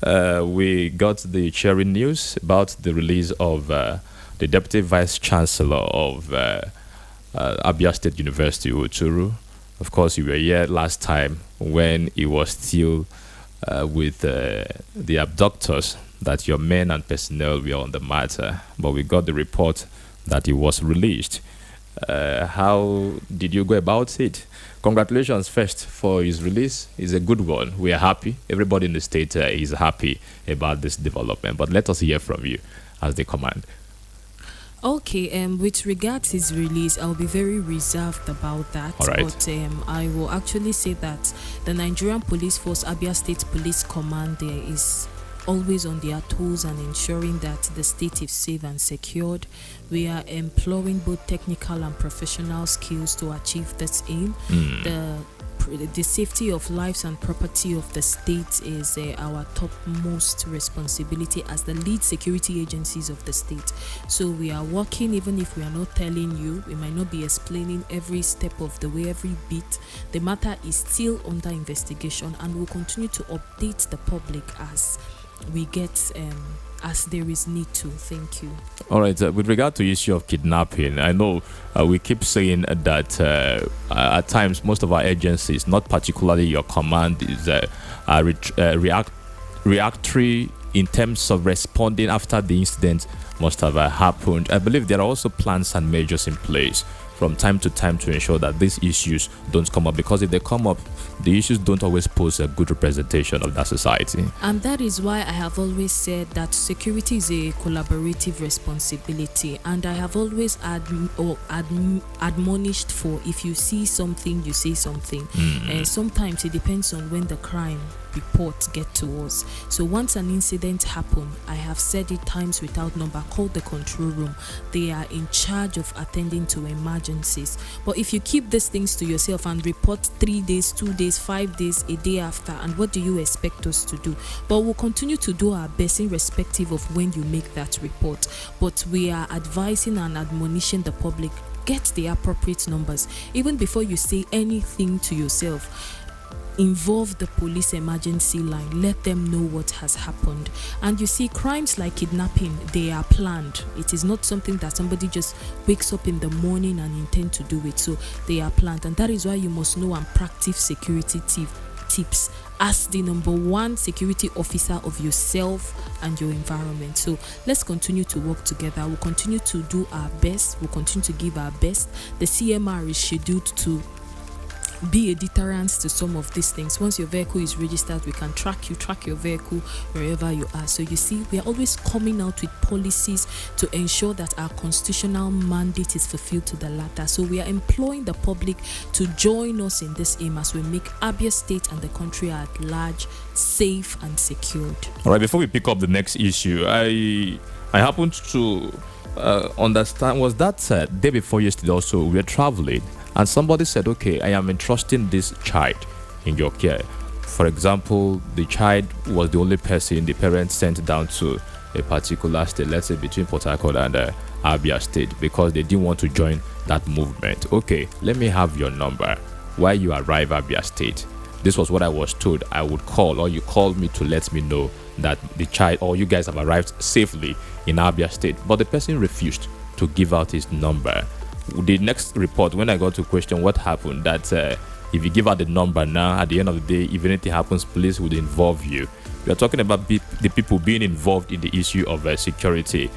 we got the cheering news about the release of the Deputy Vice Chancellor of Abia State University, Uturu. Of course, you were here last time when he was still with the abductors, that your men and personnel were on the matter. But we got the report that he was released. How did you go about it? Congratulations first for his release. It's a good one. We are happy. Everybody in the state is happy about this development. But let us hear from you as the command. Okay, with regards his release, I'll be very reserved about that. All right. But I will actually say that the Nigerian Police Force, Abia State Police Command, there is always on their toes and ensuring that the state is safe and secured. We are employing both technical and professional skills to achieve this aim. The safety of lives and property of the state is our topmost responsibility as the lead security agencies of the state. So we are working, even if we are not telling you, we might not be explaining every step of the way, every bit. The matter is still under investigation, and we'll continue to update the public as we get as there is need to. Thank you. All right. With regard to the issue of kidnapping, I know we keep saying that at times most of our agencies, not particularly your command, is reactory in terms of responding after the incident must have happened. I believe there are also plans and measures in place from time to time to ensure that these issues don't come up, because if they come up, the issues don't always pose a good representation of that society. And that is why I have always said that security is a collaborative responsibility, and I have always admonished for, if you see something, you say something. Sometimes it depends on when the crime reports get to us. So once an incident happens, I have said it times without number, call the control room. They are in charge of attending to emergencies. But if you keep these things to yourself and report 3 days, 2 days, 5 days, a day after, and what do you expect us to do? But we'll continue to do our best irrespective of when you make that report. But we are advising and admonishing the public, get the appropriate numbers. Even before you say anything to yourself, involve the police emergency line. Let them know what has happened. And you see, crimes like kidnapping, they are planned. It is not something that somebody just wakes up in the morning and intend to do it. So they are planned, and that is why you must know and practice security tips as the number one security officer of yourself and your environment. So let's continue to work together. We'll continue to do our best. We'll continue to give our best. The CMR is scheduled to be a deterrence to some of these things. Once your vehicle is registered, we can track your vehicle wherever you are. So you see, we are always coming out with policies to ensure that our constitutional mandate is fulfilled to the latter. So we are employing the public to join us in this aim as we make Abia State and the country at large safe and secured. All right, before we pick up the next issue, I happened to understand, was that day before yesterday also, we were traveling and somebody said, okay, I am entrusting this child in your care. For example, the child was the only person the parents sent down to a particular state, let's say between Port Harcourt and Abia State, because they didn't want to join that movement. Okay, let me have your number. While you arrive at Abia State, this was what I was told. I would call, or you called me to let me know that the child or you guys have arrived safely in Abia State. But the person refused to give out his number. The next report, when I got to question what happened, that if you give out the number now, at the end of the day, if anything happens, police would involve you. We are talking about the people being involved in the issue of security.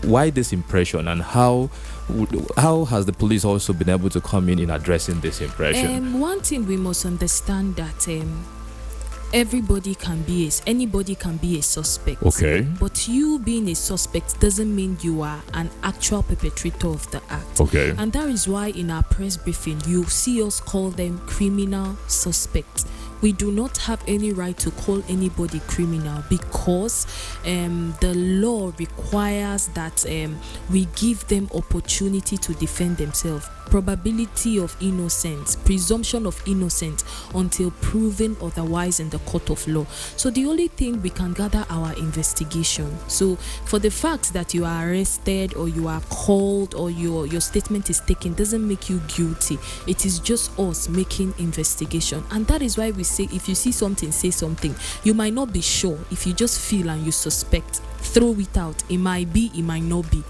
Why this impression, and how has the police also been able to come in addressing this impression? One thing we must understand that anybody can be a suspect. Okay. But you being a suspect doesn't mean you are an actual perpetrator of the act. Okay. And that is why in our press briefing, you see us call them criminal suspects. We do not have any right to call anybody criminal because the law requires that we give them opportunity to defend themselves. Probability of innocence, presumption of innocence until proven otherwise in the court of law. So the only thing we can gather our investigation. So for the fact that you are arrested or you are called or your statement is taken doesn't make you guilty. It is just us making investigation. And that is why we say if you see something, say something. You might not be sure. If you just feel and you suspect, throw it out. It might be, it might not be.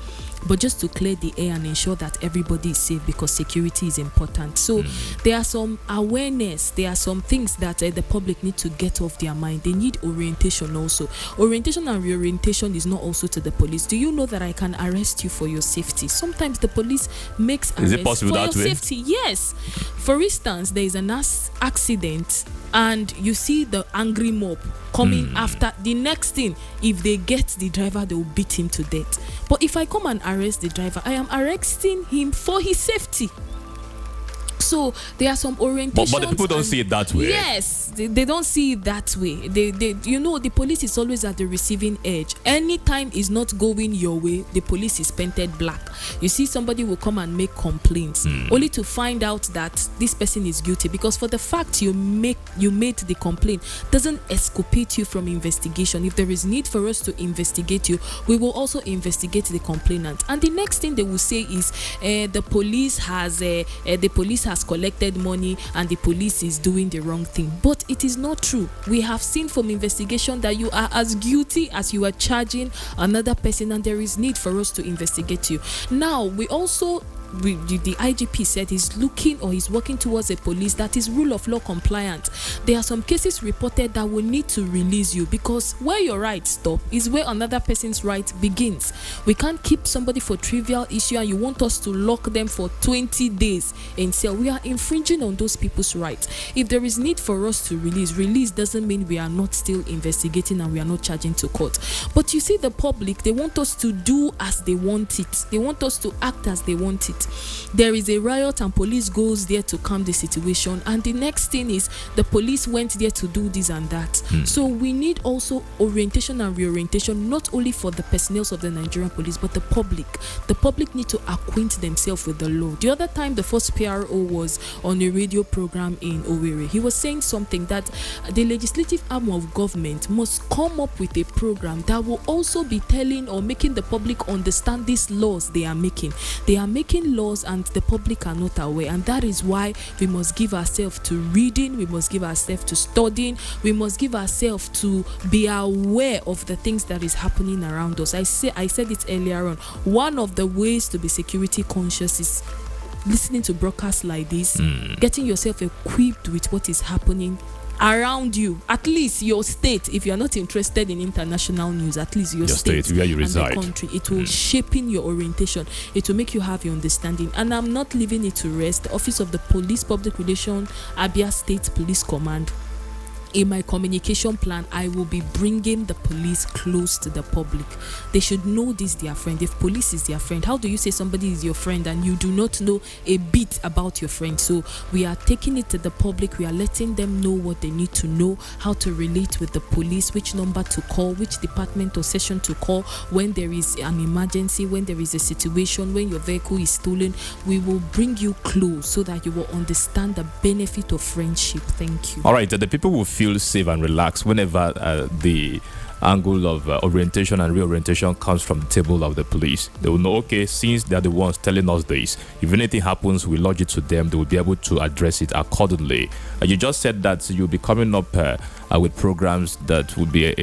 but just to clear the air and ensure that everybody is safe, because security is important. So there are some awareness, there are some things that the public need to get off their mind. They need orientation also. Orientation and reorientation is not also to the police. Do you know that I can arrest you for your safety? Sometimes the police makes arrests Is it possible for that your way? safety. Yes. For instance, there is an accident and you see the angry mob coming after. The next thing, if they get the driver, they will beat him to death. But if I come and arrest the driver, I am arresting him for his safety. So there are some orientations. But the people don't see it that way. Yes, they don't see it that way. They you know, the police is always at the receiving edge. Anytime is not going your way, the police is painted black. You see, somebody will come and make complaints only to find out that this person is guilty, because for the fact you made the complaint doesn't exculpate you from investigation. If there is need for us to investigate you, we will also investigate the complainant. And the next thing they will say is the police has collected money and the police is doing the wrong thing. But it is not true. We have seen from investigation that you are as guilty as you are charging another person, and there is need for us to investigate you. Now, we also the IGP said he's looking or he's working towards a police that is rule of law compliant. There are some cases reported that will need to release you, because where your right stop is where another person's right begins. We can't keep somebody for trivial issue and you want us to lock them for 20 days in cell. We are infringing on those people's rights. If there is need for us to release doesn't mean we are not still investigating and we are not charging to court. But you see, the public, they want us to do as they want it. They want us to act as they want it. There is a riot and police goes there to calm the situation, and the next thing is the police went there to do this and that. So we need also orientation and reorientation, not only for the personnel of the Nigerian police, but the public. The public need to acquaint themselves with the law. The other time the first PRO was on a radio program in Owerri, he was saying something that the legislative arm of government must come up with a program that will also be telling or making the public understand these laws they are making. They are making laws and the public are not aware, and that is why we must give ourselves to reading, we must give ourselves to studying, we must give ourselves to be aware of the things that is happening around us. I said it earlier on, one of the ways to be security conscious is listening to broadcasts like this, getting yourself equipped with what is happening around you, at least your state. If you are not interested in international news, at least your state where you reside, and the country. It will shape in your orientation. It will make you have your understanding. And I'm not leaving it to rest. The Office of the Police Public Relations, Abia State Police Command, in my communication plan, I will be bringing the police close to the public. They should know this, their friend. If police is their friend, how do you say somebody is your friend and you do not know a bit about your friend? So we are taking it to the public. We are letting them know what they need to know, how to relate with the police, which number to call, which department or session to call when there is an emergency, when there is a situation, when your vehicle is stolen. We will bring you close so that you will understand the benefit of friendship. Thank you. All right, the people will feel safe and relaxed whenever the angle of orientation and reorientation comes from the table of the police. They will know, okay, since they're the ones telling us this, if anything happens, we lodge it to them. They will be able to address it accordingly. You just said that you'll be coming up with programs that would be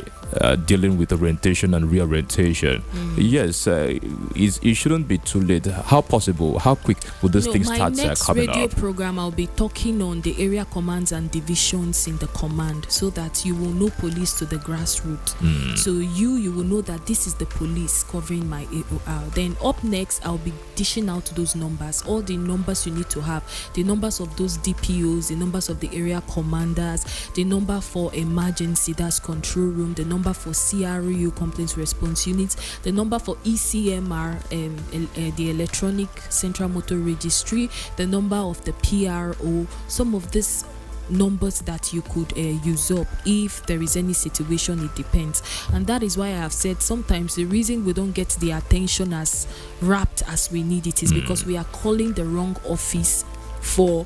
dealing with orientation and reorientation. Yes, it shouldn't be too late. How possible? How quick would this thing start coming up? My next radio program, I'll be talking on the area commands and divisions in the command, so that you will know police to the grassroots. So you will know that this is the police covering my AOR. Then up next, I'll be dishing out those numbers, all the numbers you need to have, the numbers of those DPOs, the numbers of the area commanders, the number for emergency, that's control room, the number for CRU, complaints response units, the number for ECMR, the electronic central motor registry, the number of the PRO, some of this numbers that you could use up if there is any situation. It depends, and that is why I have said sometimes the reason we don't get the attention as rapt as we need it is because we are calling the wrong office for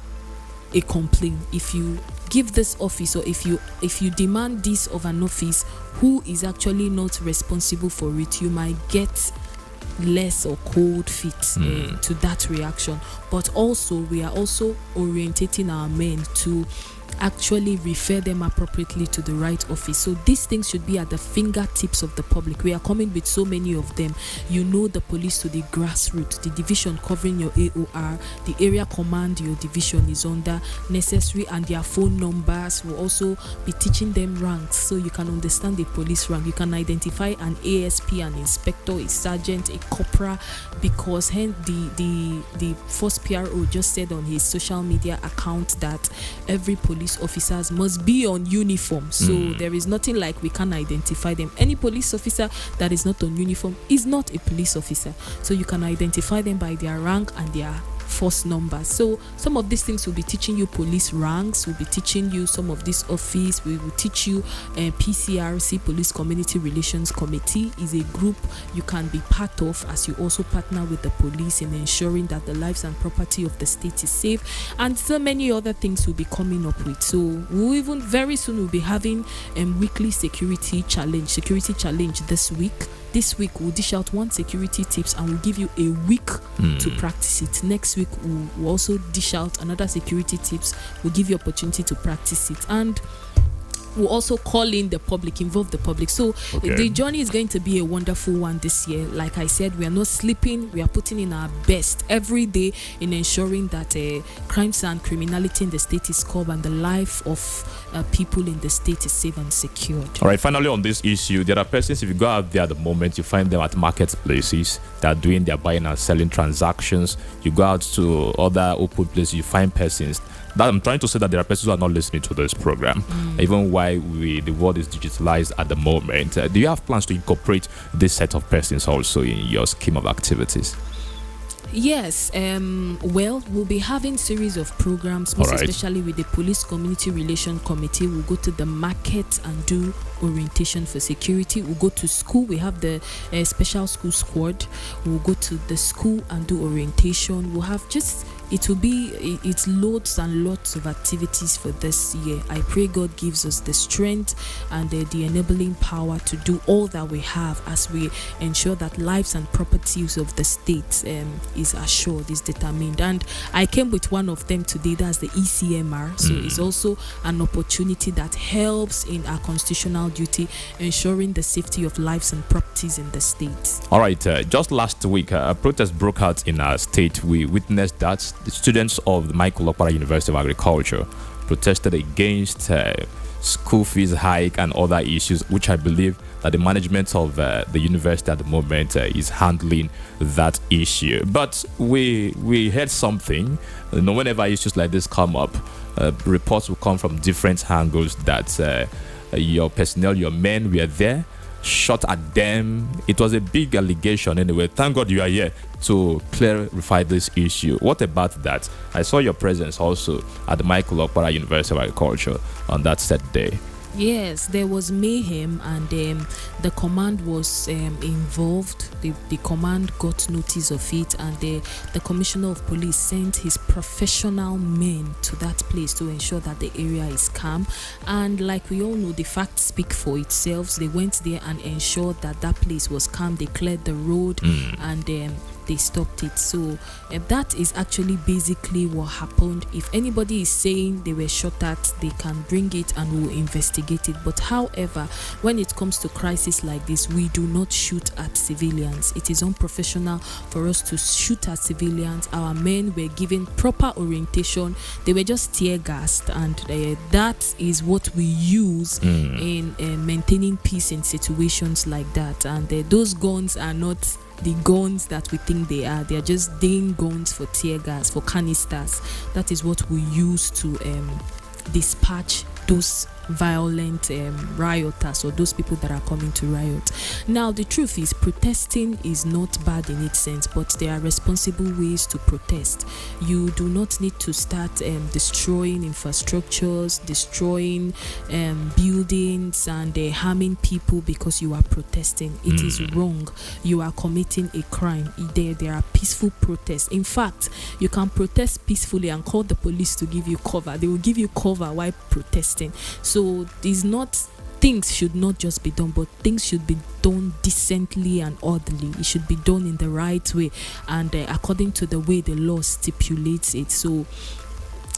a complaint. If you give this office, or if you demand this of an office who is actually not responsible for it, you might get less or cold feet to that reaction. But also we are also orientating our men to actually refer them appropriately to the right office. So these things should be at the fingertips of the public. We are coming with so many of them. You know the police to the grassroots, the division covering your AOR, the area command your division is under, necessary, and their phone numbers. Will also be teaching them ranks so you can understand the police rank. You can identify an ASP, an inspector, a sergeant, a corporal, because hence the first PRO just said on his social media account that every police officers must be on uniform. So there is nothing like we can identify them. Any police officer that is not on uniform is not a police officer. So you can identify them by their rank and their force numbers. So some of these things will be teaching you police ranks, we'll be teaching you some of this office, we will teach you PCRC, Police Community Relations Committee is a group you can be part of as you also partner with the police in ensuring that the lives and property of the state is safe, and so many other things we'll be coming up with. So we'll even very soon we'll be having weekly security challenge this week. This week we'll dish out one security tips and we'll give you a week to practice it. Next week we'll also dish out another security tips. We'll give you opportunity to practice it, and we'll also call in the public, involve the public. So the journey is going to be a wonderful one this year. Like I said, we are not sleeping. We are putting in our best every day in ensuring that crimes and criminality in the state is curbed and the life of people in the state is safe and secured. All right, finally on this issue, there are persons, if you go out there at the moment, you find them at marketplaces that are doing their buying and selling transactions. You go out to other open places, you find persons. That I'm trying to say that there are persons who are not listening to this program, even while the world is digitalized at the moment. Do you have plans to incorporate this set of persons also in your scheme of activities? Yes, well, we'll be having series of programs, most especially with the Police Community Relation Committee. We'll go to the market and do orientation for security. We'll go to school. We have the special school squad. We'll go to the school and do orientation. We'll have it's loads and lots of activities for this year. I pray God gives us the strength and the enabling power to do all that we have as we ensure that lives and properties of the state is assured, is determined. And I came with one of them today, that's the ECMR. So it's also an opportunity that helps in our constitutional duty, ensuring the safety of lives and properties in the state. All right, just last week, a protest broke out in our state. We witnessed that the students of the Michael Okpara University of Agriculture protested against school fees hike and other issues, which I believe that the management of the university at the moment is handling that issue. But we heard something. Whenever issues like this come up, reports will come from different angles that your personnel, your men were there, shot at them. It was a big allegation anyway. Thank God you are here to clarify this issue. What about that? I saw your presence also at the Michael Okpara University of Agriculture on that set day. Yes, there was mayhem, and the command was involved. The command got notice of it, and the commissioner of police sent his professional men to that place to ensure that the area is calm. And like we all know, the facts speak for itself. They went there and ensured that that place was calm. They cleared the road and they stopped it. So that is actually basically what happened. If anybody is saying they were shot at, they can bring it and we'll investigate it. But however, when it comes to crisis like this, we do not shoot at civilians. It is unprofessional for us to shoot at civilians. Our men were given proper orientation. They were just tear gassed, and that is what we use in maintaining peace in situations like that. And those guns are not the guns that we think they are. They are just ding guns for tear gas, for canisters. That is what we use to dispatch those violent rioters or those people that are coming to riot. Now, the truth is, protesting is not bad in its sense, but there are responsible ways to protest. You do not need to start destroying infrastructures, destroying buildings, and harming people because you are protesting. It is wrong. You are committing a crime. There are peaceful protests. In fact, you can protest peacefully and call the police to give you cover. They will give you cover while protesting. So things should not just be done, but things should be done decently and orderly. It should be done in the right way and according to the way the law stipulates it. So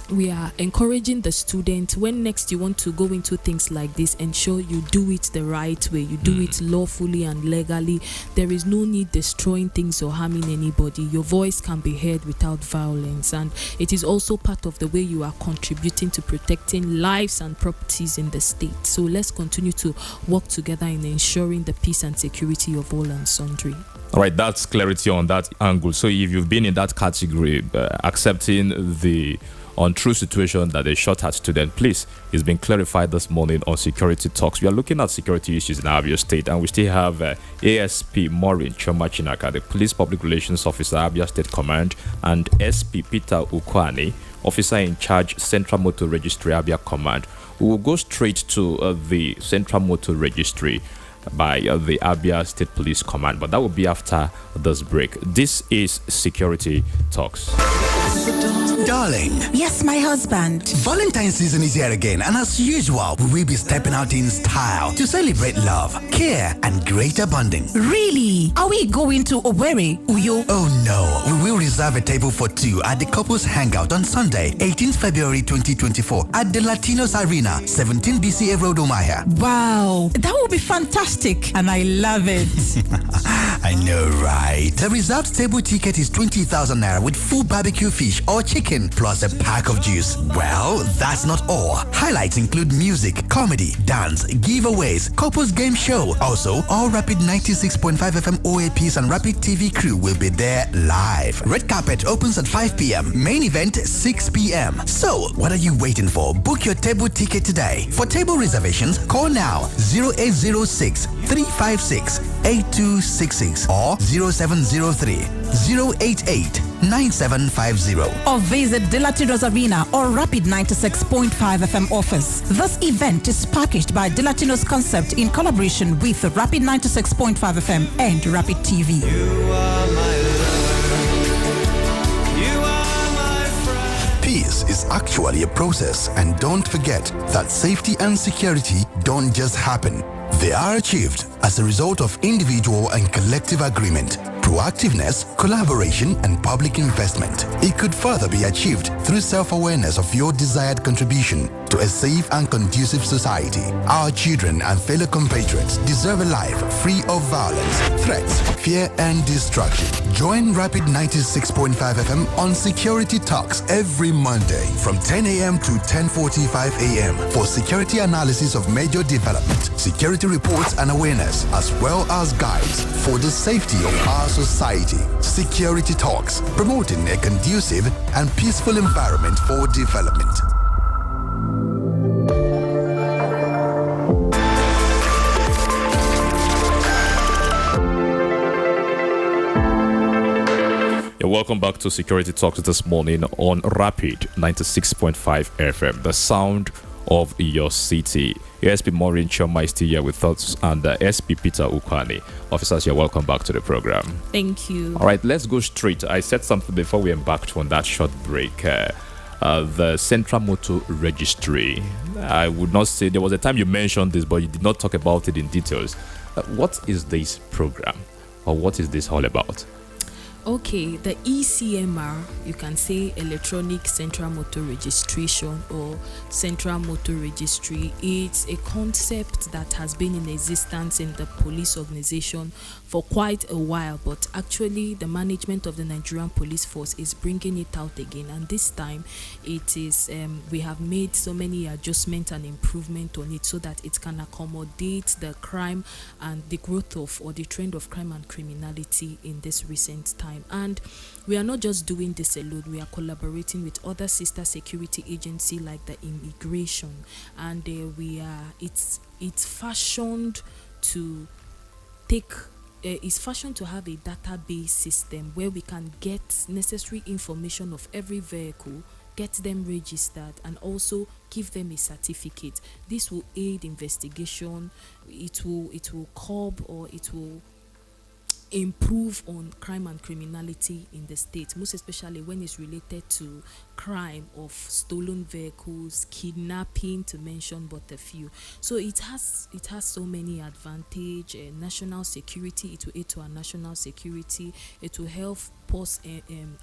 we are encouraging the student, when next you want to go into things like this, ensure you do it the right way, you do it lawfully and legally. There is no need destroying things or harming anybody. Your voice can be heard without violence, and it is also part of the way you are contributing to protecting lives and properties in the state. So let's continue to work together in ensuring the peace and security of all and sundry. All right, that's clarity on that angle. So if you've been in that category, accepting the untrue situation that they shot at student, please, it's been clarified this morning on Security Talks. We are looking at security issues in Abia State, and we still have ASP Maureen Choma Chinaka, the Police Public Relations Officer, Abia State Command, and SP Peter Ukwani, Officer in Charge, Central Motor Registry, Abia Command. We will go straight to the Central Motor Registry by the Abia State Police Command, but that will be after this break. This is Security Talks. Darling. Yes, my husband. Valentine's season is here again, and as usual, we will be stepping out in style to celebrate love, care, and greater bonding. Really? Are we going to Owerri, Uyo? Oh no, we will reserve a table for two at the couples hangout on Sunday, 18th February 2024 at the Latinos Arena, 17 BCA Road, Umahia. Wow, that will be fantastic, and I love it. I know, right? The reserved table ticket is 20,000 naira with full barbecue fish or chicken plus a pack of juice. Well, that's not all. Highlights include music, comedy, dance, giveaways, couples game show. Also, all Rapid 96.5 FM OAPs and Rapid TV crew will be there live. Red carpet opens at 5 p.m. Main event 6 p.m. So, what are you waiting for? Book your table ticket today. For table reservations, call now 0806 356 8266 or 0703 088 9750. Or visit Delatinos Arena or Rapid 96.5 FM office. This event is packaged by Delatinos Concept in collaboration with Rapid 96.5 FM and Rapid TV. Peace is actually a process, and don't forget that safety and security don't just happen. They are achieved as a result of individual and collective agreement, proactiveness, collaboration, and public investment. It could further be achieved through self-awareness of your desired contribution to a safe and conducive society. Our children and fellow compatriots deserve a life free of violence, threats, fear, and destruction. Join Rapid 96.5 FM on Security Talks every Monday from 10 a.m. to 10:45 a.m. for security analysis of major development, security reports and awareness, as well as guides for the safety of our society. Security Talks, promoting a conducive and peaceful environment for development. Welcome back to Security Talks this morning on Rapid 96.5 FM, the sound of your city. ASP Maureen Choma is still here with us, and SP Peter Ukwani. Officers, you're welcome back to the program. Thank you. All right, let's go straight. I said something before we embarked on that short break. The Central Motor Registry. I would not say, there was a time you mentioned this, but you did not talk about it in details. What is this program, or what is this all about? Okay, the ECMR, you can say Electronic Central Motor Registration or Central Motor Registry. It's a concept that has been in existence in the police organization for quite a while, but actually the management of the Nigerian Police Force is bringing it out again, and this time it is we have made so many adjustments and improvement on it so that it can accommodate the crime and the growth of, or the trend of crime and criminality in this recent time. And we are not just doing this alone, we are collaborating with other sister security agencies like the immigration, and it's fashioned to take is fashioned to have a database system where we can get necessary information of every vehicle, get them registered, and also give them a certificate. This will aid investigation. It will curb, or it will improve on crime and criminality in the state, most especially when it's related to crime of stolen vehicles, kidnapping, to mention but a few. So it has so many advantage. National security, it will aid to our national security. It will help us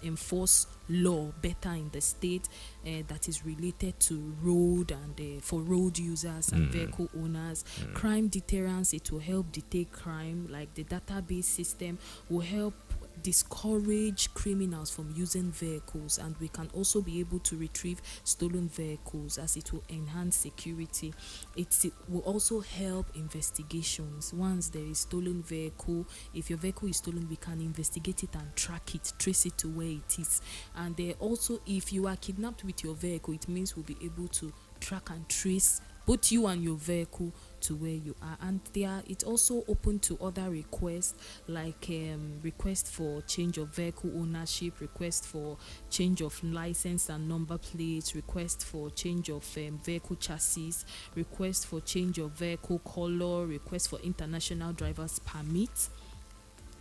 enforce law better in the state that is related to road and for road users and vehicle owners. Crime deterrence, it will help deter crime. Like the database system will help discourage criminals from using vehicles, and we can also be able to retrieve stolen vehicles, as it will enhance security. It will also help investigations. Once there is stolen vehicle, if your vehicle is stolen, we can investigate it and track it, trace it to where it is. And also, if you are kidnapped with your vehicle, it means we'll be able to track and trace both you and your vehicle to where you are. And it's also open to other requests, like request for change of vehicle ownership, request for change of license and number plates, request for change of vehicle chassis, request for change of vehicle color, request for international driver's permit,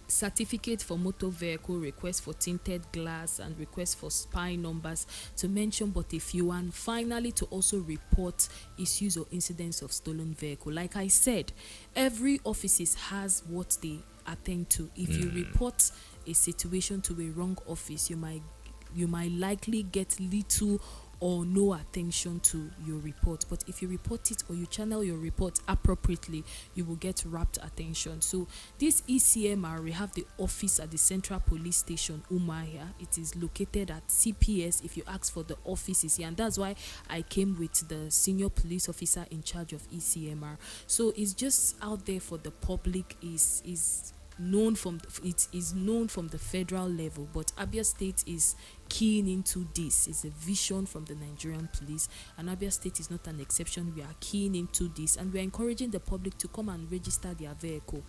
certificate for motor vehicle, request for tinted glass, and request for spy numbers, to mention but a few. And finally, to also report issues or incidents of stolen vehicle. Like I said, every office has what they attend to. If you report a situation to a wrong office, you might likely get little or no attention to your report. But if you report it or you channel your report appropriately, you will get rapt attention. So this ECMR, we have the office at the Central Police Station, Umuahia. It is located at CPS. If you ask for the office, is here, and that's why I came with the senior police officer in charge of ECMR. So it's just out there for the public. Is known from the federal level, but Abia State is keying into this. It's a vision from the Nigerian police, and Abia State is not an exception. We are keying into this, and we are encouraging the public to come and register their vehicle,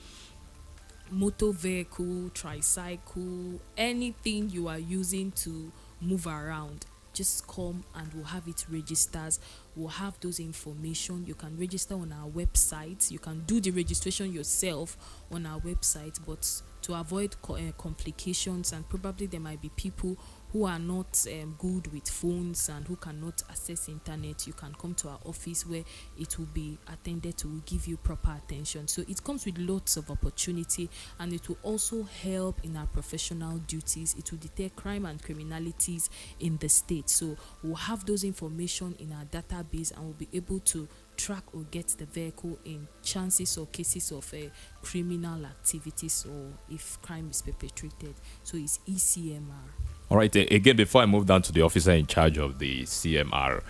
motor vehicle, tricycle, anything you are using to move around. Just come and we'll have it registered. We'll have those information. You can register on our website. You can do the registration yourself on our website, but to avoid complications, and probably there might be people who are not good with phones and who cannot access internet, you can come to our office where it will be attended to. Will give you proper attention. So it comes with lots of opportunity, and it will also help in our professional duties. It will deter crime and criminalities in the state. So we'll have those information in our database, and we'll be able to track or get the vehicle in chances or cases of criminal activities, or if crime is perpetrated. So it's ECMR. All right. Again, before I move down to the officer in charge of the CMR,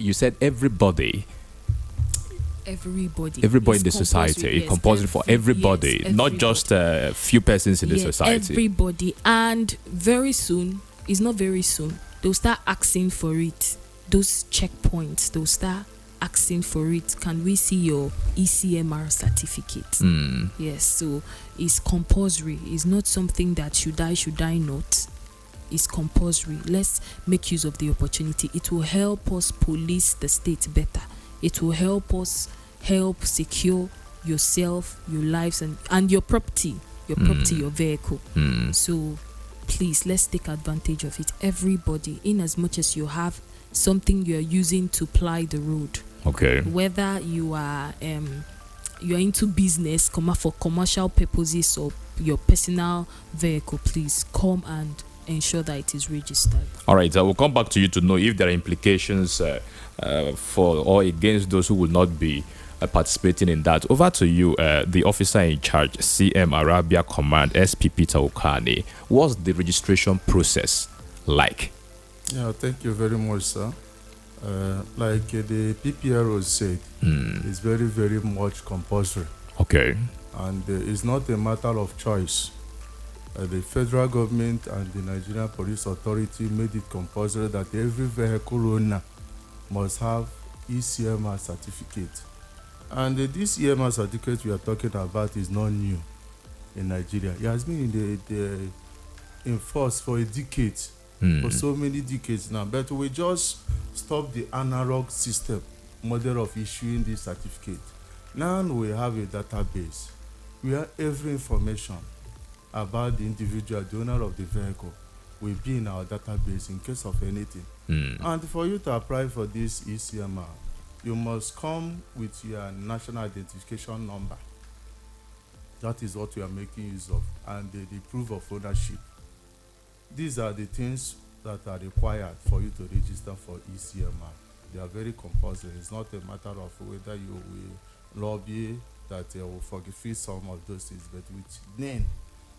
you said everybody in the society, yes, it's compulsory for everybody, yes, not just a few persons in the society. Everybody. And very soon, it's not very soon, they'll start asking for it. Those checkpoints, they'll start asking for it. Can we see your ECMR certificate? Yes, so it's compulsory. It's not something that should I not. Is compulsory. Let's make use of the opportunity. It will help us police the state better. It will help us secure yourself, your lives, and your property, your vehicle. So please, let's take advantage of it. Everybody, in as much as you have something you are using to ply the road. Okay. Whether you are into business, for commercial purposes, or your personal vehicle, please come and ensure that it is registered. All right, I will come back to you to know if there are implications for or against those who will not be participating in that. Over to you, the officer in charge, CM Arabia Command, SP Peter Okani. What's the registration process like? Yeah, thank you very much, sir. Like the PPRO said, it's very, very much compulsory. Okay. And it's not a matter of choice. The federal government and the Nigerian Police Authority made it compulsory that every vehicle owner must have ECMR certificate. And this ECMR certificate we are talking about is not new in Nigeria. It has been in force for a decade, for so many decades now. But we just stopped the analog system model of issuing this certificate. Now we have a database. We have every information about the individual, the owner of the vehicle, will be in our database in case of anything. And for you to apply for this ECMR, you must come with your national identification number. That is what we are making use of, and the proof of ownership. These are the things that are required for you to register for ECMR. They are very compulsory. It's not a matter of whether you will lobby that will forfeit some of those things, but with name,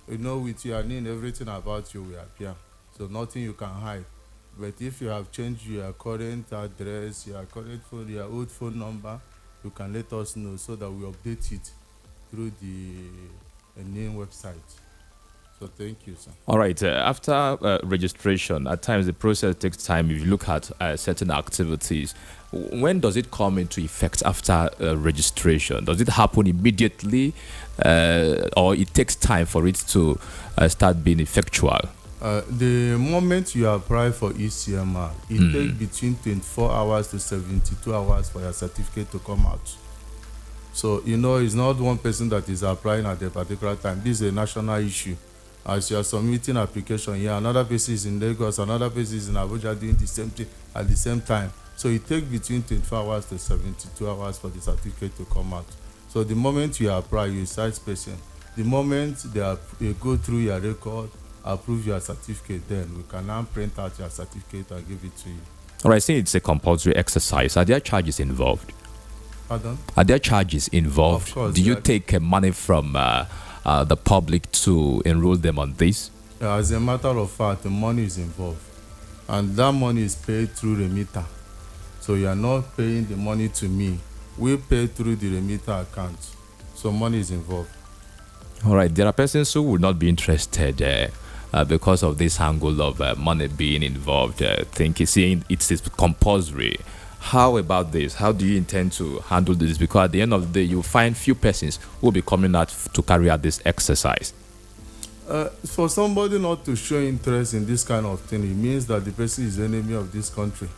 with your name, everything about you will appear. So nothing you can hide. But if you have changed your current address, your current phone, your old phone number, you can let us know so that we update it through the name website. So thank you, sir. All right. After registration, at times the process takes time. If you look at certain activities, when does it come into effect after registration? Does it happen immediately, or it takes time for it to start being effectual? The moment you apply for ECMR, it takes between 24 hours to 72 hours for your certificate to come out. So, it's not one person that is applying at a particular time. This is a national issue. As you are submitting application here, another person is in Lagos, another person is in Abuja doing the same thing at the same time. So it takes between 24 hours to 72 hours for the certificate to come out. So the moment you apply, you cite person. The moment they go through your record, approve your certificate, then we can now print out your certificate and give it to you. All right, since it's a compulsory exercise, are there charges involved? Pardon? Are there charges involved? Of course. Do you take money from the public to enroll them on this? As a matter of fact, the money is involved. And that money is paid through remitter. So you are not paying the money to me. We pay through the remitter account. So money is involved. All right. There are persons who would not be interested because of this angle of money being involved. Saying it's compulsory. How about this? How do you intend to handle this? Because at the end of the day, you find few persons who will be coming out to carry out this exercise. For somebody not to show interest in this kind of thing, it means that the person is enemy of this country.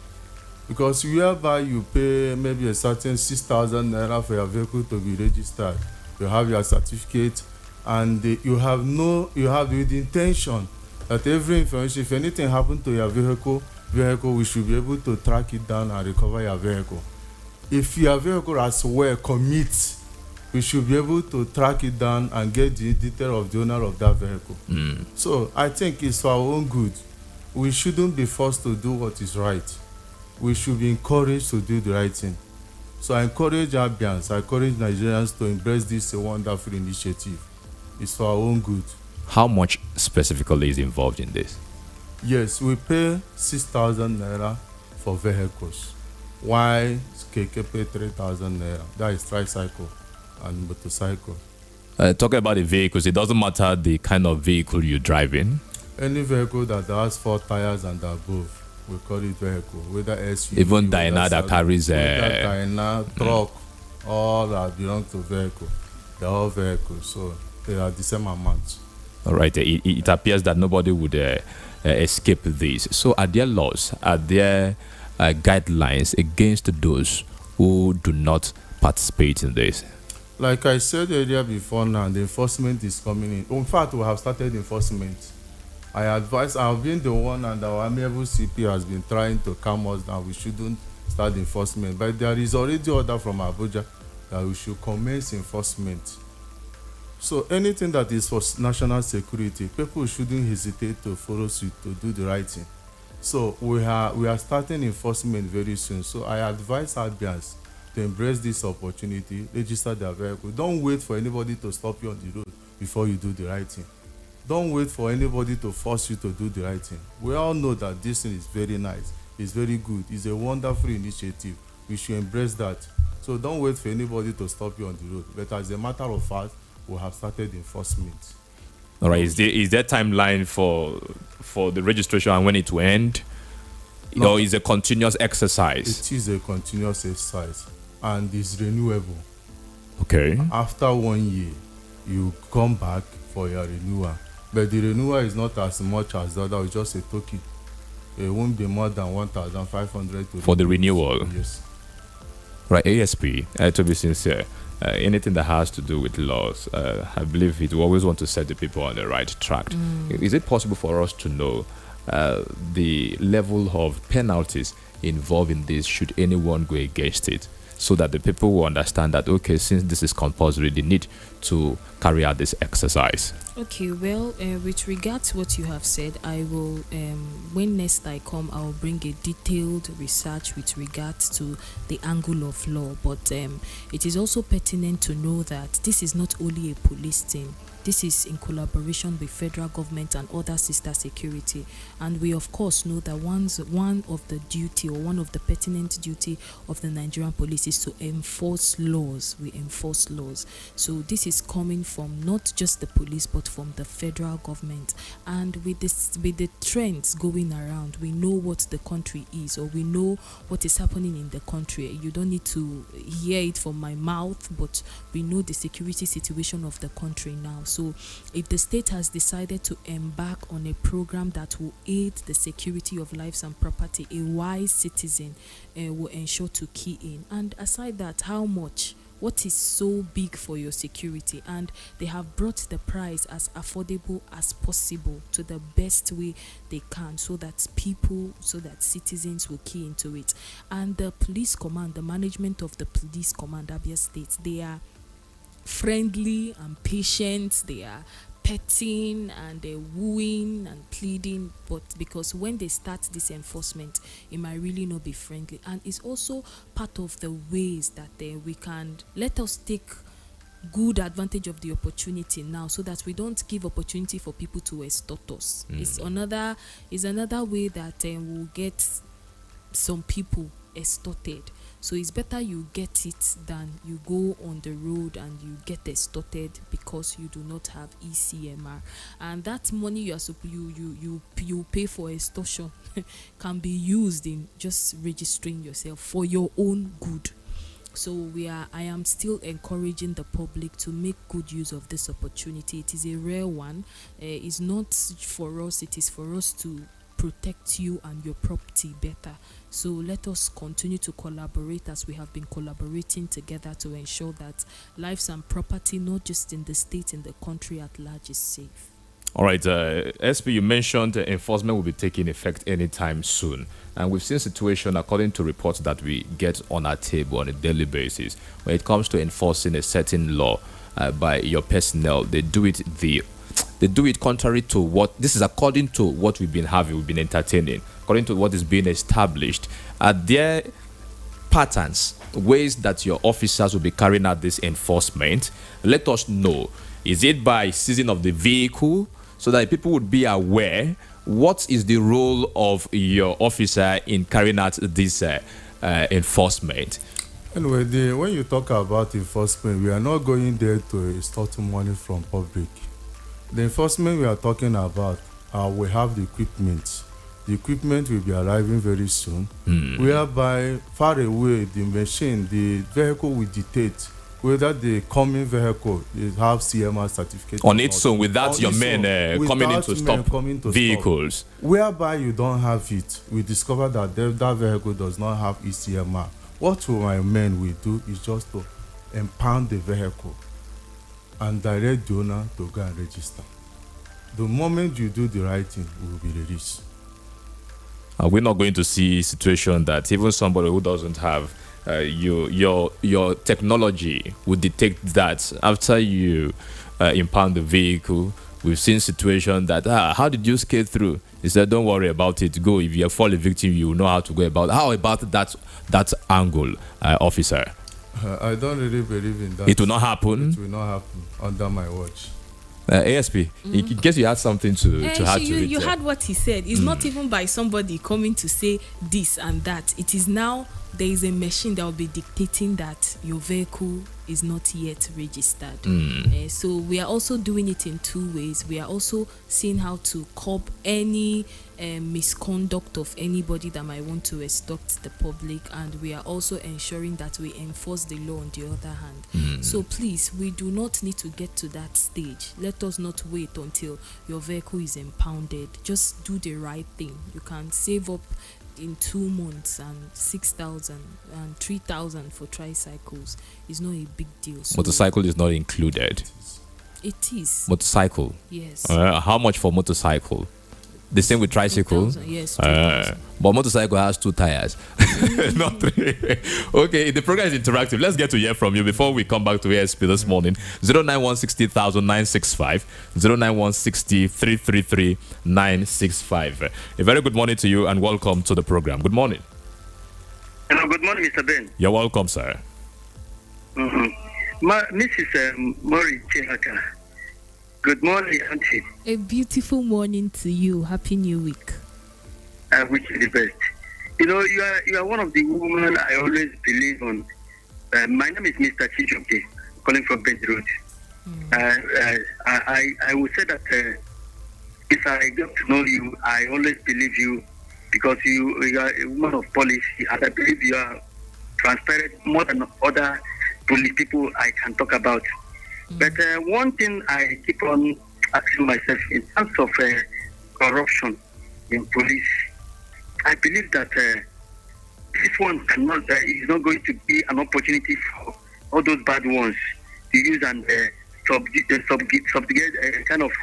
Because whereby you pay maybe a certain 6,000 naira for your vehicle to be registered, you have your certificate, and you have the intention that every information, if anything happened to your vehicle, we should be able to track it down and recover your vehicle. If your vehicle as well commits, we should be able to track it down and get the detail of the owner of that vehicle. So I think it's for our own good. We shouldn't be forced to do what is right. We should be encouraged to do the right thing. So I encourage Abians, I encourage Nigerians to embrace this wonderful initiative. It's for our own good. How much specifically is involved in this? Yes, we pay 6,000 naira for vehicles. Why KK pay 3,000 naira? That is tricycle and motorcycle. Talking about the vehicles, it doesn't matter the kind of vehicle you drive in. Any vehicle that has 4 tires and above, we call it vehicle. Whether SUV, even Dyna that carries Dyna, truck, all that belong to vehicle. They're all vehicles, so they are the same amount. All right. It appears that nobody would escape this. So are there laws? Are there guidelines against those who do not participate in this? Like I said earlier before now, the enforcement is coming in. In fact, we have started enforcement. I've been the one, and our amiable CP has been trying to calm us down. We shouldn't start enforcement. But there is already order from Abuja that we should commence enforcement. So anything that is for national security, people shouldn't hesitate to follow suit to do the right thing. So we are starting enforcement very soon. So I advise Abians to embrace this opportunity, register their vehicle. Don't wait for anybody to stop you on the road before you do the right thing. Don't wait for anybody to force you to do the right thing. We all know that this thing is very nice. It's very good. It's a wonderful initiative. We should embrace that. So don't wait for anybody to stop you on the road. But as a matter of fact, we have started enforcement. All right. Is there timeline for the registration and when it will end? No, or is it a continuous exercise? It is a continuous exercise, and it's renewable. Okay. After 1 year, you come back for your renewal. But the renewal is not as much as the other. It's just a token. It won't be more than 1,500 for the renewal. Yes. Right, ASP. To be sincere, anything that has to do with laws, I believe it will always want to set the people on the right track. Is it possible for us to know the level of penalties involved in this should anyone go against it, so that the people will understand that, okay, since this is compulsory, they need to carry out this exercise. Okay, well, with regard to what you have said, I will, when next I come, I will bring a detailed research with regards to the angle of law. But it is also pertinent to know that this is not only a police thing. This is in collaboration with federal government and other sister security, and we of course know that one of the duty or one of the pertinent duty of the Nigerian police is to enforce laws. We enforce laws. So this is coming from not just the police but from the federal government. And with the trends going around, we know what the country is, or we know what is happening in the country. You don't need to hear it from my mouth, but we know the security situation of the country now. So if the state has decided to embark on a program that will aid the security of lives and property, a wise citizen will ensure to key in. And aside that, how much? What is so big for your security? And they have brought the price as affordable as possible to the best way they can, so that citizens will key into it. And the police command, the management of the police command, Abia State, they are friendly and patient. They are petting and they're wooing and pleading, but because when they start this enforcement, it might really not be friendly. And it's also part of the ways that we can let us take good advantage of the opportunity now, so that we don't give opportunity for people to extort us. It's another way that we'll get some people extorted. So it's better you get it than you go on the road and you get extorted because you do not have ECMR. And that money you pay for extortion can be used in just registering yourself for your own good. So I am still encouraging the public to make good use of this opportunity. It is a rare one. It's not for us, it is for us to protect you and your property better. So let us continue to collaborate as we have been collaborating together to ensure that lives and property, not just in the state, in the country at large, is safe. All right, SP, you mentioned enforcement will be taking effect anytime soon. And we've seen situation, according to reports that we get on our table on a daily basis, when it comes to enforcing a certain law by your personnel, they do it contrary to what, this is according to what we've been entertaining, according to what is being established. Are there patterns, ways that your officers will be carrying out this enforcement? Let us know. Is it by seizing of the vehicle, so that people would be aware? What is the role of your officer in carrying out this enforcement? Anyway, when you talk about enforcement, we are not going there to extort money from public. The enforcement we are talking about, we have the equipment. The equipment will be arriving very soon, whereby far away the machine, the vehicle will dictate whether the coming vehicle have CMR certificate on its own, without your men coming in to stop vehicles. Whereby you don't have it, we discover that that vehicle does not have ECMR. What my men will do is just to impound the vehicle and direct the owner to go and register. The moment you do the right thing, we will be released. We're not going to see a situation that even somebody who doesn't have your technology would detect that after you impound the vehicle. We've seen situation that how did you skate through? He said, don't worry about it, go. If you fall a victim, you know how to go about it. How about that angle, officer? I don't really believe in that. It will not happen? It will not happen under my watch. ASP, in case you had something to add to it. You heard what he said. It's not even by somebody coming to say this and that. It is now there is a machine that will be dictating that your vehicle is not yet registered. So we are also doing it in two ways. We are also seeing how to curb any misconduct of anybody that might want to extort the public, and we are also ensuring that we enforce the law on the other hand. So please, we do not need to get to that stage. Let us not wait until your vehicle is impounded. Just do the right thing. You can save up in 2 months and 6,000 and 3,000 for tricycles. It's not a big deal. So motorcycle is not included. It is. Motorcycle. Yes. How much for motorcycle? The same with tricycle. 2,000, yes, 2,000. But motorcycle has 2 tires, not 3. Okay, the program is interactive. Let's get to hear from you before we come back to ASP this morning. 09160,965, 09160-333-965. A very good morning to you and welcome to the program. Good morning. Hello, good morning, Mr. Ben. You're welcome, sir. Mrs. Maureen Chihaka. Good morning, Auntie. A beautiful morning to you. Happy New Week. I wish you the best. You know, you are one of the women I always believe on. My name is Mr. Chijoke, calling from Bench Road. I would say that if I get to know you, I always believe you because you are a woman of policy, and I believe you are transparent more than other police people I can talk about. But one thing I keep on asking myself in terms of corruption in police, I believe that this one cannot is not going to be an opportunity for all those bad ones to use and subjugate kind of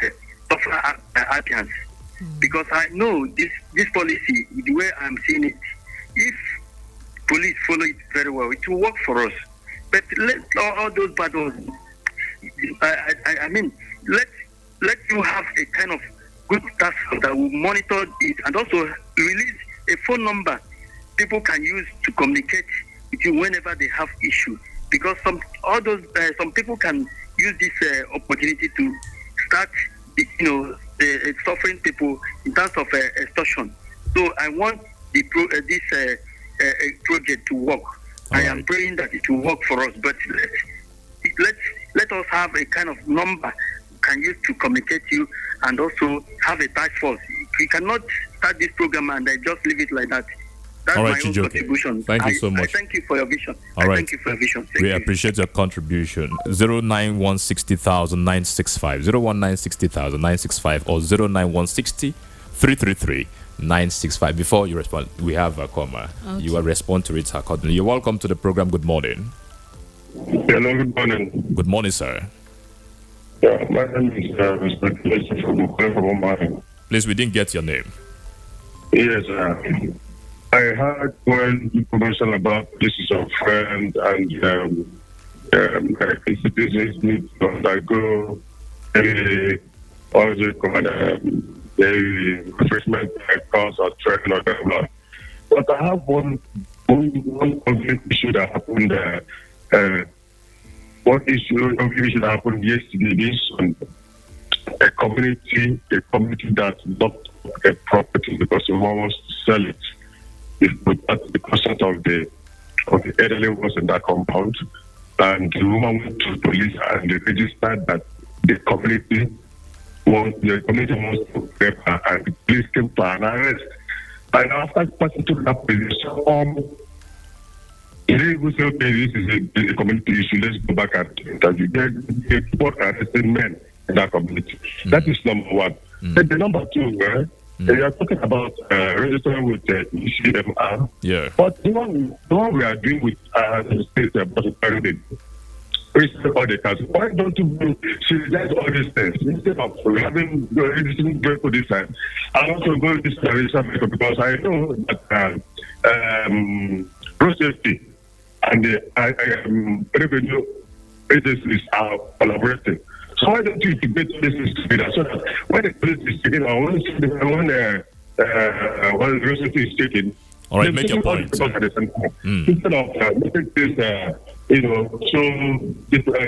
tougher actions. Because I know this policy, the way I'm seeing it, if police follow it very well, it will work for us. But let all those bad ones, I mean, let you have a kind of good task force that will monitor it and also release a phone number people can use to communicate with you whenever they have issue. Because some people can use this opportunity to start, suffering people in terms of extortion. So I want this project to work. I am praying that it will work for us, but let us have a kind of number we can use to communicate you and also have a task force. We cannot start this program and just leave it like that. That's my own contribution. Thank you so much. I thank you for your vision. Thank you for your vision. We appreciate your contribution. 09160,965, 01960,965 or 09160-333-965. Before you respond, we have a comma. Okay. You will respond to it accordingly. You're welcome to the program. Good morning. Hello, good morning. Good morning, sir. Yeah, my name is Mr. Kelly from Omari. Please, we didn't get your name. Yes, I heard when information about this is a friend and citizens need to undergo the refreshment course or training or whatever. But I have one concrete issue that happened there. One issue that happened yesterday is on a community that locked up a property because the woman wants to sell it. At the cost of the elderly was in that compound, and the woman went to the police and they registered that the community wants to grab her, and the police came for an arrest. And after passing to that police, they will say, okay, this is a community issue, let's go back and interview. They report arresting men in that community. That is number one. And the number two, we are talking about registering with ECMR. Yeah. But the one we are doing with the state about all the council. Why don't you suggest all these things instead of having going to this side? I'm also going to this direction because I know that road safety and the revenue agencies are collaborating. So why don't you debate all these together so that when the police is taken or when the road safety is taken, all right, make your point. Instead of making this, so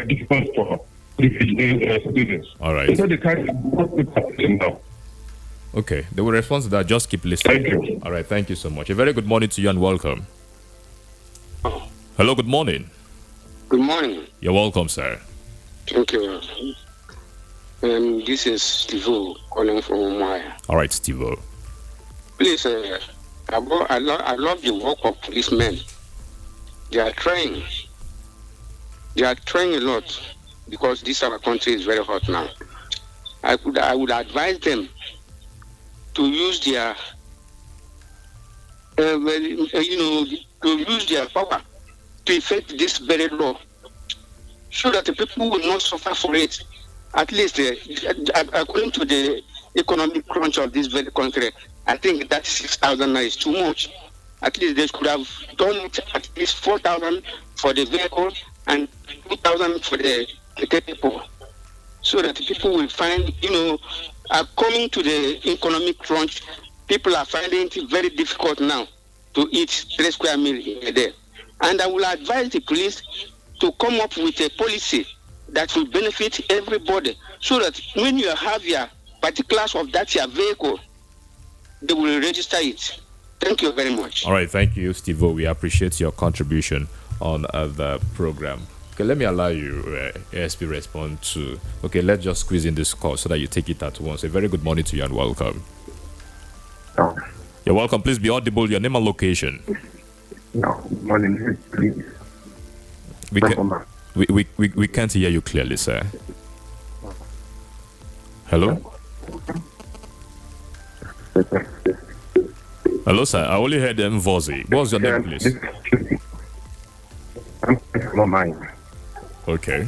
difficult for citizens. All right. So they can't what is happening now. Okay, they will respond to that. Just keep listening. Thank you. All right, thank you so much. A very good morning to you and welcome. Hello, good morning. Good morning. You're welcome, sir. Thank you. This is Steve calling from Umaya. All right, Steve. Please, I love the work of policemen. They are trying. They are trying a lot because this our country is very hot now. I would advise them to use their, to use their power to effect this very law, so that the people will not suffer for it. At least, according to the economic crunch of this very country, I think that 6,000 is too much. At least they could have done it at least 4,000 for the vehicle and 2,000 for the people, so that people will find, coming to the economic crunch, people are finding it very difficult now to eat 3 square meals in a day. And I will advise the police to come up with a policy that will benefit everybody, so that when you have your particulars of that your vehicle, they will register it. Thank you very much. All right, thank you, Steve. We appreciate your contribution on the program. Okay, let me allow you, ASP, respond to. Okay, let's just squeeze in this call so that you take it at once. A very good morning to you and welcome. No. You're welcome. Please be audible. Your name and location. No, morning, please. We can't hear you clearly, sir. Hello? Hello, sir. I only heard Mvozi. What's your name, please? I'm from mine. Okay.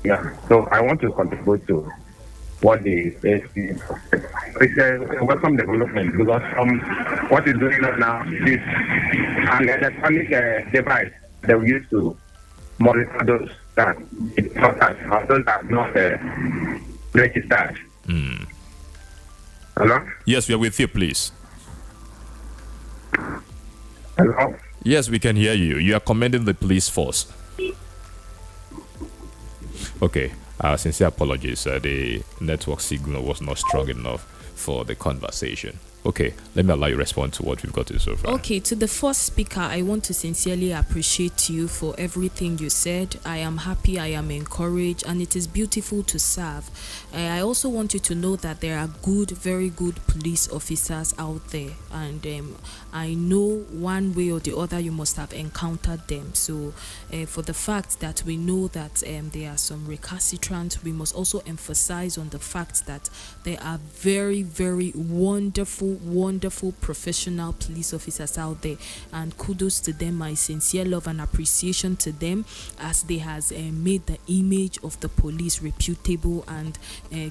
Yeah, so I want to contribute to what the ASP is. It's a welcome development, because what is going on now is an electronic device that we use to monitor those that those are not registered. Hello? Yes, we are with you, please. Hello? Yes, we can hear you. You are commending the police force. Okay, sincere apologies. The network signal was not strong enough for the conversation. Okay, let me allow you to respond to what we've got in so far. Okay, to the first speaker, I want to sincerely appreciate you for everything you said. I am happy, I am encouraged, and it is beautiful to serve. I also want you to know that there are good, very good police officers out there, and I know one way or the other you must have encountered them. So for the fact that we know that there are some recalcitrant, we must also emphasize on the fact that there are very, very wonderful professional police officers out there, and kudos to them. My sincere love and appreciation to them, as they has made the image of the police reputable and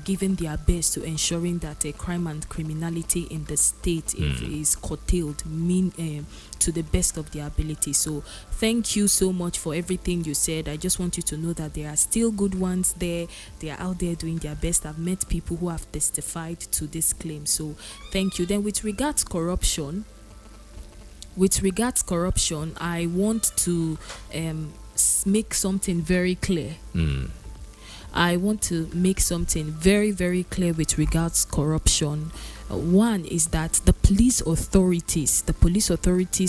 given their best to ensuring that crime and criminality in the state is curtailed to the best of their ability. So thank you so much for everything you said. I just want you to know that there are still good ones there. They are out there doing their best. I've met people who have testified to this claim. So thank you. Then with regards corruption, I want to make something very clear. I want to make something very, very clear with regards corruption. One is that the police authorities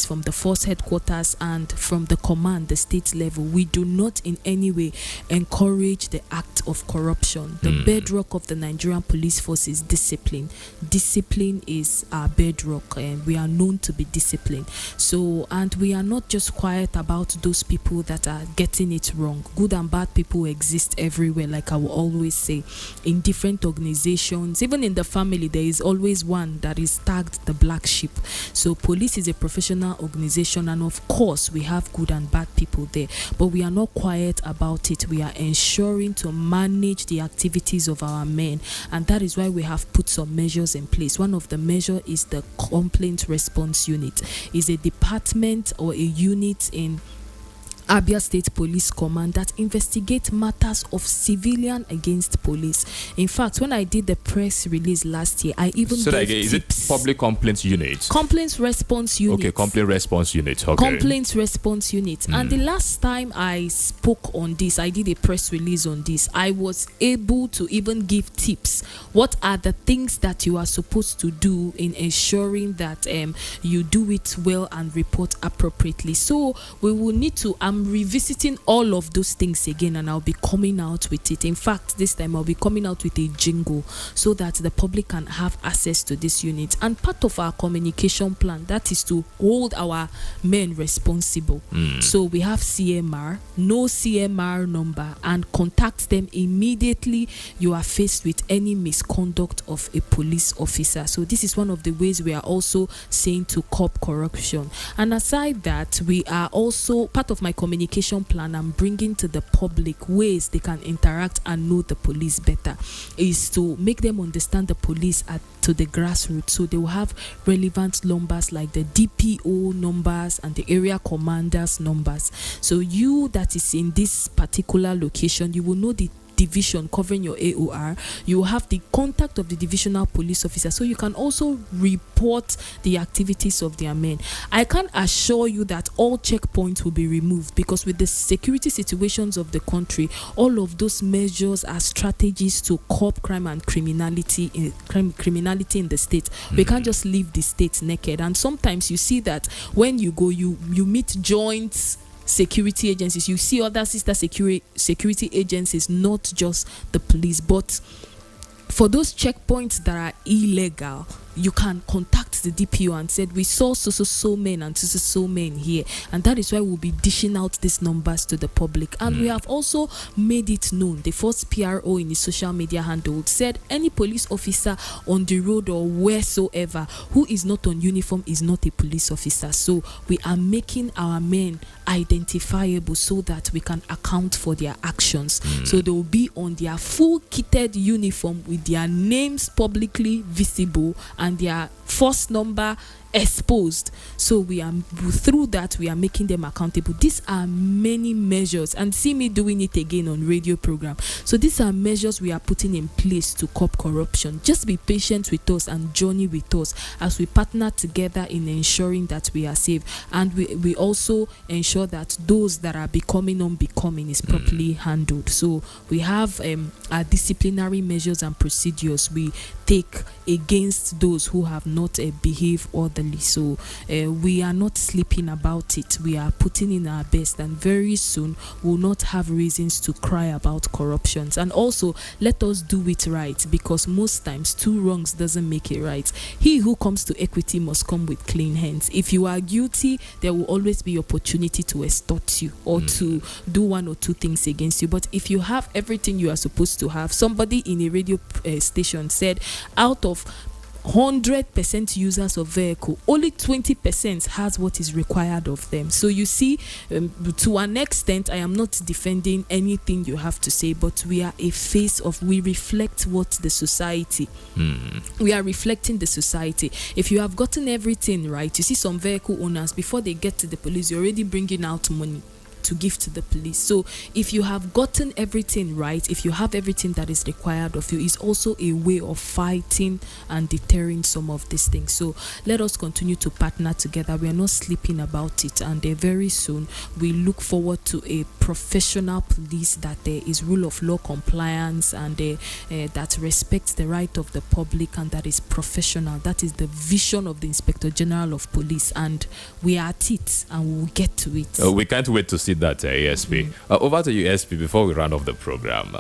from the force headquarters and from the command, the state level, we do not in any way encourage the act of corruption. The bedrock of the Nigerian police force is discipline. Discipline is our bedrock, and we are known to be disciplined. So, and we are not just quiet about those people that are getting it wrong. Good and bad people exist everywhere, like I will always say, in different organizations. Even in the family, there is always one that is tagged the black sheep. So police is a professional organization, and of course we have good and bad people there, but we are not quiet about it. We are ensuring to manage the activities of our men, and that is why we have put some measures in place. One of the measures is the complaint response unit. Is a department or a unit in Abia State Police Command that investigate matters of civilian against police. In fact, when I did the press release last year, I even gave is it public complaints unit? Complaints response unit. Okay, complaint response unit. Okay. Complaints response unit. And the last time I spoke on this, I did a press release on this. I was able to even give tips. What are the things that you are supposed to do in ensuring that you do it well and report appropriately? So we will need to. I'm revisiting all of those things again, and I'll be coming out with it. In fact, this time I'll be coming out with a jingle so that the public can have access to this unit. And part of our communication plan, that is to hold our men responsible. So we have CMR, no CMR number, and contact them immediately you are faced with any misconduct of a police officer. So this is one of the ways we are also saying to curb corruption. And aside that, we are also, part of my communication communication plan and bringing to the public ways they can interact and know the police better is to make them understand the police to the grassroots. So they will have relevant numbers like the DPO numbers and the area commanders numbers. So you that is in this particular location, you will know the division covering your AOR. You will have the contact of the divisional police officer, so you can also report the activities of their men. I can assure you that all checkpoints will be removed, because with the security situations of the country, all of those measures are strategies to curb crime and criminality in the state. We can't just leave the state naked. And sometimes you see that when you go, you meet joint security agencies, you see other sister security agencies, not just the police. But for those checkpoints that are illegal, you can contact the DPO and said, we saw so men and so men here, and that is why we'll be dishing out these numbers to the public. And we have also made it known, the first PRO in his social media handle said, any police officer on the road or wheresoever who is not on uniform is not a police officer. So we are making our men identifiable so that we can account for their actions. So they will be on their full kitted uniform with their names publicly visible and their first number exposed. So we are, through that, we are making them accountable. These are many measures, and see me doing it again on radio program. So these are measures we are putting in place to curb corruption. Just be patient with us and journey with us as we partner together in ensuring that we are safe, and we also ensure that those that are becoming unbecoming is properly handled. So we have our disciplinary measures and procedures we take against those who have not behaved orderly. So we are not sleeping about it. We are putting in our best, and very soon we'll not have reasons to cry about corruptions. And also, let us do it right, because most times two wrongs doesn't make it right. He who comes to equity must come with clean hands. If you are guilty, there will always be opportunity to extort you or to do one or two things against you. But if you have everything you are supposed to have, somebody in a radio station said, out of 100% users of vehicle, only 20% has what is required of them. So you see, to an extent, I am not defending anything you have to say, but we are a face of, we reflect what the society, we are reflecting the society. If you have gotten everything right, you see some vehicle owners, before they get to the police, you're already bringing out money to give to the police. So if you have gotten everything right, if you have everything that is required of you, is also a way of fighting and deterring some of these things. So let us continue to partner together. We are not sleeping about it, and very soon we look forward to a professional police that there is rule of law compliance, and that respects the right of the public, and that is professional. That is the vision of the Inspector General of Police, and we are at it, and we will get to it. We can't wait to see that, ASP. Over to you, ASP, before we run off the program.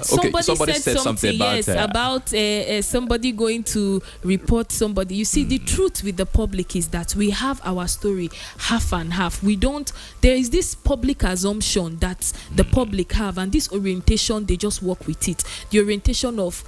Somebody said something about somebody going to report somebody. You see, the truth with the public is that we have our story half and half. There is this public assumption that the public have, and this orientation, they just work with it. The orientation of,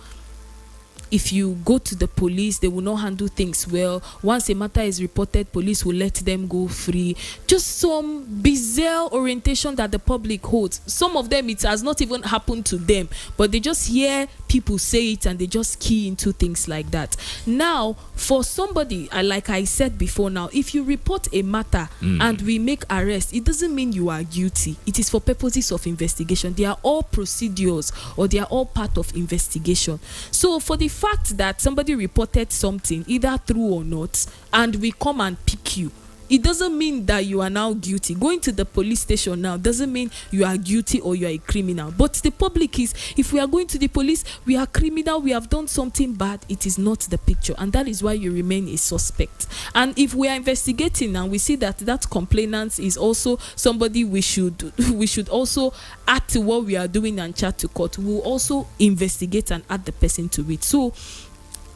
if you go to the police, they will not handle things well. Once a matter is reported, police will let them go free. Just some bizarre orientation that the public holds. Some of them, it has not even happened to them, but they just hear people say it and they just key into things like that. Now, for somebody, like I said before now, if you report a matter and we make arrest, it doesn't mean you are guilty. It is for purposes of investigation. They are all procedures, or they are all part of investigation. So for the fact that somebody reported something, either true or not, and we come and pick you, it doesn't mean that you are now guilty. Going to the police station now doesn't mean you are guilty or you are a criminal. But the public is, if we are going to the police, we are criminal, we have done something bad, it is not the picture. And that is why you remain a suspect. And if we are investigating and we see that that complainant is also somebody we should also add to what we are doing and chat to court, we will also investigate and add the person to it. So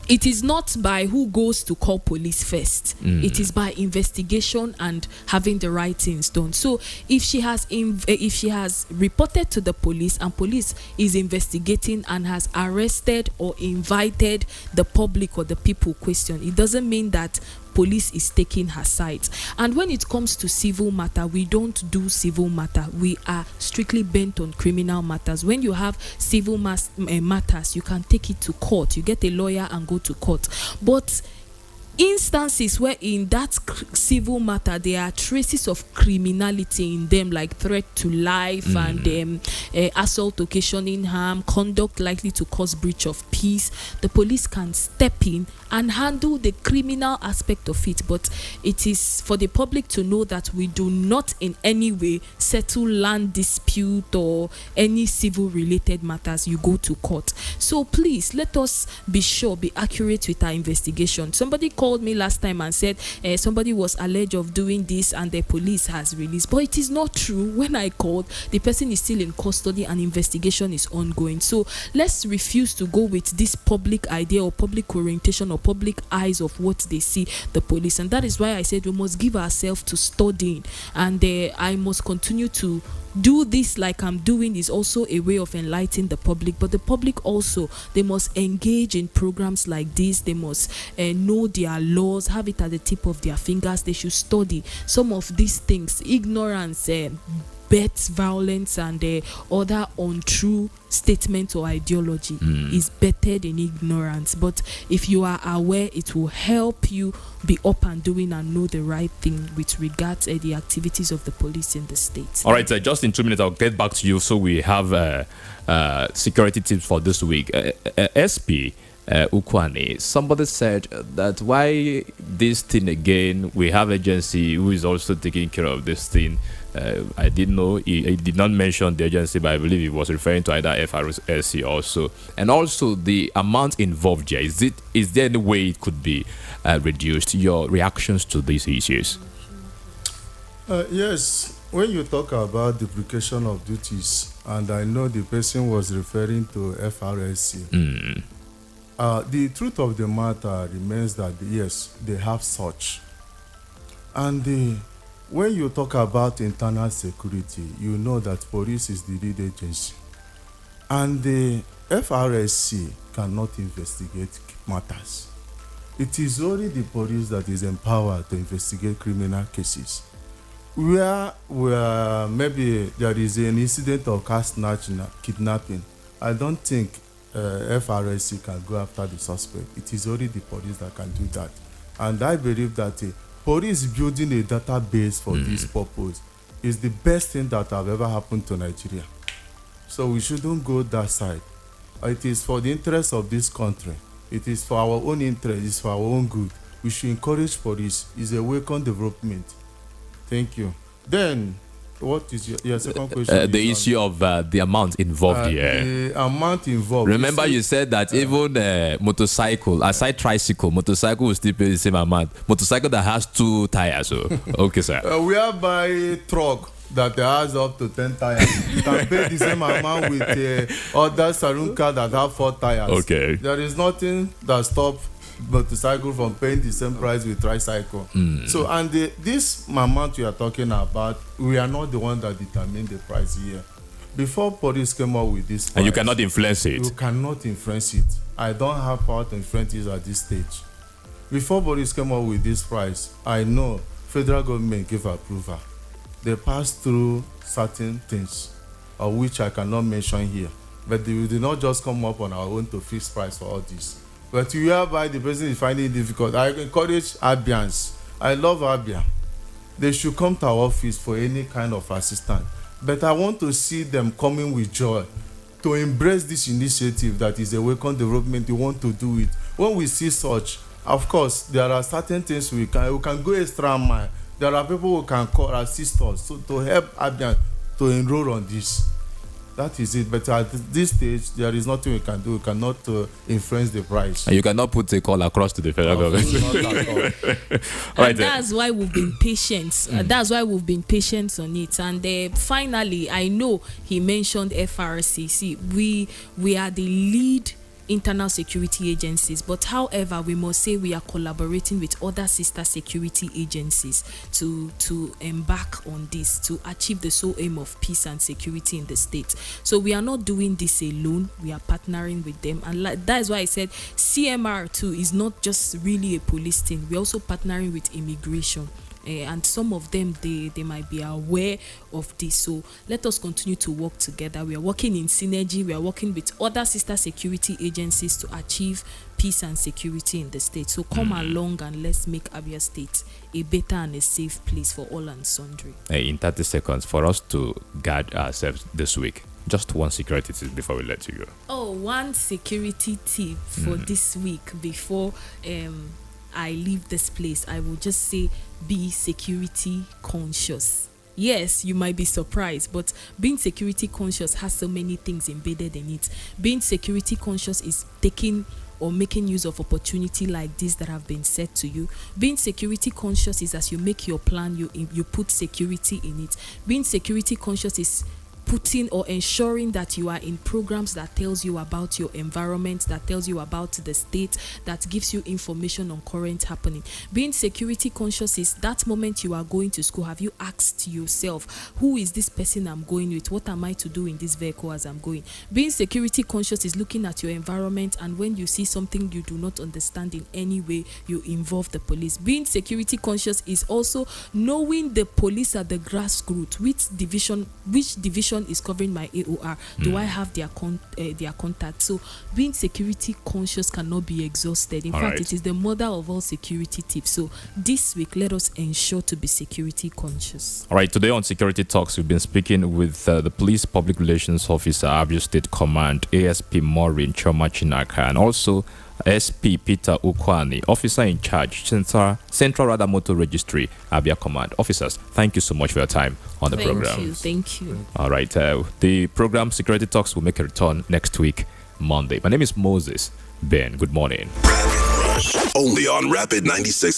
it is not by who goes to call police first. It is by investigation and having the right things done. So if she has reported to the police and police is investigating and has arrested or invited the public or the people question, it doesn't mean that police is taking her side. And when it comes to civil matter, we don't do civil matter. We are strictly bent on criminal matters. When you have civil matters, you can take it to court. You get a lawyer and go to court. But instances where in that civil matter there are traces of criminality in them, like threat to life and assault occasioning harm, conduct likely to cause breach of peace, the police can step in and handle the criminal aspect of it. But it is for the public to know that we do not in any way settle land dispute or any civil related matters. You go to court. So please let us be sure, be accurate with our investigation. Somebody called me last time and said somebody was alleged of doing this and the police has released, but it is not true. When I called, the person is still in custody and investigation is ongoing. So let's refuse to go with this public idea or public orientation or public eyes of what they see the police. And that is why I said we must give ourselves to studying, and I must continue to do this like I'm doing is also a way of enlightening the public. But the public also, they must engage in programs like this. They must know their laws, have it at the tip of their fingers. They should study some of these things. Ignorance bets violence and other untrue statements or ideology is bettered in ignorance. But if you are aware, it will help you be up and doing and know the right thing with regards to the activities of the police in the state. All right, just in 2 minutes, I'll get back to you. So we have security tips for this week. SP Ukwane, somebody said that why this thing again, we have agency who is also taking care of this thing. I didn't know, he did not mention the agency, but I believe he was referring to either FRSC also. And also the amount involved here, is there any way it could be reduced? Your reactions to these issues? Yes, when you talk about duplication of duties, and I know the person was referring to FRSC, the truth of the matter remains that yes, they have such. And when you talk about internal security, you know that police is the lead agency. And the FRSC cannot investigate matters. It is only the police that is empowered to investigate criminal cases. Where maybe there is an incident of car snatching, kidnapping, I don't think FRSC can go after the suspect. It is only the police that can do that. And I believe that police building a database for this purpose is the best thing that have ever happened to Nigeria. So we shouldn't go that side. It is for the interest of this country. It is for our own interest. It's for our own good. We should encourage police. It's a welcome development. Thank you. Then, what is your second question? The issue of the amount involved here. The amount involved. Remember, you said that even motorcycle, aside tricycle, motorcycle will still pay the same amount. Motorcycle that has 2 tires. So. Okay, sir. We are by truck that has up to 10 tires. You can pay the same amount with other saloon car that have 4 tires. Okay. There is nothing that stops motorcycle from paying the same price with tricycle. So, and this amount you are talking about, we are not the one that determine the price here. Before police came up with this price, and you cannot influence it. You cannot influence it. I don't have power to influence it at this stage. Before police came up with this price, I know federal government gave approval. They passed through certain things, of which I cannot mention here. But they did not just come up on our own to fix price for all this. But whereby the person is finding it difficult, I encourage Abians. I love Abia. They should come to our office for any kind of assistance. But I want to see them coming with joy to embrace this initiative that is a welcome development. We want to do it. When we see such, of course, there are certain things we can go extra mile. There are people who can call, assist us to help Abian to enroll on this. That is it. But at this stage, there is nothing we can do. We cannot influence the price. And you cannot put a call across to the federal government. All right, that's why we've been patient. That's why we've been patient on it. And finally, I know he mentioned FRCC. We are the lead internal security agencies, but however, we must say we are collaborating with other sister security agencies to embark on this, to achieve the sole aim of peace and security in the state. So we are not doing this alone, we are partnering with them, and that is why I said CMR too is not just really a police thing. We're also partnering with immigration. And some of them, they might be aware of this. So let us continue to work together. We are working in synergy. We are working with other sister security agencies to achieve peace and security in the state. So come along and let's make Abia State a better and a safe place for all and sundry. In 30 seconds, for us to guard ourselves this week, just one security tip before we let you go. Oh, one security tip for this week before I leave this place, I will just say be security conscious. Yes, you might be surprised, but being security conscious has so many things embedded in it. Being security conscious is taking or making use of opportunity like this that have been said to you. Being security conscious is as you make your plan, you put security in it. Being security conscious is putting or ensuring that you are in programs that tells you about your environment, that tells you about the state, that gives you information on current happening. Being security conscious is that moment you are going to school, have you asked yourself, who is this person I'm going with? What am I to do in this vehicle as I'm going? Being security conscious is looking at your environment, and when you see something you do not understand in any way, you involve the police. Being security conscious is also knowing the police at the grassroots, which division is covering my AOR. Do I have their contact? So being security conscious cannot be exhausted. In fact, it is the mother of all security tips. So this week, let us ensure to be security conscious. All right, today on Security Talks, we've been speaking with the Police Public Relations Officer, Abia State Command, ASP Maureen Choma Chinaka, and also SP Peter Ukwani, Officer in Charge, Central Motor Registry, Abia Command. Officers, thank you so much for your time on the program. Thank you. All right, the program Security Talks will make a return next week, Monday. My name is Moses Ben. Good morning. Only on Rapid 96.